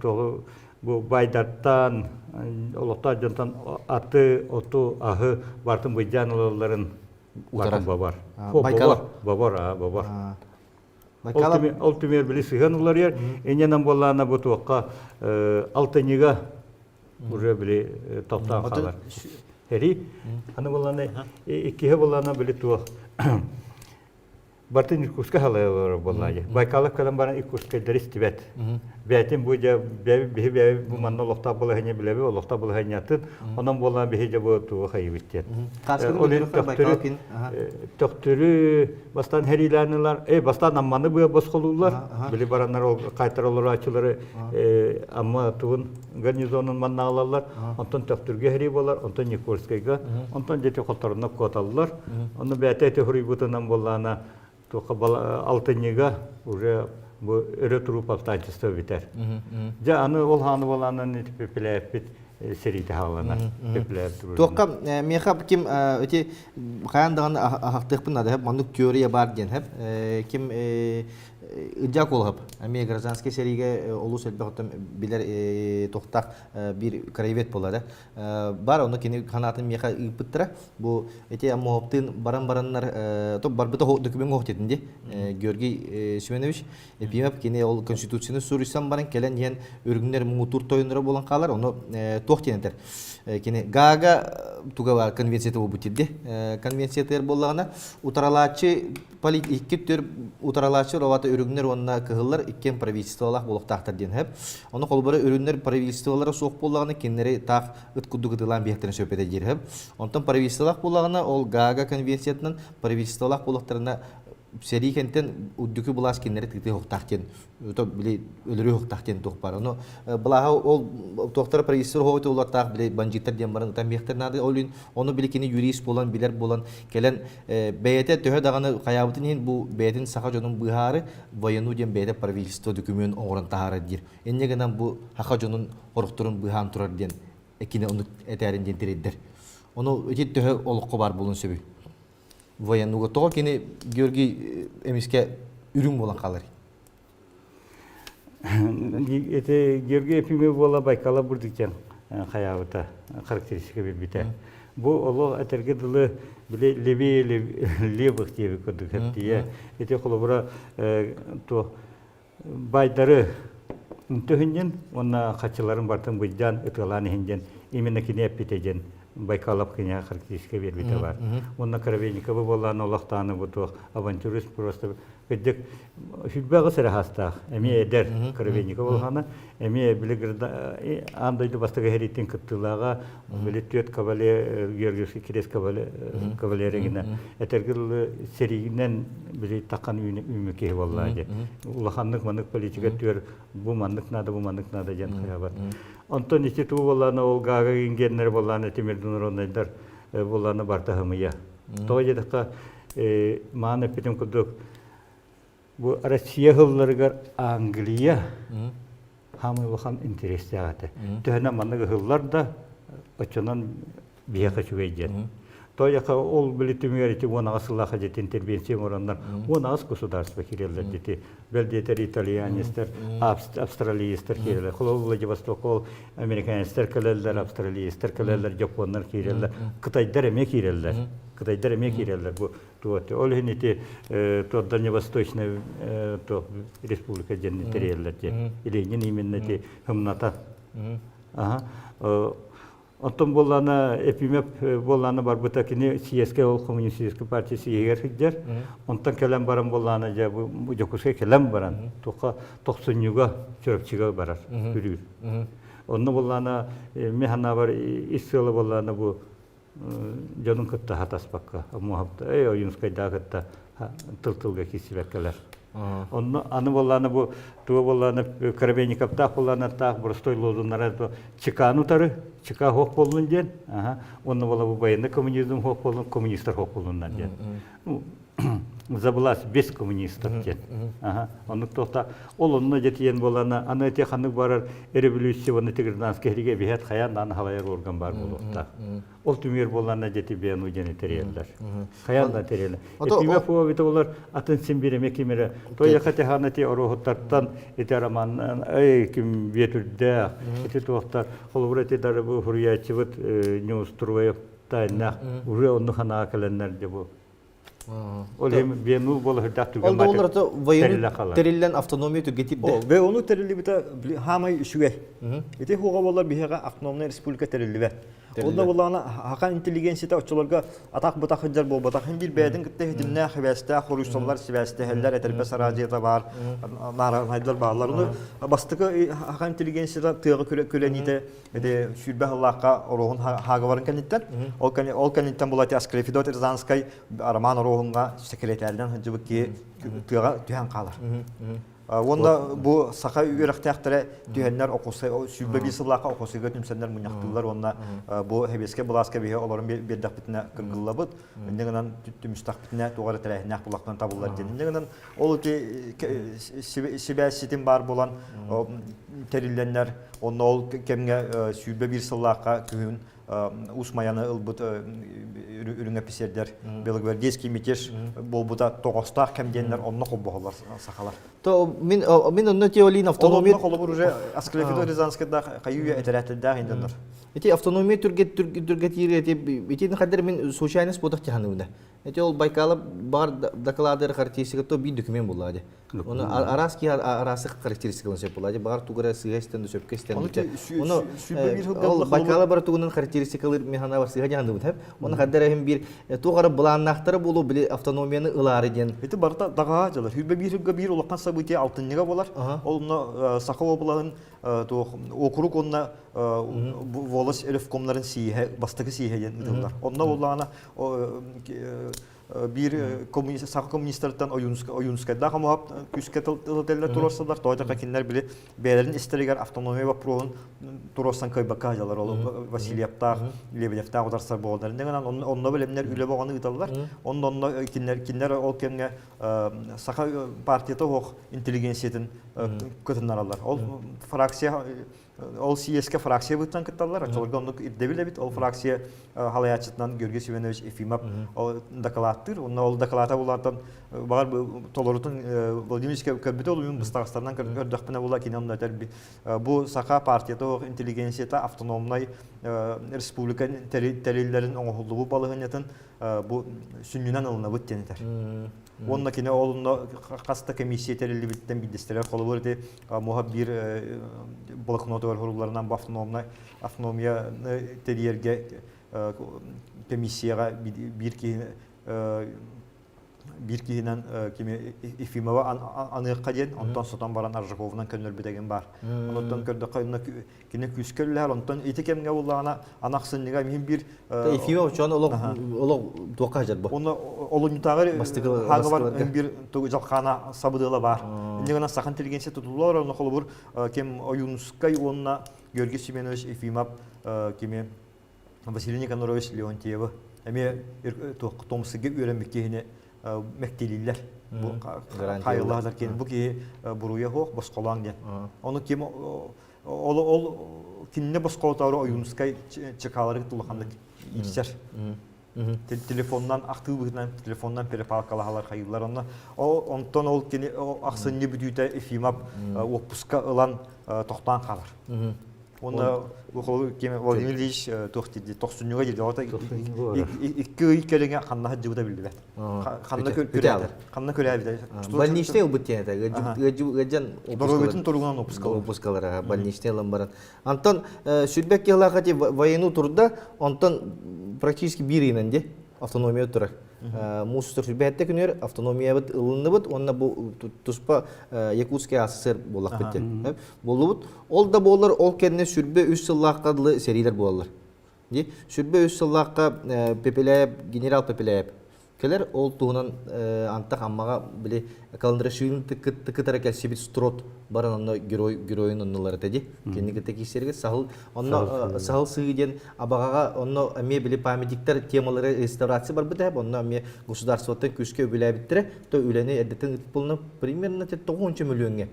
C: тогу бу байдаттан олота жонтан аты оту ахы бартын быйжаныларын бартын бабар. Бабар. Ол түмер білі сыған олар ер. Ененен болағына бұт оққа алтыниға уже білі топтан қалар. Әри, аны болағына, екіге болағына білі туақ. Бартын Иркутска халайлар боллай. Байкалов калан баран Иркутска дәрес тибет. Бәтин бу жа бе бу манна лохта була хәне биләбе, лохта була хәне ятын. Онан була бе жа бу ту хайбиттен. Тохтүрү бастан хәриләнеләр, бастан амманы бу баскылулар. Биле бараннар ул кайтаралар ачылары, амма туын гарнизонын манна алалар. Онтан тохтүргә хәри булар, онтан Иркутскага, онтан жете хатарына коталлар. Аны бәтәте хурибутынан буллана алтынега уже bu ürü turu paftançısı biter. Ja anı ol hanı olanın pepelep seride halanar. Pepelep turu.
A: Toqqa mehab kim öte qayandağın ahaqtıqpın adı hep mandık teoriya var gen hep kim ıcak ol hep. Ame grazanski seriga olus elbaqtam biler toqtaq bir kravet boladı. Bar onu kini kanatın meha ıpıttıra. Bu öte muhabtın baranlar top barbıta dokümen hoqtetindi. Görgi Sümenovich epimep kini ol konstitutsiyonu surishsan baran kelen yen örgünler mutur toyunlara bolan qalar onu toqtenenter. Kini Gaga tuga konvensiyeti bu bitirdi. Konvensiyetler bollağına utaralaçı politik tür utaralaçı rovata örgünler onunla kıhıllar ikken pravительстволах болуктактар ден hep. Onu kolbara örgünler pravительстволара soq bollağına kinleri taq ıtkudugıdılan bihekтерин söhbete gir hep. Ondan pravительстволах bollağına ol Gaga konvensiyetinden pravительстволах bollaqtarına serikenten uddukü bulas kinleri titi hoqtaqten. To bile ölürü hoqtaqten toqpar. Onu bulaha ol toqtar pravительство hoytu ulataq bile banjittar diyen baran tam bihekter nadı olun. Onu bile kini jurist bolan biler bolan kelen beyete töhe dağını qayabıtın hin bu beyetin sahajonun bıharı vayanu diyen beyete pravительство dökümün oğran tahara dir. Enne genen bu hahajonun horukturun bıhan turar diyen ekine onu eterin diyen tiredder. Onu öte töhe oluqqa bar bolun söbü. Военного то кини Георги эмиске үрүң болан калар.
C: Эте Георги эпиме бола Байкала бурдукчан хаябыта характеристика бите. Бу оло этерге дылы биле лебих диye көрдүк хептие. Эте холобура то байдары үнтөһүнен онна качыларын бартын буйдан ытыланы хинжен именно кине эпитежен Байкалов кине характеристика бербите бар. Онна Коровейникова болан олақтаны бұты авантюрист просто көддік хүлбәғі сірі хастақ. Әме әдер Коровейникова болғаны, әме білігірді андайды бастығы әреттен күттілаға білі төт кавале, Георгиевский керес кавалерігіне әтергіл серигінен білі таққан үймекеі боллады. Улаханлық мандық политика төр, бұл мандық нады жан қия бар. Онтон ичи туу болланы ол Гага ингеннер болланы темирден уронайдар болланы бартахымыя. Тоға жедіққа мааны петім күдік бұл Россия ғылларығар Англия хамы бұқан интересті ағаты. Төхіне манығы ғыллар да очынан бияқы шүгейден. Тояқа ол білі түмеріті оны асылаға жетін тербенсем орандар, оны ас государство керелер деті. Белдетер итальянистер, австралиистер керелер. Құлы Владивосток ол американистер келелер, австралиистер келелер, жапонлар керелер. Қытайдар әме керелер. Қытайдар әме керелер. Ол хенеті Дальневосточный республика женні терелер. Иленген именно хымната. Оттон болланы эпимеп болланы бар бұта кіне сиеске ол коммунистический партиясы егер хиджер. Онтан келем баран болланы жа бұл жокуске келем баран. Тоққа 90-юға чөріпчіға барар. Үрір. Онны болланы механа бар исылы болланы бұл жонын күтті хатаспаққа. Мұхабды ойынскайда күтті тыл-тылға кесібәккелер. Аны болланы бұл туы болланы Коровейников тақ болланы тақ бұрыстой лозунлары чекану тары, чека хоқ болын ден. Оны болла бұл байында коммунизм хоқ болын, коммунистер хоқ болыннан ден. Забылас без коммунистов ден. Оны тоқта ол онына жетейен болланы, аны өте қанық барар революция, оны тегірданский хереге бейет қаян аны халайыр орған бар болуқта. Ол түмер болланы жетей бейін өйдені терелер. Қаянда терелер. Эпиме фуа бейті олар атын сенбереме кемері. Той яқаты ханаты орохоттарттан эти роман ким ветүрдә эти тоқтар холбур эти дары бу хурьячыбыт не устроев тайна уже онны хана каленнер де бу. Ол hem бену бол хырдак түгел
A: мат. Ол оларда вайын терилен автономия түгетипде.
B: Бе оны терили бита хамай шуге. Эти хуга болар бихага автономная республика терилибе. Onda bulana hakan intelligensiyete açılarga atak butak hıcar bol butak hem bir beyden gitti hidimne xibeste xoruşsallar sibeste heller eterpe sarajiyata var naranaydılar bağlar onu bastıkı hakan intelligensiyete tığı kölenite de şürbe Allah'a oruğun haga varın kanitten ol kanitten bulati askeri Fidot Erzanskay Arman oruğunga sekreterden hıcıbı ki tığa tühen kalır. Onda bu saka ürektektire tühenler okusa sübbe bir sıllaka okusa götümsenler munyaktılar onda bu hebeske bulaska bihe onların bir dakbitine kırgıllabıt neden müstakbitine doğru terehine bulaktan tabullar neden olu ki sibesitin var bulan terillenler onda ol kemge sübbe bir sıllaka kühün usmayanı ılbıt ürüne piserler belgverdeski mitir bol buda toğostar kemgenler onunla kobuğalar sakalar.
A: То мен онно теолин автономия.
B: Onunla kolubur uje askeri Fidot Erzanskay'da kayıya eteretinde hindenler.
A: Эти автономия түргет ире эти хадер мен случайность бодах тяханында. Эти ол Байкала бар докладыр характеристика то бир документ булады. Оны араски арасы характеристикаларын сеп булады. Бар тугара сыгастан сөпкестен. Оны ол Байкала бар тугунан характеристикалар механа бар сыга жанды бут. Оны хадер hem bir тугара буланнактары болу биле автономияны ылары ден.
B: Эти барта дага жалар. Хүбе бир улаккан события алтынныга болар. Олны Сахова буларын округ онна волос элефкомларын сие бастыгы сие дилдар. Онна булана bir sağ komünistlerden oyunskada ama küsketler turorsalar toyda kakinler bile beylerin isteriger avtonomiya ve pro'nun turorsan kaybakajalar olup Vasilyev'ta, Lebedyev'ta odarsa boğalar. Neden onunla bilemler üle bağını ıtallar. Onunla kinler ol kenge sağ partiyata hoq inteligensiyetin kötünler alırlar. Ol fraksiya ol siyeske fraksiya bıttan kıtallar. Açılırga onu irdebile bit. Ol fraksiya halayatçıttan Georgiy Semyonovich Efimov dakalattır. Ol dakalata bulardan bağır tolorutun Vladimirovskiy körbüte oluyun Bıstağıstan'dan kördükpine bula kinamda öter. Bu saka partiyata hoq intelligensiyata avtonomnay respublika telillerin oğulluğu balığınatın bu sünnünen alına bıt deniter. Onunla kine oğlunda kasta komissiya terili bitten bildestiler. Kolu var de muhabbir bloknotu var horularından bu avtonomiya teriyerge komissiyaga bir kihinen kimi Efimova anıqqa den, ondan sotan baran Arjakov'dan könül bidegen bar. Ondan kördü qayna kine küsköllər, ondan etikemge ullana anaqsınlıga mühim bir
A: Efimov şu an olog toqajar bu.
B: Onu olunutağır hağı var bir jalqana sabıdıla var. Indegana sakan intelligensiya tutullar onu qolubur kim Oyunskay onna Georgiy Semyonovich Efimov kimi Vasiliy Nikonorovich Leontiev. Eme toqtomsıge öğrenmekkeğine mekteliler. Bu hayırlar ki bu ki buruya hoq bosqolan den. Onu kim ol kinne bosqoltары Oyunskay çakaları tulaqanda içer. Telefondan aktıbından telefondan perepalkalalar hayırlar ona. Ondan ol ki aksınni bütüte Efimov otpuska alan toqtan qalır. Onda bu kim Vladimir Ilyich toxtidi 90'га dedi. Orta iki kelenge qanna hajıda bildi. Qanna körebildi.
A: Больничный убытен это. Гыжан
B: Дороговитин тургунан
A: опускалар. Больничный ламбаран. Антон Сүрбек ялахати военный турда онтон практически bir иненде автономия турак. Мустер Сүрбекте күнер автономия бит ылынды бит. Онна бу туспа Якутский СССР болак бит. Болубут. Ол да болар ол кенне Сүрбе 3 жыллакка кадылы серийлер болалар. Ди Сүрбе 3 жыллакка Пепелеев, генерал Пепелеев келер ол туунан антак аммага биле Каландрашвилин тыкытара келсебит строт баран онно геройын оннолар теди. Кеннигите кисерге сахыл онно сахыл сыйден абагага онно эме биле памятниктер темалары реставрация бар бите. Онно эме государствоттан күскө билебиттире. То үлени эдетен булны примерно 9 миллионга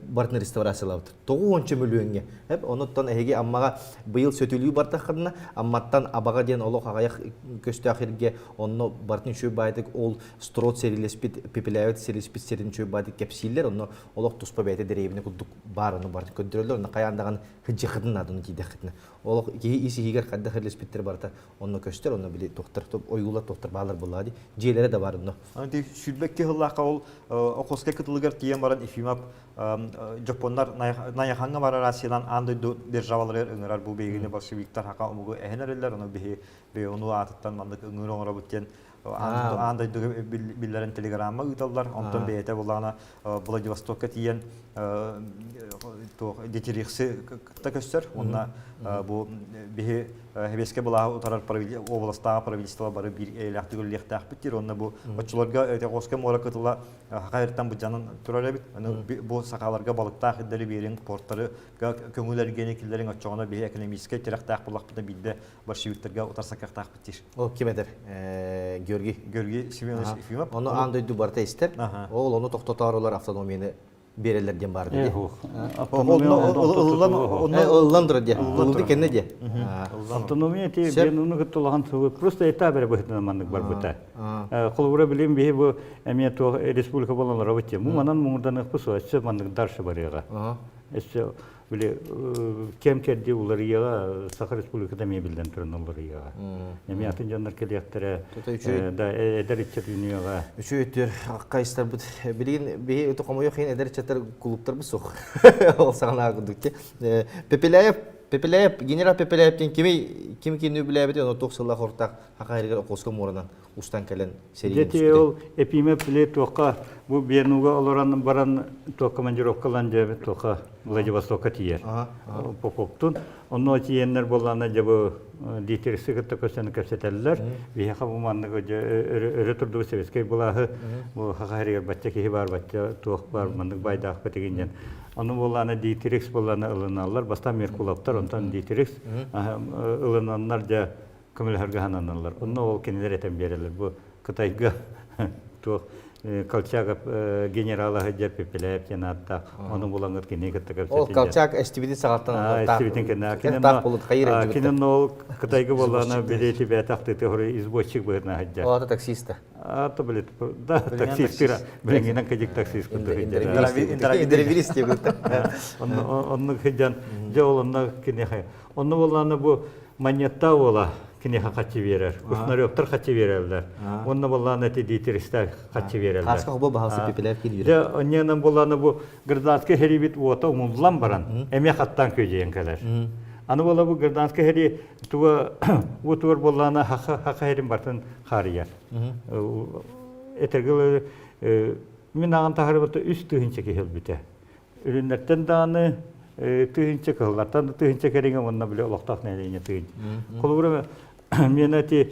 A: бартны реставрациялабыт. 9 миллионга. Хеп оноттан эге аммага быйыл сөтүлүү бартакына амматтан абага ден олок агаяк көстө ахирге онно бартын чөй байдык ол строт серилеспит Пепелеев серилеспит серин чөй байдык кепсиллер онно олок туспа бейте деревине кудук бар ону бар көндүрөлөр ону каяндаган хыжыхыдын адын кийдехитне олок иси хигер кадда херлеспиттер барта онно көстөр онно били токтор ойгула токтор баалар булады желери да бар онно.
B: Анти Сүрбекке хыллакка ол окоска кытылыгар тиен баран Efimov Japonlar nayahanga bararasılan andı державалар ыңырар bu beygini bolşeviktler haqa umugu ehenerler onu be onu atıttan mandık ыңыр оңыра бүттен андай биллерин телеграмма ыйталлар онтон бейте булана Владивостокка тиен то детерихси такөстөр онна бу бе хебеске була утарар областагы правительство бары бир электр лехтак биттер онна бу очуларга этегоска моракытыла хакайртан бу жанын турар бит бу сакаларга балыкта хиддери берин порттары көңүлөр генекилерин очогона бе экономический терактак булак биде бидде большевиктерге утарсакактак биттер.
A: Ол кимедер?
B: Георгий Семенович Ефимов.
A: Оны андай дубарта истер. Ол оны токтотарылар автономияны берелерден бар диде. Олландыр ди. Олды кенне ди.
C: Автономия те бен уну гыттылаган просто это бер быхтын мандык бар бута. Кулура билем бе бу эме то республика болалар абыте. Му манан муңдан ыкпысы ачы мандык даршы бар яга. Эсе биле кем керди улар яга Саха республикада ме билден туран улар яга. Эме атын жандар келектер да эдеричет дүйнөгө.
A: Үчөйтөр кайсытар бут билген бе өтө комой хин эдеричеттер клубтар бу сук. Ол сагана гыдыкте. Пепелеев, генерал Пепелеевтен ким кинүү билебит, оны 90 хортак хакайрыгы окуска морунан устан келен серия.
C: Дете ол эпиме пле тока бу бернуга олоран баран то командировкалан же тока Владивостокка тиер. Попоптун онно тиеннер боллана же бу дитерсиге токосын көрсөтөлөр. Бияка бу мандыгы же өрө турду Советский булахы бу хакайрыгы бачча бар бачча ток бар мандык байдак бетегенден. Onu bolana Dietrich bolana ılınarlar, basta Merkulaптар, ondan Dietrich ılınanlar ja kömülherge hananlar. Onu ol kendileri eten bererler. Bu Kıtayga to Kolçak generala hıca Pepeleyev kenatta onu bulanır ki ne kıtı
A: O Kolçak estividi sağattan
C: estividin kenna. Kinin ol Kıtayga bolana bileti be taktı hore izboççuk bırna hıca.
A: O da taksista.
C: Ata bilet da taksistira. Bilenginan kajik taksist kutu hıca.
A: İndirvirist diye gıttı.
C: Onu hıcan ja olanda kine hay. Onu bolana bu manyetta ola kine hakçı verer. Usnaryoktar hakçı vererler. Onu bolana te Dietrich'ler hakçı vererler.
A: Kaska hobo bahası Pepeleyev geliyor.
C: Ja onyanan bolana bu Gırdanska heribit ota umumlan baran. Emek hattan köjeyen kadar. Anı bola bu Gırdanska heri tuva bu tuvar bolana haka herim bartın xariyar. Etergil min ağan taharibata üst tühünçe kehilbite. Ürünlerden dağını tühünçe kehillardan da tühünçe kerenge onunla bile olaqtaq neyleğine tühünçe. Kolubura menati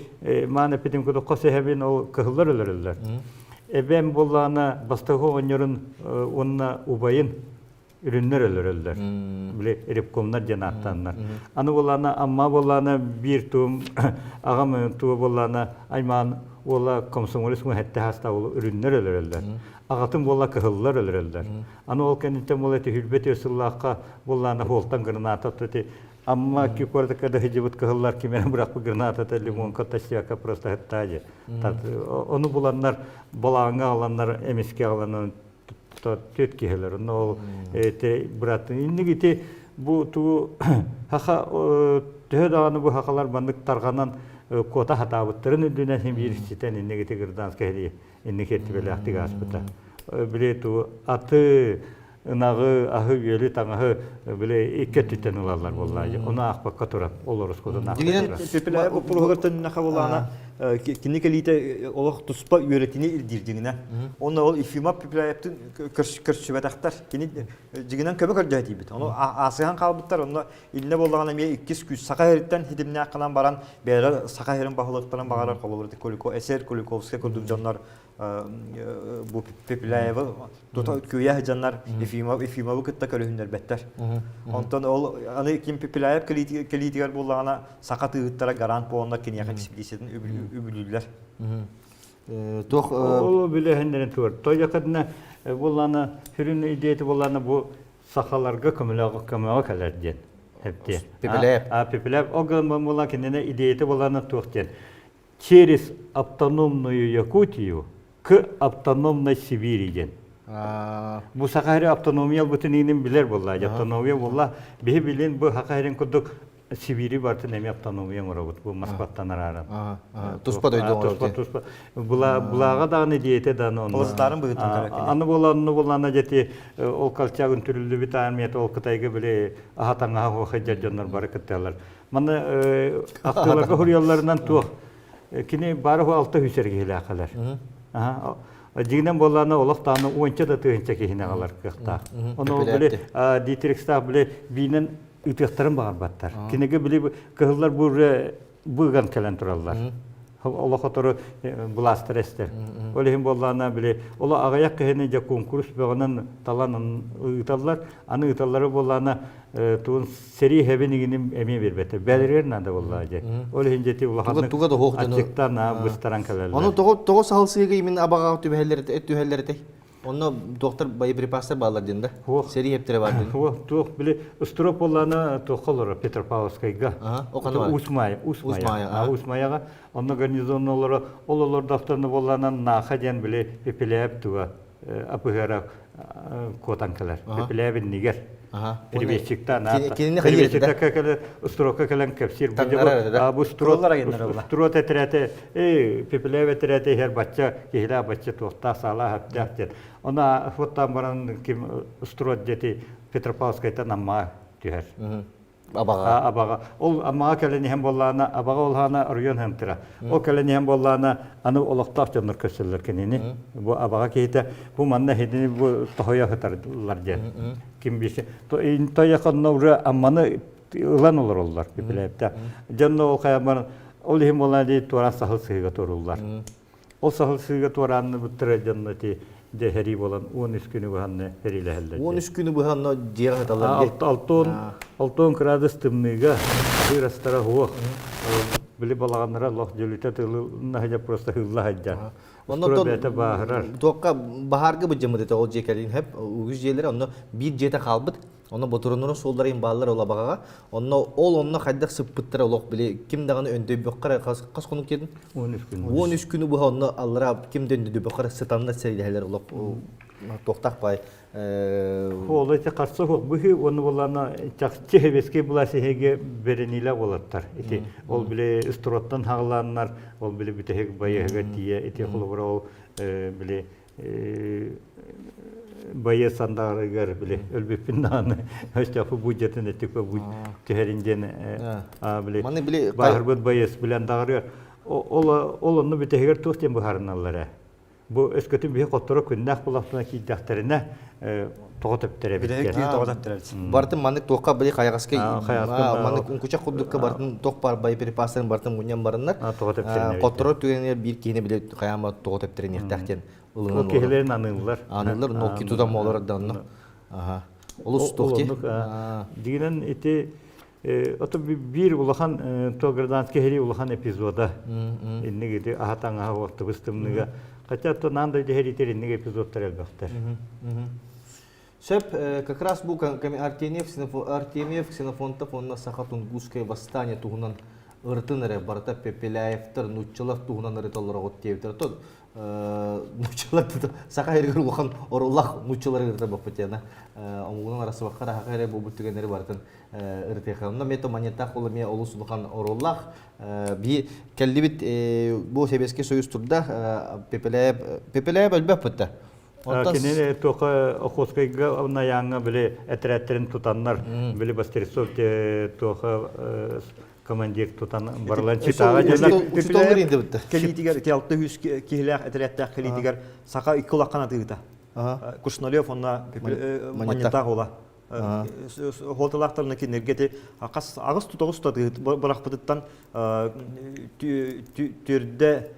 C: mana pedim kudu qose hebin o kehillar ölürler. Ben bolana bastığı onyorun onunla ubayın ürünler ölürler. Bile eripkomlar janattanlar. Anı bolana amma bolana bir tuğum ağam tuğu bolana ayman ola komsomolis mu hette hasta olu ürünler ölürler. Ağatın bolla kehillar ölürler. Anı ol kendinden bola te hülbet yosullaqqa bolana holtan granata tuti. Amma ki korda kada hicibut kehillar kimene bırakıp granata te limon katasiyaka prosta hettaje. Onu bulanlar bolağına alanlar emiske alanın tötkiheler. Onu te bıraktın. İnni giti bu tu haka töhö dağını bu hakalar bandık targanan kota hatabıttırın üdünen hem bir işçiden inni giti Gırdanska hedi inni ketti bele aktik aspıta. Bile tu atı ınağı ahı üyeli tanağı bile ikket tüten ularlar vallahi. Onu akbakka turap oluruz kodan akbakka.
B: Pepeleyev o programın naha bolana kinni kelite olaq tuspa üretini ildirdiğine. Onu ol ifima Pepeleyev'tin körsübedaktar. Kinni jiginan köbek örjahdi bit. Onu asıhan kalbıttar. Onu iline bolana miye ikkis küs Sakaheritten hidimne akılan baran beyler Sakaher'in bahılıklarından bağırar kololurdu. Koliko eser Kolikovska kurdurcanlar bu Pepeleyev'i tuta köye hıcanlar ifima kıtta körühünler better. Ondan ol anı kim Pepeleyev kelitigar bolana sakat ıhtara garant boğanlar kinni yakın isbilisinden übülüler.
C: O bile henderin tuvar. Toya kadına bolana hürün ideyeti bolana bu sakalarga kömülağı kalar diyen. Hepti.
A: Pepeleyev.
C: Pepeleyev o gılmı bolan kendine ideyeti bolana tuğ diyen. Через автономную Якутию к автономной Сибири diyen. Bu Sakahiri автономия бүтүн инин билер болла. Автономия болла. Bihi bilin bu Hakairin kuduk Сибири бартын эми автономия оробут бу Москваттан араран.
A: Туспа дойду.
C: Туспа. Булага дагы диете даны онно.
B: Полыстарын быгытын карак.
C: Аны боланны жети ол калчагын түрүлдү бит армият ол Кытайга биле ахатаңа хожа жоннор бары кытталар. Маны актыларга хурьялларынан тух. Кини бары алты хүсерге хилакалар. Дигнен болланы олоқтаны уонча да тыгынча кехине алар кыхта. Оны биле дитрикста биле бинен ütüktürün bağır battar. Kinege bile kızlar buğan kelen turallar. Allah katırı bulastır ester. Olehim bollana bile ola ağayak kehine konkurs bağının talanın ıtallar. Anı ıtalları bollana tuğun seri hebeniginin emeği bir bete. Belirler nada bollaca. Olehim jeti ulahanlık açıktan bıstaran kelerler.
A: Onu toğu sağılsıya imin abağa tübhelleri te. Onu doktor боеприпастар bağlar dinde. Seri heptere vardı.
C: Tuğ bile ıstırop olanı toğulur Petropavlovskayga.
A: O kanı var.
C: Usmayaga. Onu garnizonları olur daftarını bolanan nahajen bile pepeleyip tuğa apıgara kotankalar. Pepeleyip niger. Перевесчикта на перевесчикта как строка кален капсир bu strot etrete pepeleve etrete her bachcha kehla bachcha tohta sala hapta ona fotam baran kim strot jeti Petropavskayta namma tüher abaga ol amma kaleni hem bollana abaga olhana aryon hem tira o kaleni hem bollana аны олоқтақ жонлар көсөллөр кенени бу абага кейте бу манна хедини бу тохоя хатарлар же ким бише то интая каннаура амманы ылан олар билепте жонно ол каямар ол хим болади туара сахыл сыйга торуллар ол сахыл сыйга туаранны буттыра жонноти de heri bolan 13 günü bu hanne heriyle helde.
A: 13 günü bu hanne diye hatalar.
C: Altın gradus tımnıga bir astara huwa. Bili balağanlara loh jölüte tılına haja prosta hızla haja.
A: Ondan toqqa baharga bu jemede o jekelin hep uğuz jeleri onu bir jete kalbıt. Onu boturunun solların bağlar ola bagaga. Onu haydaq sıppıttıra oloq bile kim dağını önde böqqara qas konuk kedin? 13 günü bu onu allara kim döndü böqqara standart seriyeler oloq toqtaq bay.
C: Olayta qarşı bu onu bolana çaqçı heveske bulası hege berenile bolattar. Iti ol bile strottan hağlanlar, ol bile bitehek bayıga diye iti qulubra ol bile bayı sandarıgar bile ölbepindanı höstafı budjetin ettik bu teherinden bile baharbet bayıs bilen dağırıyor. Onu biteher tuhtem bu harnallara. Bu öskütün bir qotoro kunnak bulaqtına ki dahtarına toğatıp terebitken.
B: Bir de toğatıp terebitken.
A: Bartın manık toqqa bile qayaqaskay. Manık unkuça qudukka bartın toq bar bayperipasların bartın munyan barınlar. Qotoro tügenler bir kene bile qayama toğatıp terenektakten.
C: O kehlerin anıllar.
A: Anıllar no kitudan molar danno. Aha. Olus toqti.
C: Diginen iti oto bir ulahan Togrdanski heri ulahan epizoda. İnne gidi ahatan aha vaqtı bıstımlıga. Хотя надо дехерительные эпизоды элбахтер.
A: Шеп, как раз был Артемьев Ксенофонтов, он на Сахатунгусское восстание тугунан ыртыныры барта Пепеляевтер, нуччалар тугунан ырталар оттевтер. Тот нуччалар саха эргер улахан оруллах нуччалар ырты баппатяна. Омугунан арасы баккара хакайры бу бүттүгенери бартын ыртыханна мето монета колу ме олус улахан оруллах bir kellibit bu sebeske soyuz turda Pepeleye bölbep pıttı.
C: Kenene toqa oxoskayga ona yanga bile etretlerin tutanlar bile bastirisov toqa komandir tutan barlançı tağa
A: gelip
B: kelitiger kelti hüs kihler etretler kelitiger saka ikulaqana tıgıta. Kuşnalyov ona maneta ola. Holtalaqtarına ki nergeti ağız tutağız tadı bırakpıdıktan türde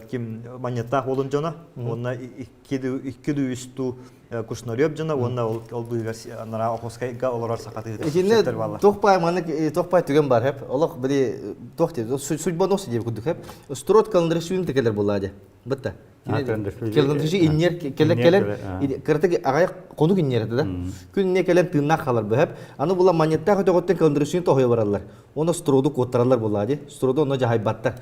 B: kim manyata olunca ona iki üstü kuşnaryop jana ona oldu nara oxoskayga olarak sakatı.
A: Şimdi toqpay manık toqpay tügen var hep. Allah bile toqti. Suçba nasıl diye kuduk hep. Strot kalındırı suyun tekeler buladı. Bitti. Келгендиши иннер келек кыртык агай конук иннер да. Күнне келен тыннак калар бу хеп. Аны була монета хөтөгөттөн келгендишин тохой баралар. Оны строду коттаралар булади. Строду оны жайбаттар.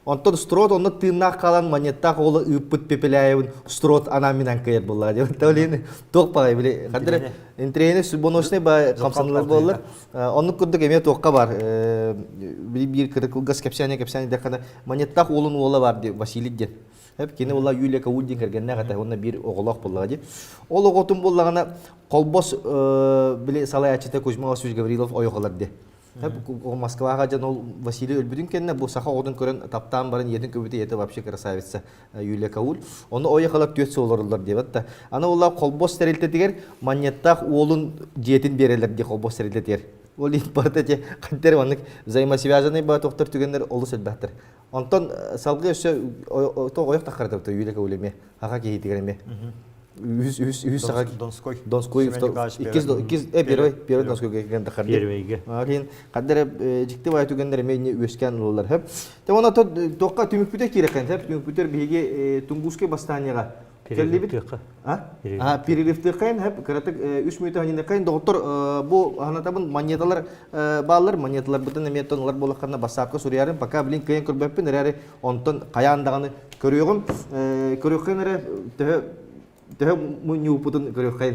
A: Онтон строд оны тыннак калан монета колу ыппыт пепелаевын строд анаминан кайыр булади. Толин токпай биле. Кадыр интерене субоносне ба камсанлар боллар. Оны күрдүк эме токка бар. Bir kırıklıgaz kepsane dekana moneta kolun ola var di Vasilik gen. Hep kene ola Yulia Kavuldin kergenne gata onna bir oğlak bolladı. Ol oğotun bollagana kolbos bile salay açıta Kuzma Vasilyevич Gavrilov oyoqalardı. Hep Moskvaga jan ol Vasiliy ölbüdün kenne bu saha odun körün taptan barın yedin köbüte yete вообще красавица Yulia Kavul. Onu oyoqalak tötse olurlar diye batta. Ana ola kolbos sterilite diger moneta olun jetin bereler di kolbos sterilite diger. Ол импортате кантер ванык взаимосвязанный ба токтор түгендер олус элбәттер. Онтон салгы өсө то ояк такырды то Юлия Кавулеме. Ага кейтигереме. Үз сага
B: Донской.
A: Донской первый Донской ген такырды.
C: Первыйге.
A: Алин кадер жикти бай түгендер менне өскән уллар хеп. Те оны токка түмүк бүтө кирекен хеп. Түмүк бүтөр биге Тунгуске бастанияга перерывты кайын хеп кыратык 3 минут ханында кайын доктор бу ханатабын монеталар баллар монеталар бүтүн эметонлар болаккана басапка сурярын пока билин кайын көрбөппүн эре онтон каяндаганы көрөгөм көрөккөн эре тө мунюпутун көрөккөн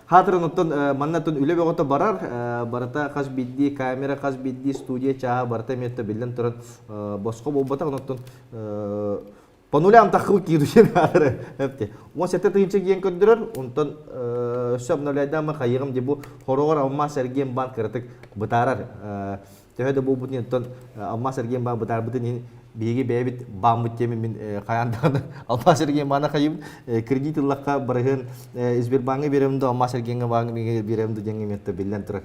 A: хатырын оттон маннатын үлө бөгөтө барата каз бидди камера каз бидди студия чаа барата эметте билен туран боско болбата оттон по нулям тахыл кидушен ары хепте. Он сетте тыйынчы киен көндүрөр, онтон сөп нулайдама кайыгым ди бу хорогор Алма Сергеем банк кыртык бытарар. Төһөдө бу бутун онтон Алма Сергеем банк бытар бутун биги бебит бамбыт теме мен каяндагы Алма Сергеем бана кайым кредит лакка барыгын Сбербанкы беремди Алма Сергеем банкы беремди деген эметте билен турак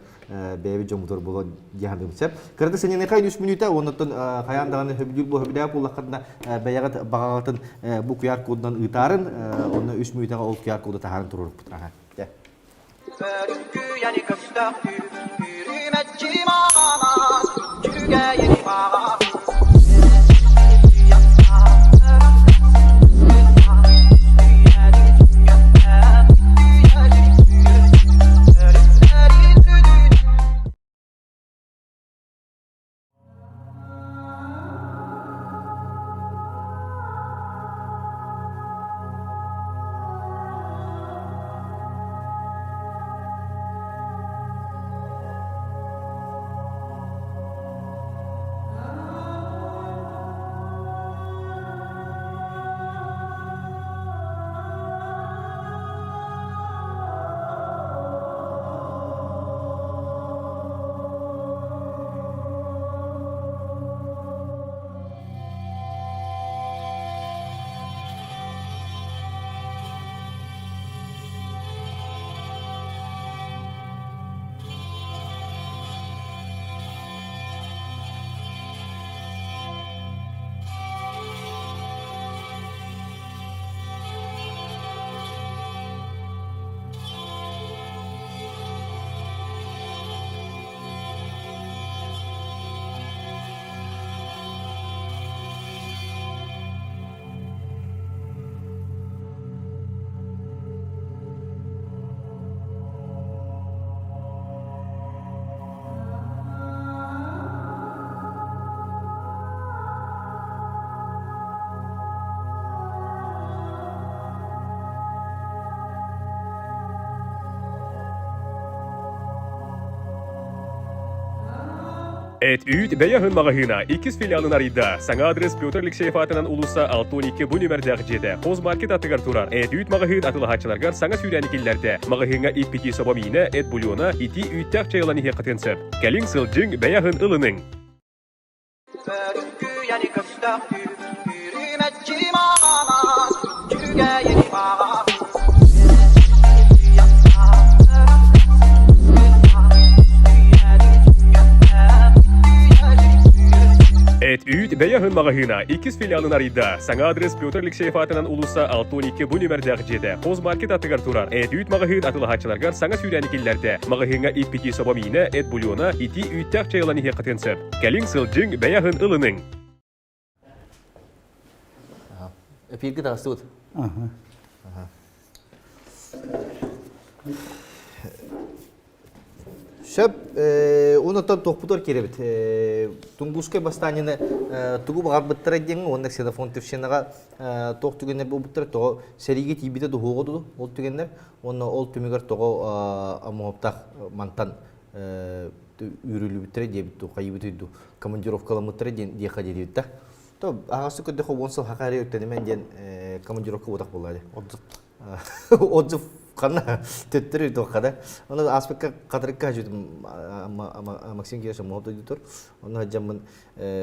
A: беби жомутор боло дияндым сеп. Кырды сенене кай 3 минутта онтон каяндагы хөбүл бу хөбүлап улакканда баягат багатын бу QR коддан ытарын оны 3 минуттага ол QR коду тахарын туруп бутага.
D: Et üyt beyahın mağahına 2 filialın arayda. Sana adres Piotr Alekseyev atынан ulusa 612 bu nömerdagi jede. Qoz market atıgar turar. Et üyt mağahın atılhaçılargar sana sürenlikillerde. Mağahına ipiki sobamine et bulyona iti üyttaq çayılanı heqatensip. Kelin sılcın beyahın ılının. Et üyt beyahın mağahına 2 filialın arayda. Sana adres Piotr Alekseyev atынан ulusa 612 bu nömerdagi jede. Qoz market atıgar turar. Et üyt mağahın atılhaçılargar sana sürenlikillerde. Mağahına ipiki sobamine et bulyona iti üyttaq çayılanı heqatensip. Kelin sılcın beyahın ılının.
A: Firgi tağısı bu. Şöp, ondan tohputor kerebit. Tunguskay bastaniyene tugu bağır bıttıra diyenge, ondan xenofon tüfşenaga toh tügenler bu bıttıra toğu serigi tibide de hoğudu ol tügenler. Ondan ol tümüger toğu amuhaptaq mantan ürülü bıttıra diye bittu, kayı bittu. Komandirovkalı bıttıra diye kadı diye bitti. То ağası kötü o bonsal hakari öteni men diyen komandirovka odak buladı. Отзыв қана төттірі тоқада. Оны аспекқа қатырыққа жүдім Максим Кирша мұхабды тұр. Оны жамын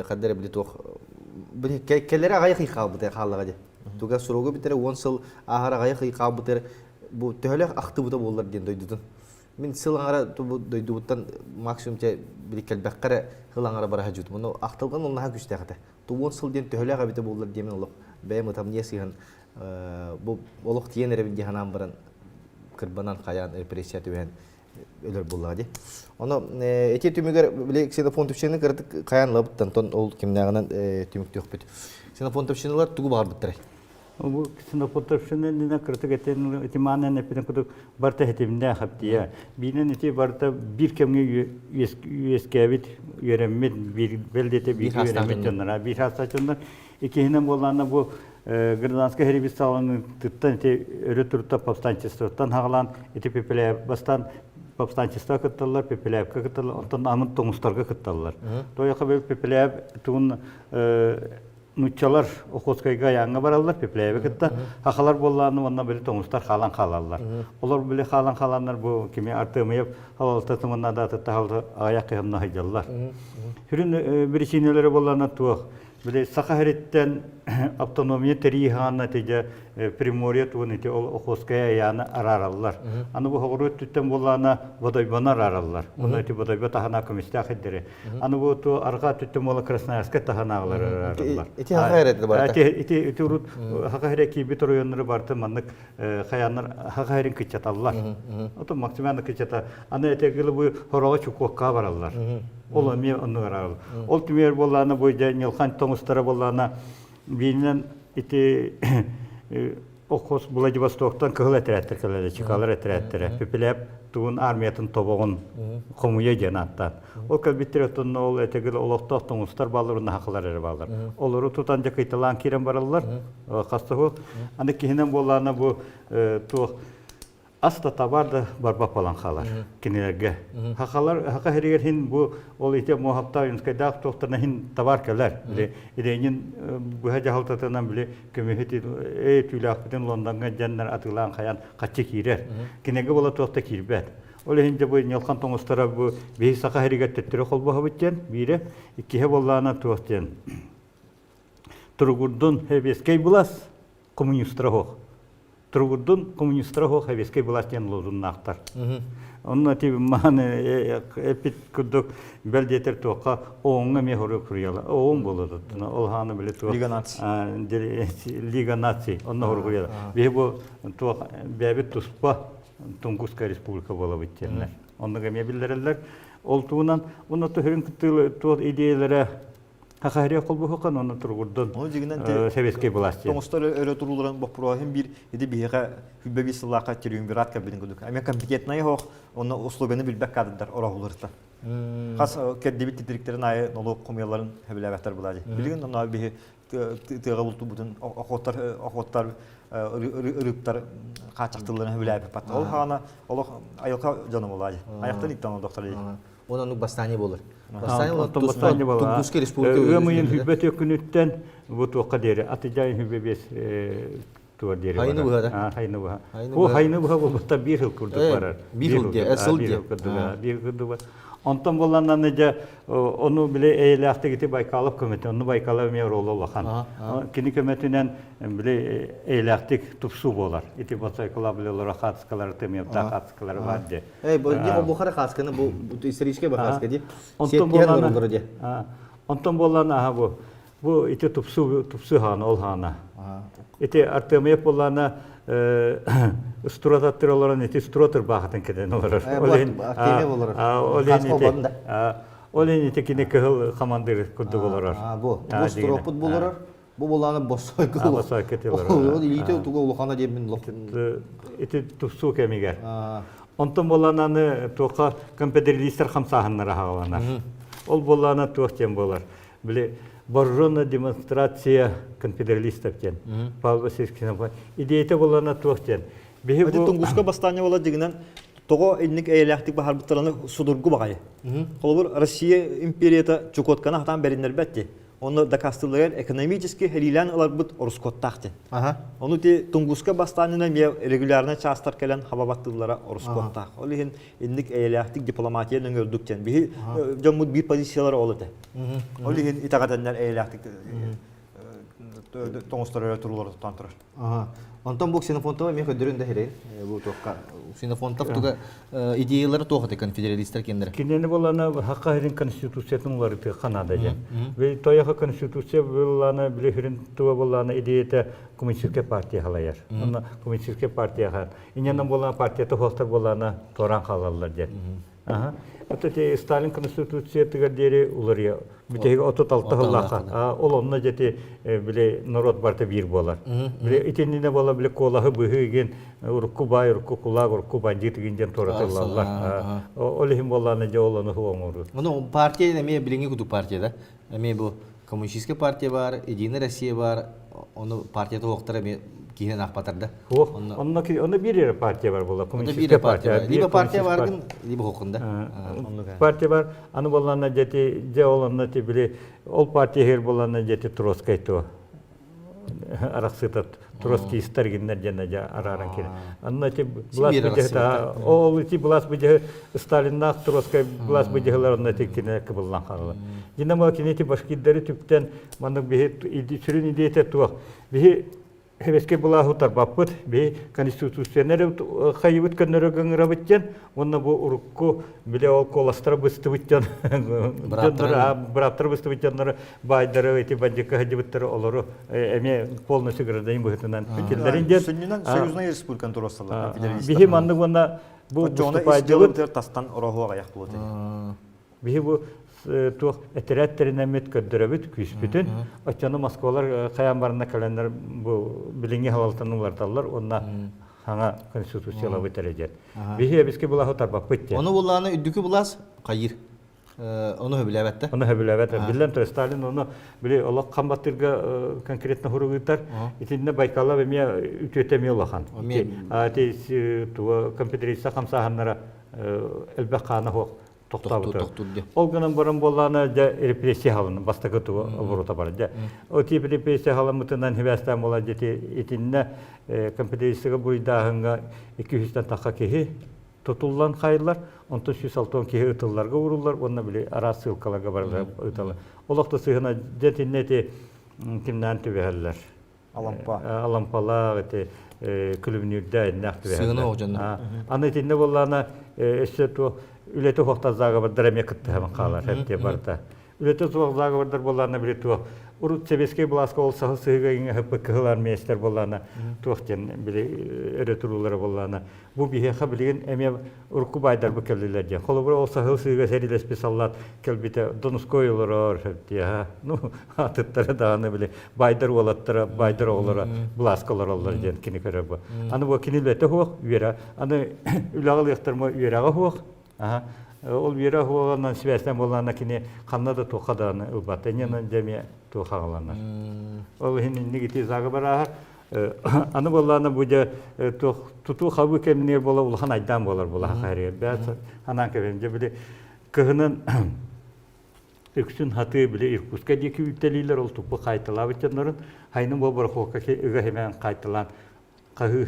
A: қадары білі тоқ. Келері ағайық иқау бұтыр қалыға де. Туға сұрауға бітірі 10 сыл ағар ағайық иқау бұтыр. Бұл төхілі ақты бұта болар ден дойдудын. Мен сыл аңара дойду бұттан максимум білі кәлбәққары қыл аңара бараға жүдім. Оны ақтылған олнаға күшті әқіті. 10 сыл ден төхілі аға біті болар демен олық. Бәйім ұтам не сыйған bu oluk tiyen erebinde hanan baran kırbanan kayan represiya tüven ölür bulladı. Onu eti tümüger bile xenofon tüfşeni kırdık kayan labıttan ton ol kimnağından tümük tüyük xenofon tüfşeniler tuğu bağır bıttırı.
C: Bu xenofon tüfşeni ne kırdık eten etimanen epiden kuduk barta hetiminde haptiya. Binen eti barta bir kemge üyeskevit yöremet bir beldete bir yöremet onlara bir hastaçından ikihinen bolanla bu Гражданская ревизияланын тыттан эти өрөтүртта повстанчествотан хагалан эти пепелеп бастан повстанчество кытталар, пепелеп кытталар, онтон амын тоңустарга кытталар. Тояка бе пепелеп туун нучалар охоскайга яңга баралар, пепелеп кытта хакалар болланы ондан бери тоңустар халан халалар. Олар биле халан халаннар бу кими артымыйып халалтатымына да тытта аяк кыйымна хайдалар. Хүрүн биричинелери болланы туак Böyle Sakharet'ten автономия terihana teje Primorye tuğun eti Okoskaya yani ararlar. Anı bu Hogurut tütten bolana Vodoyban'a ararlar. Onu eti Vodoyba tahana komistak edere. Anı bu tu arka tütten bola Krasnoyarsk'a tahanağlar ararlar.
A: Eti Hakharet'de barta.
C: Eti urut Hakharet ki bir toruyonları barta manlık kayanlar Hakharet'in kıçatallar. Oto maksimanlı kıçata. Anı etekili bu horoğa çukokka vararlar. Olamıyor onu ararlar. Oltmuyor bolana bu Nilhan Tomustara bolana bilinen iti Okos Vladivostok'tan kıhıl ettirettirkeleri, çıkalar ettirettirir. Pepelep tuğun armiyatın toboğun komuya cenattan. O kalbittiretin ol etegili olokta Tomustar ballarında haqlar eri ballar. Oluru tutanca kıytılan kiren barallar. Kastığı. Anı kihinen bolana bu tuğ Asta tabarda barbap olan xalar, kinilerge. Haqa heriger hin bu ol ite muhabta yunskayda toxtarna hin tabar keler. İdeyin bu haja haltatından bile kömeheti tüyle akbiden London'a cenner atılan kayan kaçı kirer. Kinege bola toxta kirbet. Öyle hince bu Nilhan Tomustara bu behi saqa heriger tettire kolbu habitken biri ikihe bollana toxten. Turgurdun hebeskey bulas komünistra hoq. Трудун коммунистрахо хавескей властен лозун нахтар. Онна тиби маны эпит кудук белдетер тока оңга мехору куряла. Оң болду. Ол ханы биле то. Лига наций. Лига наций. Онна хору куряла. Бебо то бебе туспа Тунгусская республика бола биттенлер. Оннага мебиллерлер. Ол туунан онна то хөрүн кытыл то идеялары Hakariye kol bu hakan onu turgurdun. Seveskey bulaştı.
B: Tomustar öyle turulların bak projem bir idi bir hübbe bir sılaqa tiriyum bir rat kabinin guduk. Amerikan piketnayı hoq onu uslubeni bilbek kadılar orağulurda. Xas kedibit titriklerin ayı nolu komyaların hebilevetler buladı. Bilgin onu bir tığ bultu bütün oqotlar ırıktar qaçaqtıllarını hebilevet pat. Ol hana ol ayılqa canım buladı. Ayaqtan iktan doktor dedi.
A: Onun bastaniye olur.
C: Bastaniye olur.
A: Tunguskaya Respublika.
C: Ömüyün hübbet yokünütten bu toqa deri. Atıcayın hübbebes tuvar deri.
A: Hayını bu hada.
C: Hayını bu ha. O hayını bu ha bu da bir yıl kurduk var.
A: Bir yıl diye, asıl diye.
C: Bir yıl kurduk var. Ondan bolandan nece onu bile eylakta gitip Baykalov kömeti, onu Baykalov meğer oğlu olakan. Kini kömetinen bile eylaktik tupsu bolar. İti Baykalav bile olarak hatskaları temiyip da hatskaları var diye.
A: Bu Bukhara hatskını bu İsrişke bak hatska diye.
C: Ondan bolan aha bu. Bu iti tupsu hana, ol hana. İti artemiyip bolana Struatattır olan eti struatır bağıtın keden olur. Olen eti kine kıhıl kamandır kurduk olur.
A: Bu stroput bulur. Bu bolаны bossойку.
C: Bossойку diyorlar.
A: O iyite tuğu ulukana diye min lok.
C: Ити тусу кемигер. Онтон болананы тоқа компьютеристер хамсаһыннара хагаланар. Ол болана тоқтен болар. Биле боржона демонстрация компьютеристов тен. Павел Сескинов. Идеяте болана тоқтен. Бихи
B: Өте туңгуска бастания бола дигенен того инник эйләхтик бахар буттараны судургу багай. Холбур Россия империята Чукоткана хатан беринер бетти. Оны дакастылар экономически хелилан алар бут Орускоттахты. Оны те туңгуска бастанына ме регулярна частар келен хабабаттылара Орускоттах. Ол ихин инник эйләхтик дипломатия нөңөрдүктен. Бихи жоммут бир позициялар олыты. Ол ихин итагатаннар эйләхтик тоңустары турулар тантырар.
A: Онтон бу Ксенофонтова мен көдөрүндө херен. Бу тоққа Ксенофонтов туга идеялары тоқыты конфедералисттер кендер.
C: Кинени болана хакка херин конституциятын улары ты Канада же. Ve тояха конституция болана биле херин туга болана идеяте коммунистическая партия халаяр. Аны коммунистическая партия хан. Иненен болана партия тоқтар болана торан халалар же. Ага. Это те Сталин конституция тигердери улария. Битеге 36 хыллаха. Ол онна жете биле народ барты бир болар. Биле итеннине бола биле колахы быгыген урукку бай, урукку кулак, урукку бандит гинден торатыллар. Ол хим боланы же оланы хуоңуру.
A: Оны партия эме билинги куту партия да. Эме бу коммунистическая партия бар, Единая Россия бар. Оны партия тоқтар эме киһен ахпатарда.
C: Онна бир партия бар була,
A: коммунистическая партия. Либо партия баргын, либо хокунда.
C: Партия бар, аны болана жете же оланна те биле ол партия хер болана жете Троцкий то. Араксытат Троцкий истергеннер жана жа араран кире. Анна те булас бижета, ол ти булас бije Сталиннах Троцкий булас бижелер онна текине кыбыллан калды. Динама кинети башкиддери түптен мандык бие сүрүн идеяте туак. Бие Хевеске була хутар баппыт, бе конституционер хайыбыт көннөрө гыңырабыттен, онна бу урукку биле ол коластар быстыбыттен, браптар быстыбыттен байдары эти бандика хадибыттары олору эме полностью гражданин быхытынан фикирлерин
B: Сүннүнөн Союзный республиканы турасалар, федералисттар.
C: Бихи мандык онна бу
B: выступайдыбыт тастан орохуга аяк болот.
C: Бихи бу тух этереттерине мет көддөрөбүт күспүтүн очону Москвалар каян барына календар бу билинги халалтануулар таллар онна хана конституциялар битережет. Бихи биске була хатарба пытте.
A: Оны буланы үдүкү булас кайыр. Оны хөбүләбәттә.
C: Оны хөбүләбәттә. Билен то Сталин оны биле олак камбаттырга конкретно хурыгытар. Итинне Байкалла беме үтөтеме олахан. Ати туа компьютериста хамсаханнара элбеканы хок. Ол гынан баран болланы репрессия халын бастакы туы оборота бар. О тип репрессия халымытынан хебестен бола жети итинне компьютеристігі буйдағынға 200-тен таққа кехи тұтылған қайылар, 16-16 кехи ұтылларға ұрылар, онына біле ара сылқаларға барлар ұтылар. Олақты сығына жетинне те кімнен түбәлілер. Алампалар, күлімнерді әйнәқ түбәлілер.
A: Сығына оғжанна.
C: Аны итинне болланы Үлеті хоқтаздағы бір дәреме күтті әмін қалар, әпте барда. Үлеті соғыздағы бірдір боларына біле туақ. Урут себескей бұласқа ол сағы сығыға еңі ғыппы кығылар мейстер боларына туақтен біле өрі тұрулары боларына. Бұ бейхеқа білген әме ұрқы байдар бұл кәлілерден. Қолы бұр ол сағы сығыға сәрілеспе саллат кәлбеті дұнысқой олар ор, әпте. Атыттары дағаны біле байдар олаттары, байдар олары бұласқалар олар ден кені көрі бұ. Аны бұ кенілбеті хуақ, үйері. Аны үлағыл еқтірмі үйеріға хуақ. Ол бері хуағаннан сібәстен болғанна кіне қаннада тоқадан ұлбаты, енен жәме тоқағаланар. Ол негеті зағы бар ағар. Аны болғанна бұжа тұту қабы кәмінер бола ұлған айдан болар бола қайры. Бәс анан кәбемде біле кығының үксін хаты біле Иркутска декі үттелейлер ол тұпы қайтылап өттенлерін. Хайның бол бір қоққа үгі hemen қайтылан қағы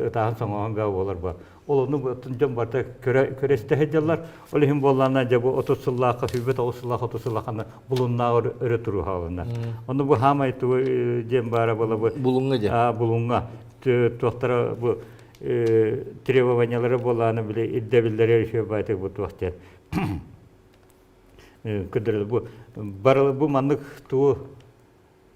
C: ұтағын соңағын ғау болар ба. Ол onu бұтын барда көресті хеделер. Ол хим боллана жабы 30 сыллаққа, хүбет 30 сыллаққаны бұлынна өрі тұру халына. Оны бұ хамай туы жем бара бола бұ.
A: Бұлынға же?
C: Бұлынға. Туақтара бұ требованиялары боланы біле иддебілдері үші байтық бұ туақтен. Күдірілі бұ. Барылы бұ маңық туы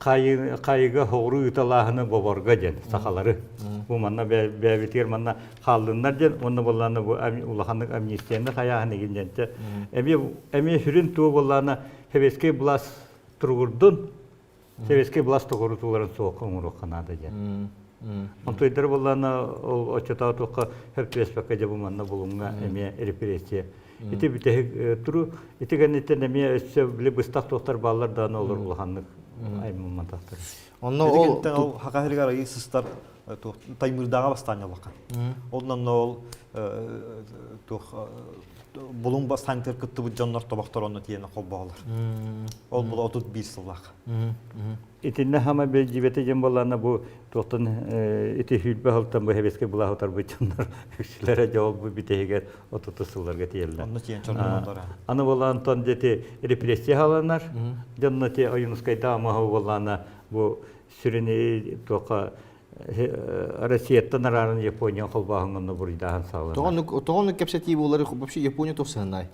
C: қайыға хоғыру ұталағыны боборға жен, сақалары. Бұл манна бәбетер манна қалдыңдар жен, оны болғаны ұлақандық амнистияны қаяғыны кенженті. Әме хүрін туы болғаны хевеске бұлас тұрғырдың, Советский власть тоғырытуларын соққан ұры қанады же. Онтойдар болланы ол очата тоққа хөптеспәкке же бұманна болуңа әме репрессия. Ити бітегі тұру, ити гәнеттен әме өссе білі бұстақ тоқтар балалар даны олар ұлғанлық аймаман тақтыр.
B: Эдигенттен ол хакахиргар айы сыстар таймырдаға бастanya бақан. Ондан ол бұлың бастан теркітті бұд жанлар тобақтар оны тиені қол бағалар. Ол бұл 31 сыллақ.
C: Итинне хама бе жибете жем болланы бу тоқтын ити хүлбе халтан бу хебеске була хатар бу жандар хүчләре жауап бу битегер 30 сылларга тиелләр.
B: Онны тиен чорномандар.
C: Аны болан тон дети репрессия халанар. Жаннати аюнускайда ама болланы бу сүрене тоқа Россияттан арарын Япония қолбағыңын бұрыдахан сағылар.
A: Тоғын кәпсәті болары вообще Япония тоқсанай.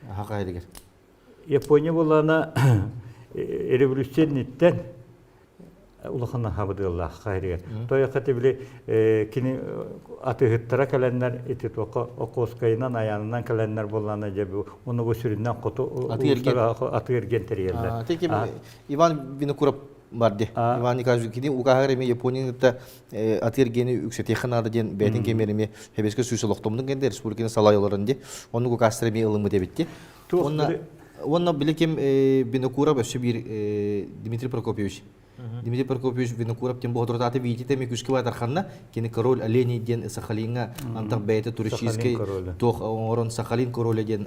A: Хақа едігер.
C: Япония болана революционниттен улахана хабыдылла хайригер. Той хаты биле кини атыгыттара календар эти тоқа окоскайынан аянынан календар болана жебу. Оны бу сүрүннән кото атыгерген терелер.
A: Теки Иван Винокуров барды. Иван Николаевич кини угахареме Японияда атыргени үксетеханада ден бәтин кемереме хебеске сүйсөлөктомдун кенде республиканы салайолорунде. Оны угахастреме ылымы дебитти. Онна билекем Винокуров өсө бир Дмитрий Прокопьевич. Дмитрий Прокопьевич Винокуров тем богатыртаты видите ми күскә тарханна кини король Олени ден Сахалинга антак бәйте туристический тох орон Сахалин король ден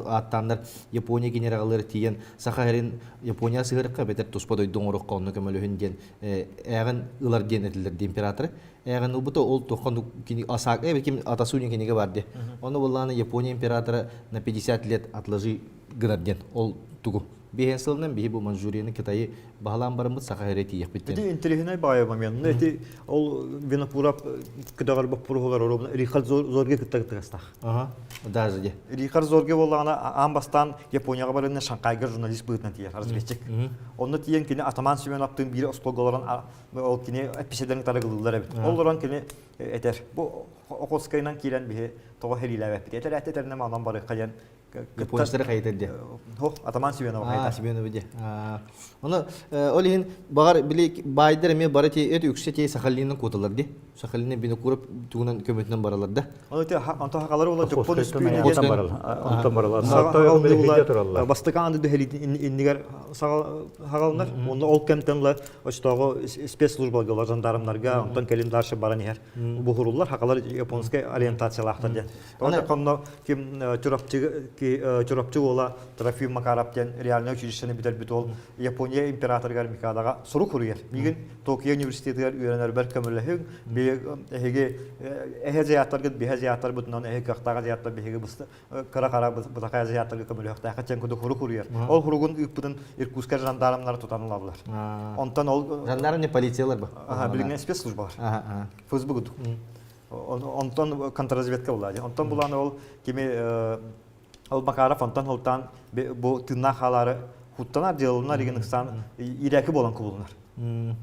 A: аттандар Япония генераллары тиен Сахалин Япония сыгырыкка бетер туспадой доңорок конны көмөлүһүн ден ягын ылар ден этилер император ягын убута ол тохкан кини асак ким атасуни киниге барды. Оны булланы Япония императоры на 50 лет отложи граден ол тугу. Бehen сылнан бихи бу Манчжурияны Китайы бағалан барымыз сақайреті ехбеттен.
B: Эти интеллигенай бая момент. Эти ол Винокуров кыдагар баппурулар оробна Рихард Зорге кыттагыстах.
A: Ага. Даже де.
B: Рихард Зорге боллана амбастан Японияга барына Шанхайга журналист бытынан тияр разведчик. Онны тиен кини Атаман Сүйменовтың бири осколголорун ол кини эписедерин тарыгылдылар бит. Олорон кини этер. Бу окоскайнан кирен бихи тога хелиләбә бит. Этерне маңдан бары каян
A: Японистер кайтырды.
B: Хо, Атаман Сүйменов кайта.
A: Сүйменов биде. Оны олин багар били байдыр эме бары те эт үксете Сахалиннан коталарды. Сахалиннан Винокуров тугунан көмөтүнөн бараларды.
B: Оны те антага калары болот Жапон
C: Онтан баралар.
B: Бастыканды дөхели индигер хагалнар. Оны ол кемтенле очтого спецслужбалар жандармларга онтан келим даршы баран ер. Бу хуруллар хакалар японский ориентациялактар. Оны конно ким чурапчы ола Трофим Макаровтен реальный училищені бітер бит ол Япония императоргар Микадаға сұру құрыер. Мигін Токио университетігер үйренер бір көмірліхің, әхе заяттарғы бейе заяттар бұтынан әхе қақтаға заяттар бейеге бұсты қара-қара бұтақая заяттарға көмірліхті әқачен күді құры құрыер. Ол құрығын үппідін Иркутска жандарымлары тұтанылабылар. Онтан ол...
A: Жандарым не полициялар ба?
B: Білген спецслужбалар. ФСБ күдік. Онтан контрразведка болады. Онтан бұланы ол кеме Ол Макаров онтан холтан бу тынна халары хуттанар делунар игенстан иреки болан кубулунар.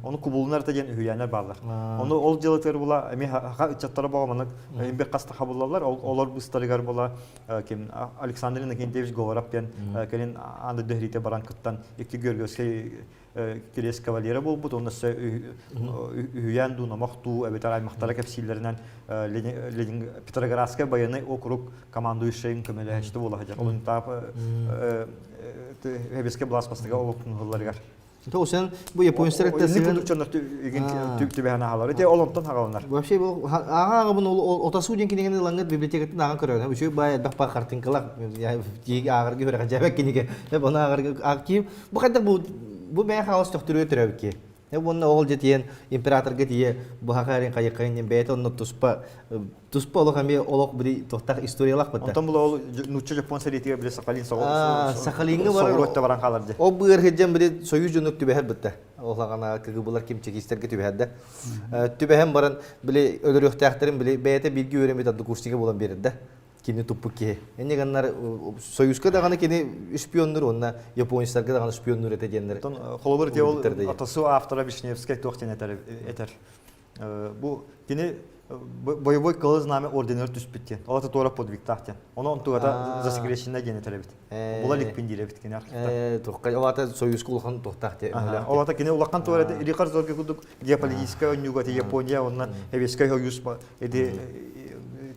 B: Onu kubulunlar da gen hüyanlar bağlar. Onu ol jelatları bula emi ha içatları bağmanak embe qasta qabullarlar. Olar bu starigar bula kim Aleksandrin Nikentevich Govorov bilen kelin andı dehrite baran kıttan iki görgöske Kiles kavalera bol bu onda hüyan du namaqtu ebetar ay maqtara kapsillerinden Lenin Petrograska bayanı okrug komandu şeyin kömele işte bolacak. Onun tap hebeske blas pastaga olupnullargar.
A: Тоусан бу японецтер
B: тесен продукционнар түбәһенә халар. Те олонтан хагалар.
A: Вообще бу ага бу отасу ден кинеген лангат библиотекатын ага көрән. Бу шуй бай бак картинкалар. Я тиги агырга көрә җабак кинеге. Бу агырга актив. Бу кадәр бу бәя хаос тохтыры төрәбки. Бунна ол жетен императорга тие бу хакарын кайыккайын бәйт онны туспа олоқами олоқ бири тохтак историялак бата.
B: Онтан бул ол нучча Жапон сәлетиге биле Сахалин
A: Сахалинга бар.
B: Согротта баран халарды.
A: О быр хеҗем бири союз жөнөк түбәһәр бата. Олагана кыгы булар ким чекистерге түбәһәдә. Түбәһәм баран биле өлөрөк тәхтерин биле бәйте билги өремет ады курсиге булан берде. Кини тупуке. Эне ганнар союзга да гана кини шпионнор онна японецларга да гана шпионнор этегендер.
B: Холобыр те ол атасы автора Вишневский тохтен этер. Бу кини боевой кылы знамя орденер түспіттен. Олата туара подвигтахтен. Оны он туата засекреченне гене телебит. Була ликпин дилебит кене архивта.
A: Тоққа олата союз кулхан тоқтақ.
B: Олата кене улаккан туара ирикар зорге кудук геополитическая онюгати Япония, онна Эвескай союз эти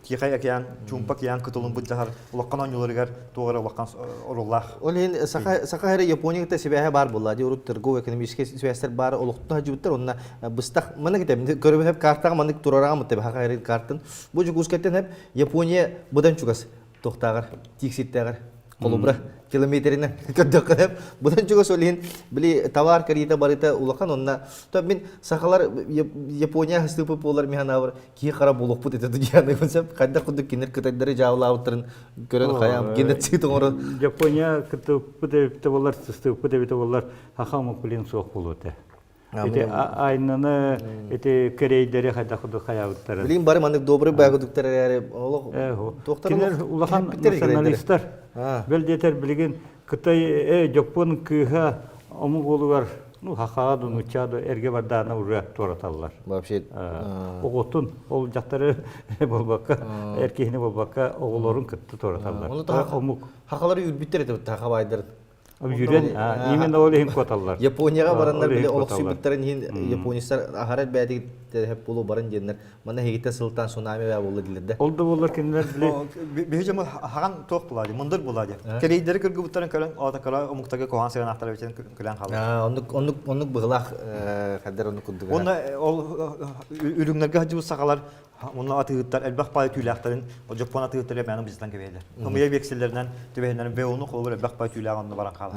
B: Тихай океан, Чумпа океан кытылын бұджахар, улаққан ойныларығар туғара улаққан оруллах.
A: Ол енді сақайыры Японияда себәхе бар болла, де ұрып торговый экономический связьтер бар, олықтың жібіттер, онына бұстақ, мұны кетем, көріп әп картаға мұны тұрарға мұтты, сақайыры картын. Бұл жүк ұскеттен әп Япония бұдан чүгас, тоқтағыр, тексеттәғыр. Колубра километринен көддөккөн будан жого сөйлейин били товар карита барыта улахан онна то мен сахалар Япония хыстыпы болар механавр ки кара болуп бут эте дияны консеп кайда кудук кинер кытайдары жаалаабытырын көрөн каям кинет цитоңор
C: Япония кытып деп болар сыстып деп болар хахамы билин соқ болуте. Эти айнаны эти корейдери кайда кудук каябыттар.
A: Билин бары мандык добрый байгудуктар олог
C: токтор улахан националисттар белдетер билген Кытай Жапон кыха ому болугар ну хахаду нучаду эрге бардана уже тораталлар.
A: Вообще
C: оготун ол жактары болбакка эркехине болбакка оголорун кытты тораталлар.
A: Ому хакалары үрбүттер деп тахабайдыр.
C: Жүрен именно олехин коталлар.
A: Японияга барандар биле олок сүйбүттерин японистар ахарат бәдиги hep bulu barın jenler. Mana hegite sıltan tsunami ve bollu dilerde.
C: Oldu bollar kimler bile.
B: Bihicem hagan toq buladı, mındır buladı. Kereyderi kırgı butların kölen atakala umuktagi kohan segan ahtar için kölen halı.
A: Onluk bıglaq kadar onu kudduga.
B: Onda ol ürünlerge hacı sakalar Onlar atıgıtlar, elbaq payı tüylaqların, o Japon atıgıtları benim bizden gebeyler. Hımıya veksillerden, tübeylerin ve onu kolu elbaq payı tüylaqanını baran qalır.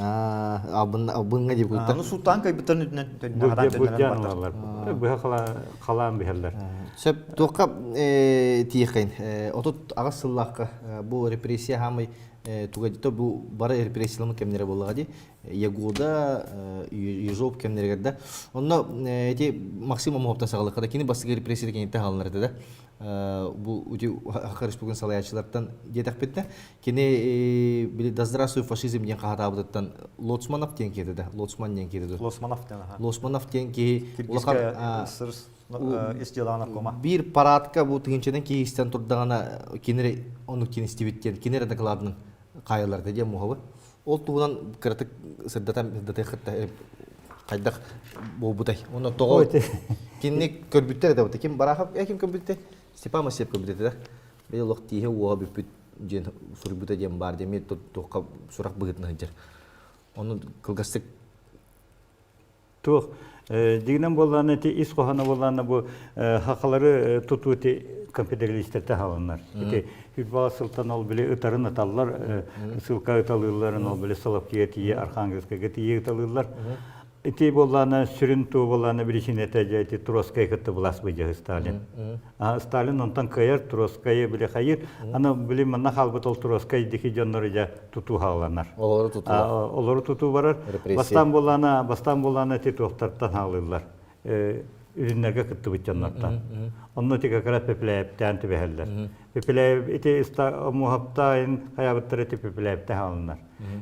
A: Abınga deyip kuytlar.
B: Onu sultan kayıptırın üdünden
C: Bu canlılar. Bu kalan biherler.
A: Söp, toqqa tiyaqayn. Otut ağız sılaqqa bu represiya hamı тугадито бу бара репрессиялы кемнере болгади ягуда южоп кемнергерде онно эти максимум оптан сагалыкка кини бастыгы репрессия кенте халнарды да бу үти хакы республикан салаячылардан жетекпетте кини били да здравствуй фашизм ден кахатабыттан Лоцманов ден кетти да Лоцман ден кетти Лоцманов ден ки улакар бир парадка бу тыгынчадан кийистен турдагана кинери ону кинистибиттен кинери докладын кайыларды дем мухабы ол тугунан кыртык сырдатам датыхытта кайдак болбутай ону того кинни көрбүттер да ким барахап ким көрбүттер Степан Масеп көрбүттер да бел лок тие уа бүпүт жен сурбута дем бар деме токка сурак быгытна жер ону кылгастык
C: тух дигнен болланы ти ис кохана болланы бу хакалары тутути компьютеристерте халанар. Ити Хибала Султан ол биле ытарын аталлар, сылка ыталыларын ол биле Соловкиетие, Архангельская тие ыталылар. Ити болланы сүрүн туу болланы биришине тежети Троцкая кытты булас быжы Сталин. Сталин онтан кайыр Троцкая биле хайыр, аны биле мана халбыт ол Троцкая дики жоннорыжа туту халанар. Олору туту барар. Бастан болланы ти тоқтартан халылар. Ürünlerge kıttı bütçanlardan. Onu tek kadar pepeleyipten tübeheller. Pepeleyip iti muhabtayın hayabıtları iti pepeleyipten halınlar.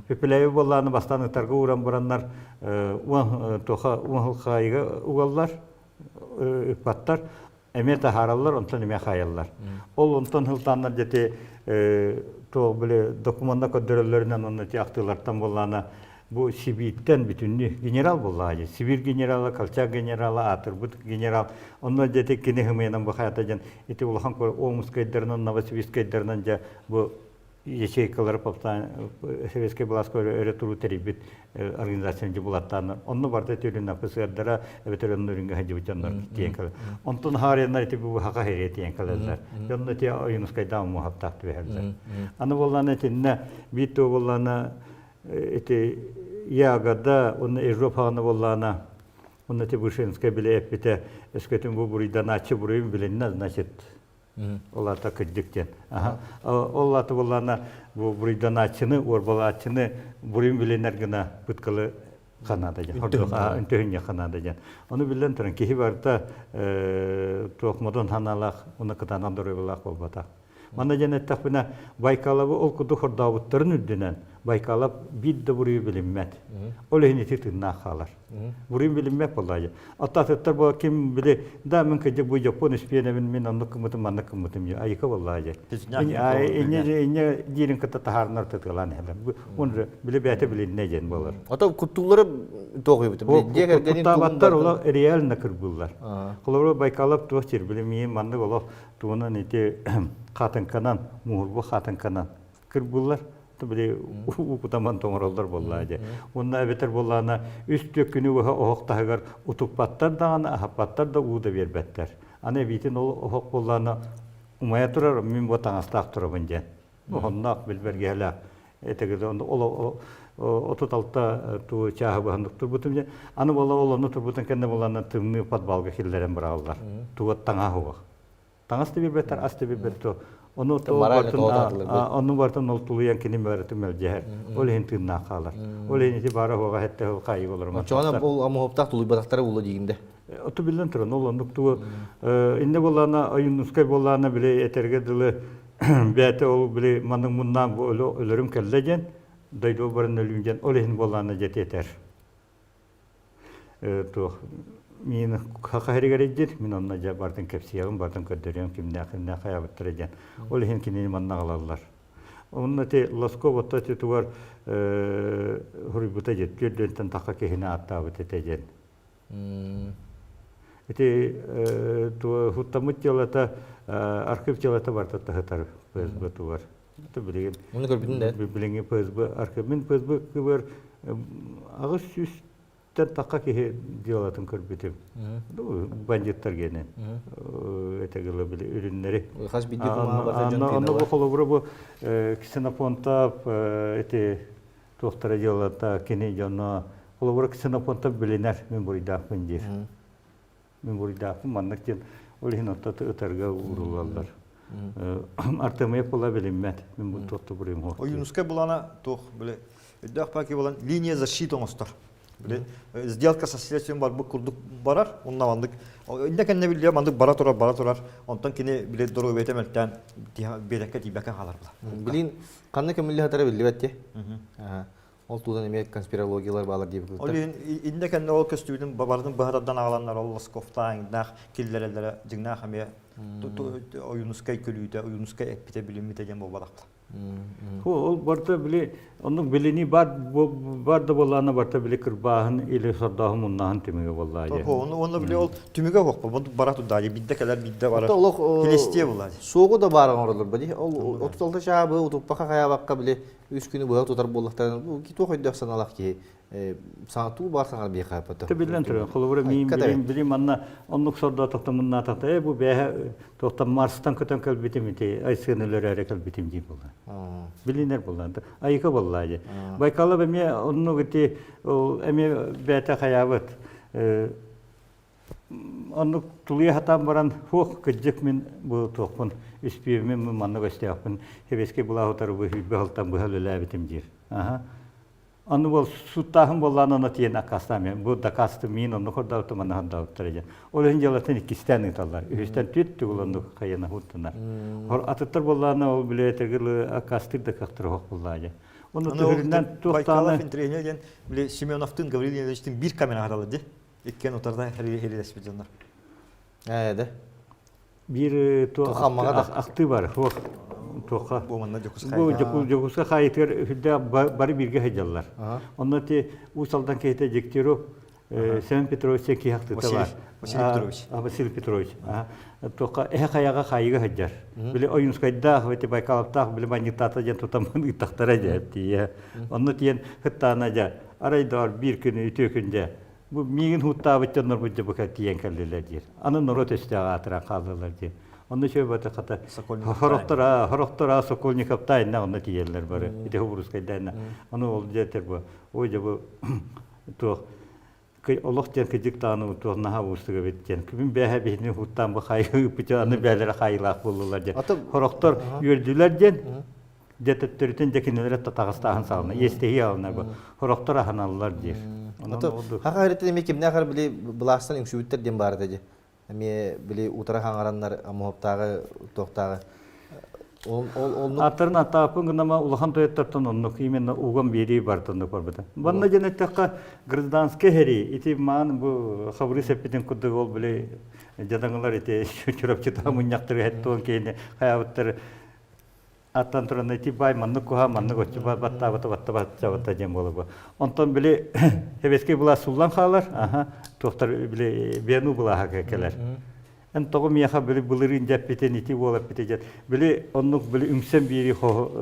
C: Pepeleyip bollarını bastan ıtarga uğran buranlar uğalkayıga uğallar, ıpatlar. Eme taharallar, ondan eme hayallar. Ol ondan hıltanlar jeti böyle dokumanda kodörlerinden onu iti aktılardan bollarına bu Sibir'den bütünlü general bolladı. Sibir generalı, Kalçak generalı, Atırbut general. Onlar dedik ki ne hımayanan bu hayatacan. İti ulahan kor Omskaylarının, Novosibirskaylarının ja bu yeşeykaları paptan Sovetskiy Blaskoy öyle turu teribit organizasyoncu bulattanlar. Onu barda tülün napısırdara evet öğrenlerin hacı canlar diyen kalı. Ondan hariyanlar iti bu haka heri diyen kalılar. Yanında ti Oyunskaydan muhabtat verdiler. Anı bollarına tinne bito bollarına iti yağda onu Avrupa'nı bollana onu te Bushenskaya bile epite esketin bu buradan açı burayı bilinmez значит ola ta kıcıkten ola ta bollana bu buradan açını orbala açını burayı bilinler gına bıtkalı Kanadaca orada intihnya Kanadaca onu bilen taran ki varta tohmadan hanalak onu katanan doğru olak olbata Mana cennet tapına Baykalabı ol kudu hordavutların üddünen Байкалап бит де бурую билинмет. Ол эхнити тынна қалар. Бурую билинмет болайы. Аттатыттар бұл кем біле, да мен кәде бұл Жапон іспиенемін мен анны кымытым, анны кымытым. Айқа болайы. Ине дирин кыта тахарнар тұтылан әлі. Оны біле бәті білінне жен болар.
A: Ата күттулары тоғый бітім.
C: Құттабаттар ола реально кірбулар. Құлары Байкалап туақ жер біле мейін манны ола туғынан ете қатынканан, мұғырбы қатынканан кірбулар. Біле ұпытаман тоңыралдар боллады. Онна әбетер боллағына үсті күні өға оғықтағығар ұтықпаттар дағына, ахаппаттар да ұғыда бербәттер. Аны бейтін ол оғық боллағына ұмая тұрар, мен бұл таңастақ тұрабын ден. Оғыннақ білберге әлі. Әтегізі ол отыталта туы чағы бұғындық тұрбытым ден. Аны бола оланы тұрбытын кәнді боллағына тымны падбалға келдерін бірағылар. Туы таңа ұғық. Таңасты бербәттер, асты бербәттер. Onun vartan oltuluyan kini öğretim elceher. Olehin tırnağı kalır. Olehin iti bara hoğa hette hol kayık olur.
A: Çoğuna bol ama hoptak tulu batakları ulu diyinde.
C: Otu bilden turan olandık tuğu. İnne bolağına, ayın nuskay bolağına bile yeterge dılı bəyəti ol bile manın bundan ölürüm kellecen. Daydı o barın ölümcen olehin bolağına jet yeter. Мен хақайрыгар еждер, мен онна жа бардын кепсиягын, бардын көддөрем, кимне қаябыттыр ежен. Ол ехен кенені манна қалалар. Онна те Лосков отта те туар хұрыбыта жет, көрдентен таққа кехіне аттабыт ете жен. Эти хуттамыт жалата, архив жалата барда тахытар ПСБ туар. Это білеген.
A: Оны көрбетін дәд?
C: Білеген ПСБ архив. Мен ПСБ кыбар ағыз сүз таққа кеге диалатын көрбетім. Бандиттар генен. Этегілі білі үрінлері.
A: Қас бейді күма барда жөн
C: Анны бұл қолы бұры бұл ксенопонтап, тоқтара диалата кене жона. Қолы бұры ксенопонтап білінер мен бұрыдақпын дер. Мен бұрыдақпын маннық ден ол ең оттаты ұтарға ұрылалар. Артымайып бола білінмәд. Мен бұл тоқты бұрыйым хоқты.
B: Юнускай бұлана тоқ білі. Өддақ пәке болан линия защиты оңыстар. Сделка со следствием бар bu kurduk barar onunla mandık. İnne kendine biliyor mandık bara turar. Ondan kine bile doğru betemelten bedeke dibeken halar bula.
A: Bilin kanlı kömüllü hatara bildi bette. Ol tuğdan emek konspirologiyalar bağlar diye
B: bakılır. Olin inne kendine ol köstüydün babardın baharattan ağalanlar ol Laskov'tan indah killere cıgnah hamiye oyunuskay kölüyde oyunuskay ekpite bilinmite gen bu balakla.
C: Ol barda bile onun bileni var da bolana barda bile kırbahın ile sardahım ondan tümüge vallahi.
B: Onu bile ol tümüge hokpa. Bu baratu dahi biddekeler bidde var. Hilestiye vallahi.
A: Soğuğu da bağırın oralar badi. Ol 36 şabı utupaka kaya bakka bile 3 günü boya tutar bollaktan. Bu ki toy dök sanalak ki sanatu var sanar bir kapatı.
C: Tabilen tur. Kolubura bilim anna onluk sorda toktamınna tahta. Bu be toktam Mars'tan kötön kalbitimiti. Ay sınırları ara kalbitimci bolla. Bilinler bollandı. Ayıka bolladı. Baykala beme onu gitti eme beta hayavat. Onu tuluya hatam baran hoq kıcık min bu tokun üspiyemi manna gösterpin. Heveske bulahotar bu haltam bu halala bitimcir. Aha. Onu bol suttahım bollan onu tiyen akastamı. Bu da kastı min onu korda otomanı handa oturacak. Olun jalatın ikisten tallar. Üstten tüttü bulandı kayana huttunar. Hor atıtır bollanı ol bile tegirli akastır da kaktır hoq bolladı. Onu türünden
B: tuhtana Baykalov entrenerden bile Simeonov'tun Gavril Yeliştin bir kamera haralıdı. İkken otarda heri despecanlar.
A: Evet.
C: Bir aktı var. Hoq toqa.
B: Bu manna jokuska.
C: Bu jokuska kayıtır hüdde bari birge hejallar. Onda te usaldan kehte jektiro Semen Petrovich ki haktı var. Vasil Petrovich. Toqa kayaga kayıga hejar. Bile oyunskayda ve Baykalov'ta bile banditata jan tutamın tahtara jepti. Onda tiyen hıttana ja. Araydar bir günü ütükünce. Bu migin hutta bıçanlar bu cebaka tiyen kalleler diyor. Anın norot istiğa atıran kaldılar diyor. Onda şöyle batı kata horoktora Sokolnikov tayına onda tiyerler bari. Bir de Huburuskay'da. Onu oldu yeter bu. Oyca bu tuğ Allah'tan kıcık tanı tuğ naha ustuğa bitken. Kimin behe bihni huttan bu kayı bıçanı behlere kayılak bulurlar diyor. Horoktor yördüler diyor. Cetetlerden cekinelere tatağıstağın sağlığına. Yestehi alına bu. Horoktor ahanallar diyor.
A: Haka öğretti demek ki ne kadar bile bulaşsan ünsübütler diye bağırdı. Emi bile utara hangaranlar amuhoptağı, tohtağı Ол
C: Аттарын атапын гынама улахан тояттартан оннук именно уган бери бартындык барбыта. Банна жанеттакка гражданский хери ити маан бу хабры сеппитен куддук ол биле жадаңылар ити чурап чыта муньяктыр хеттон кейне хаябыттыр аттан туран ити бай манны куха манны гочу батта жем болобу. Онтон биле хебеске була суллан халар, тоқтар биле бену була хакекелер. En toğum yaha böyle bulurun cepeten iti olap bitecek. Böyle onluk böyle ümsen biri ho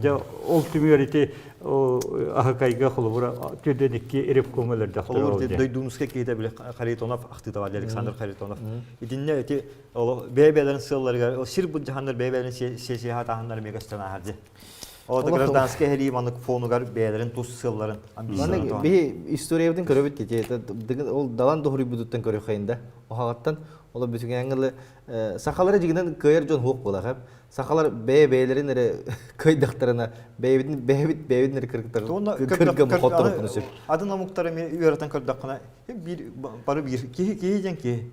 C: ja ultimate iti o ahakayga xolubura tüdenikki erip komeler daxtır oldu.
B: Olur duyduğunuzda ki de böyle Xaritonov axtı da var Aleksandr Xaritonov. İdinle iti o beybelerin sığları o sir bu cahanlar beybelerin seyahat ahanları megastana harcı. O da gражданский heri manık fonu gar beybelerin tuz sığların ambisyonu.
A: Bir istoriyadın köröbet geçe. Ol dalan doğru buduttan körö xayında. O hagattan ola bütün yangılı sakalara jiginden köyer jon hoq bola hep. Sakalar beylerin nere köy daktarına beybit nere kırkıtlar hottara bunu söp.
B: Adına muhtarı mi yaratan kırdakına bir barı bir kihijen ki.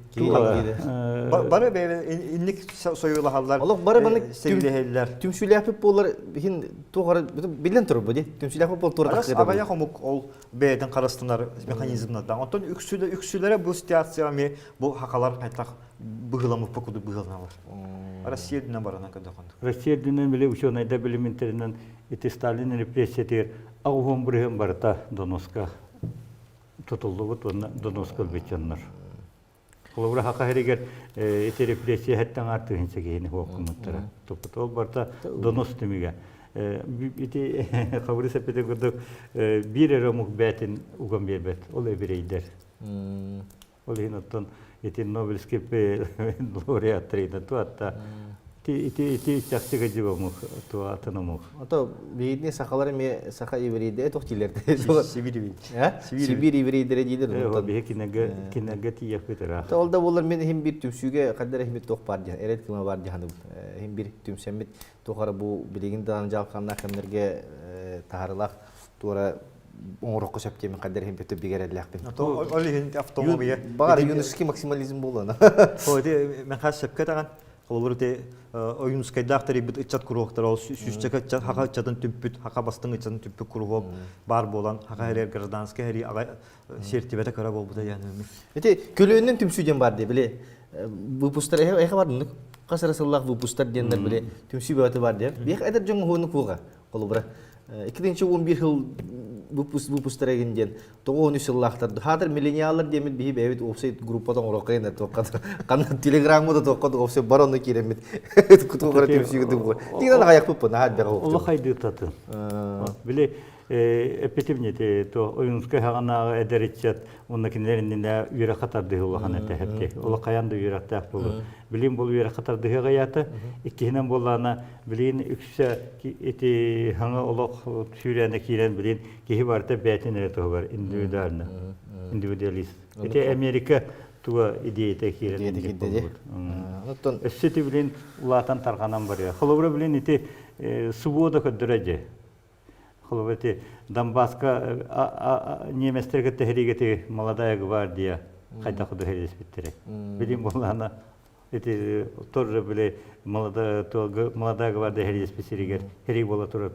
B: Barı beybe inlik soyula hallar.
A: Allah barı bana
B: sevgili heliler.
A: Tümsüle yapıp bollar hin toğara bilen tur bu di. Tümsüle yapıp bol tur
B: takdir. Abaya homuk ol beyden karastılar mekanizmlerden. Ondan üksülere bu situasyon mi bu hakalar kaytak bıgılamı pokudu bıgılanalar. Россия dünden barana kadar kondu.
C: Россия dünden bile uçonayda biliminterinden iti Stalin represiyetir. Ağuhun buraya barata Donoska tutuldu bu Donoska biçanlar. Kulubra haka heriger iti represiye hetten artık hinse geyini hukumatlara. Toputol barata Donos demiga. İti kavri sepete kurduk bir eramuk betin ugan bir bet. Olay bireyder. Olay hinottan iti Nobelski laureatrina tu atta iti çaksıga jibamuk tu atanamuk.
A: Ata beyni sakaları mi saka ivride tohtilerde.
B: Sibiri.
A: Sibir ivride diler.
C: O bir kinagati yapıtara.
A: Ta olda bollar men hem bir tümsüge kadar himmet toq bar jan. Eret kima bar jan. Hem bir tümsemmet toqara bu biligin danjal kanna kemlerge taharlaq tora oңрокко септеме кадер хем пете бигереллек бен.
B: Олиһин автомобия.
A: Бар юнуски максимализм болона.
B: Ходи мен хасып кетаган. Колурте oyunskay daktari bit içat kuruqtar ol süsçeke çat haqa çatın tüppüt haqa bastın çatın tüppü kuruq bar bolan haqa her gражданский heri sertifete kara bol buda yani.
A: Ete kölönden tümsüjen bar de bile. Bu pustar ehe var mı? Kasar sallah bu pustar diyenler bile tümsü batı var de. Bir eder jong honu kuga. Kolubra. 2011 yıl bu pustara genjen. Toğun üsüllahtar. Hadır millenniallar demet bihi evet offset grupadan oraqayın da toqat. Kan Telegram'da da toqat offset baronu kiremet. Kutu qara tepsiga bu. Tingdan ayak pupun had da.
C: Allah haydi tatı. Bile epitimnete to oyunskay hagana ederichat onnakinlerin de yürek katardı Allah'ın etehette. Allah kayanda yürek tah bulu. Bilim bol yürek katardı gayata. İkihinen bollana bilin ükse eti hanga Allah sürene kiren bilin ki varta betinere to var individualna. Individualist. Eti Amerika tuwa ideyete kiren. Ondan eseti bilin ulatan tarqanan var ya. Xolobra bilin eti suboda kadaraje. Холовете Донбасска немецтерге tehliketi молодая гвардия кайда худу херес биттере. Билим болана эти тоже были молодая гвардия херес бисиригер. Хери бола турат.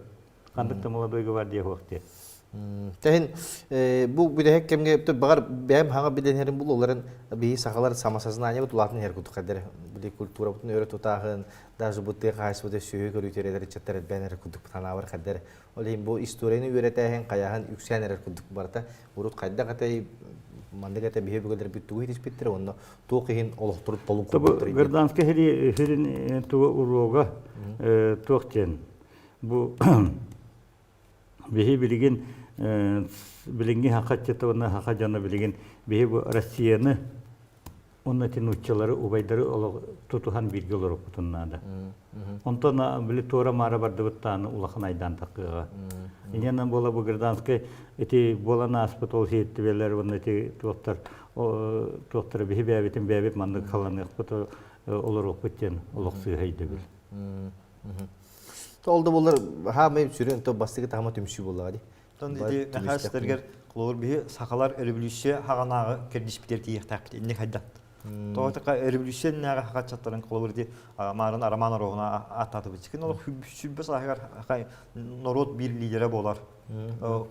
C: Кандыкта молодой гвардия вакты.
A: Тәһин бу биде кемге багар бәм хага биден херин бул оларын би сахалар самосознание бу тулатын хер куту кадер биде культура бутун өрө тутагын даже бутте кайсы бутте сүйө көрүтерер чаттар бәнер кутук танавар кадер олим бу историяны өретәһен каяһын үксәнер кутук барта урут кайда катай мандагата бие бүгелер биттү хитис биттер онно тоқин олохтуруп толук
C: кутук. Гражданский херин туга урога тоқтен бу бихи билигин билинги хакатчата оны хакажаны билигин бихи бу Россияны онна тинуччалары убайдары тутухан билги олорук бутуннада. Онтона били тора мара бардыбыттаны улахан айдан такыга. Иненен бола бу гражданский эти болана аспытол хейттибелер оны эти тоқтар бихи бәбитин бәбит манды каланы кпыты олорук буттен олоксы хайдыбыл.
A: Oldu bollar ha meyip sürün to bastığı tamam tümsü bolladı.
B: Tondi nahaslarger klor bihi sakalar revolüsiya haganağı kerdiş biter diye takdir inne haydan. Тоотака революционная хачаттарын колорди марын араман орогуна ататы бичкен ол сүббес ахар народ бир лидері болар.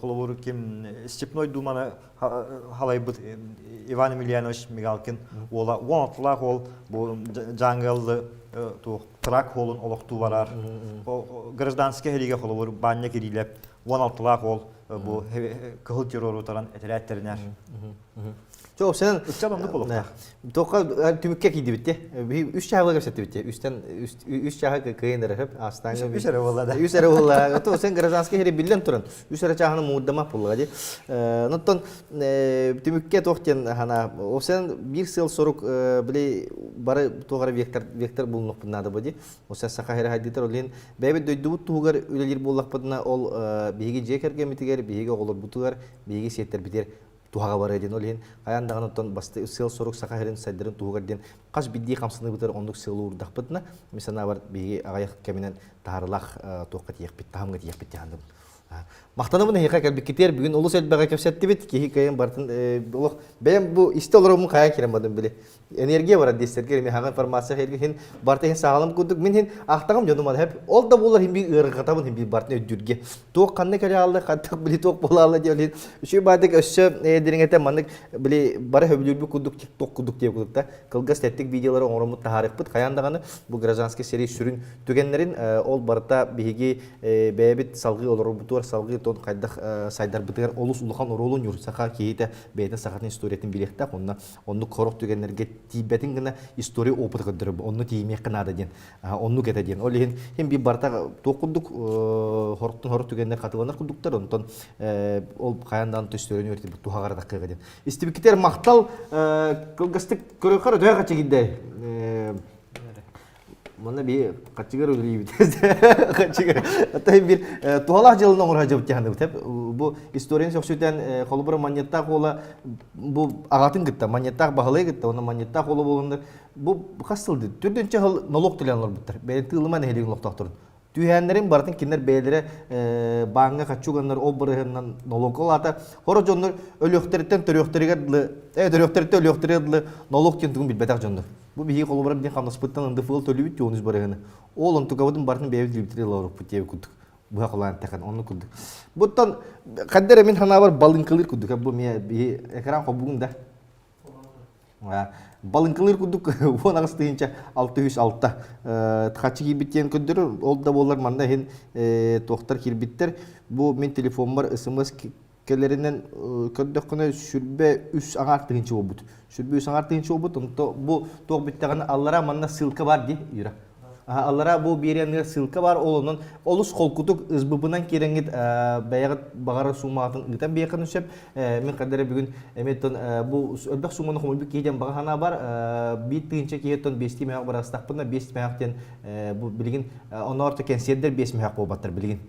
B: Колор кем Степной думаны халайбыт Иван Емельянович Мигалкин ола уантлах ол бу жаңгылды трак холун олокту барар. Гражданский хелиге колор баня кирилеп уантлах ол бу кыл террору таран этелеттернер.
A: Çok sen
B: Uçalımlı kolukta.
A: Toka tümükke gidi bitti. Üç çağı gösterdi bitti. Üç çağı kıyındır hep aslan.
B: Üç ara vallahi.
A: Üç ara vallahi. To sen grazanski heri billen turan. Üç ara çağını muğdama pulladı. Notton tümükke tohten hana o sen bir sıl soruk bile bara toğara vektör bulunuk bunada bodi. O sen saka heri haditer olin. Bebe duydu tuğar ülelir bullak padına ol bihigi jekerge mitiger bihigi olur butugar bihigi setter biter. Tuhaga var edin olhin. Kayan dağın ondan bastı sıl soruk saka herin saydarın tuğar den. Kaç biddi kamsını biter onduk sıl urdak padına. Mesela var bihigi ayak keminen taharlak toqat yakbit tahamgat yakbit yandım. Maqtanımın heka kelbik kiter bugün ulus elbege kefsetti bit ki hikayen bartın uluq ben bu işte olurum kaya kiremadım bile enerjiya var desterger mi haga farmasiya helgi hin bartı hin sağlam kuduk min hin aqtağım jonum hep ol da bular hin bir ırgatabın hin bir bartı ödürge toq kanne kere aldı qattaq bile toq bola diyor hin şu badık össö diringete mandık bile bara höbülür bir kuduk tiktok kuduk diye kuduk da kılgas tettik videoları orumut taharık bit kayandağını bu grazanski seri sürün tügenlerin ol barta bihigi bebit salgı olur bu salgı ton kaydak saydar bitigar olus ulukan rolun yur saka kiyete beyden sakatın istoretin bilekta onu korok tügenlerge tibetin gına istori oput kadır onu tiymek kınada den onu gete den olihin hem bir barta tokunduk horok tügenler katılanlar kuduklar ondan ol kayandan tüstörünü örtü bu tuhagar dakika den istibikler maktal kılgastık körükar ödeye kaçı gidde Mana bir kaçıgar öyle bitez. Kaçıgar. Hatta bir tuhalah jalına olur hacı bitiyandı bitep. Bu historien sözüden kolubra manyatta kola bu ağatın gitti. Manyatta bahalı gitti. Ona manyatta kola bulundu. Bu kasıldı. Türdünçe hal nolok dilanlar bitir. Ben tığlıma ne helin nolok turun. Tüyenlerin bartın kinler beylere bağına kaçuganlar o bırığından nolok olata. Horo jonlar ölüktöritten törüktörügadlı. Törüktöritten ölüktörügadlı nolok tüntüğün bilbetak jonlar. Bu bihi kolubara bir kandas pıttan ındı fıl tölü bit yonuz barığını. Oğlum tukavadın bartın beyvi dilbitiri lavruk pıtiyevi kudduk. Bu hakolan tekan onu kudduk. Buttan kaddere min hana var balın kılır kudduk. Bu miye bihi ekran kobuğun da. Balın kılır kudduk. Bu nağız tıyınca 606'ta. Tıkaçı kirbitiyen kuddurur. Oldu da bollar manda hen tohtar kirbitler. Bu min telefon var ısımız kellerinden köddöküne sürbe üs ağar tığınçı obut. Sürbe üs ağar tığınçı obut. Bu toq bittiğine allara manna sılka var di yura. Allara bu bir yanı sılka var onun olus kolkutuk ızbıbından kirengit bayağı bağara sumatın gitan bir yakın üsep min kadere bugün emeton bu ölbek sumanı komul bir kiyden bağana var bir tığınçı kiyeton besti meyak var astaqpında besti meyakten bu bilgin onu orta kensiyeder besti meyak bobatır bilgin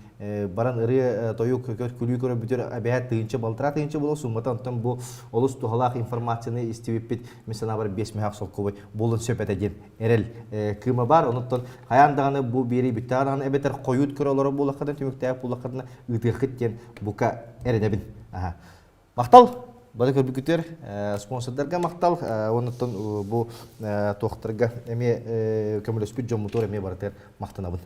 A: baran ırı toyuk külü körü bütün abihat tığınçı baltıra tığınçı bulu sumatan tam bu olus tuhalak informasyonu istivipit mesela var besti meyak sol koy bulun söpet edin erel kıma var onuttan hayandağını bu biri bütağını ebeter koyut kırıları bulakadan tümüktayıp bulakadan ıtıqıtten buka eredebin. Maqtal, bada körbükütür, sponsorlarga maqtal, onuttan bu toqtarga eme kömülöspüt jom motor eme baratır maqtanabın.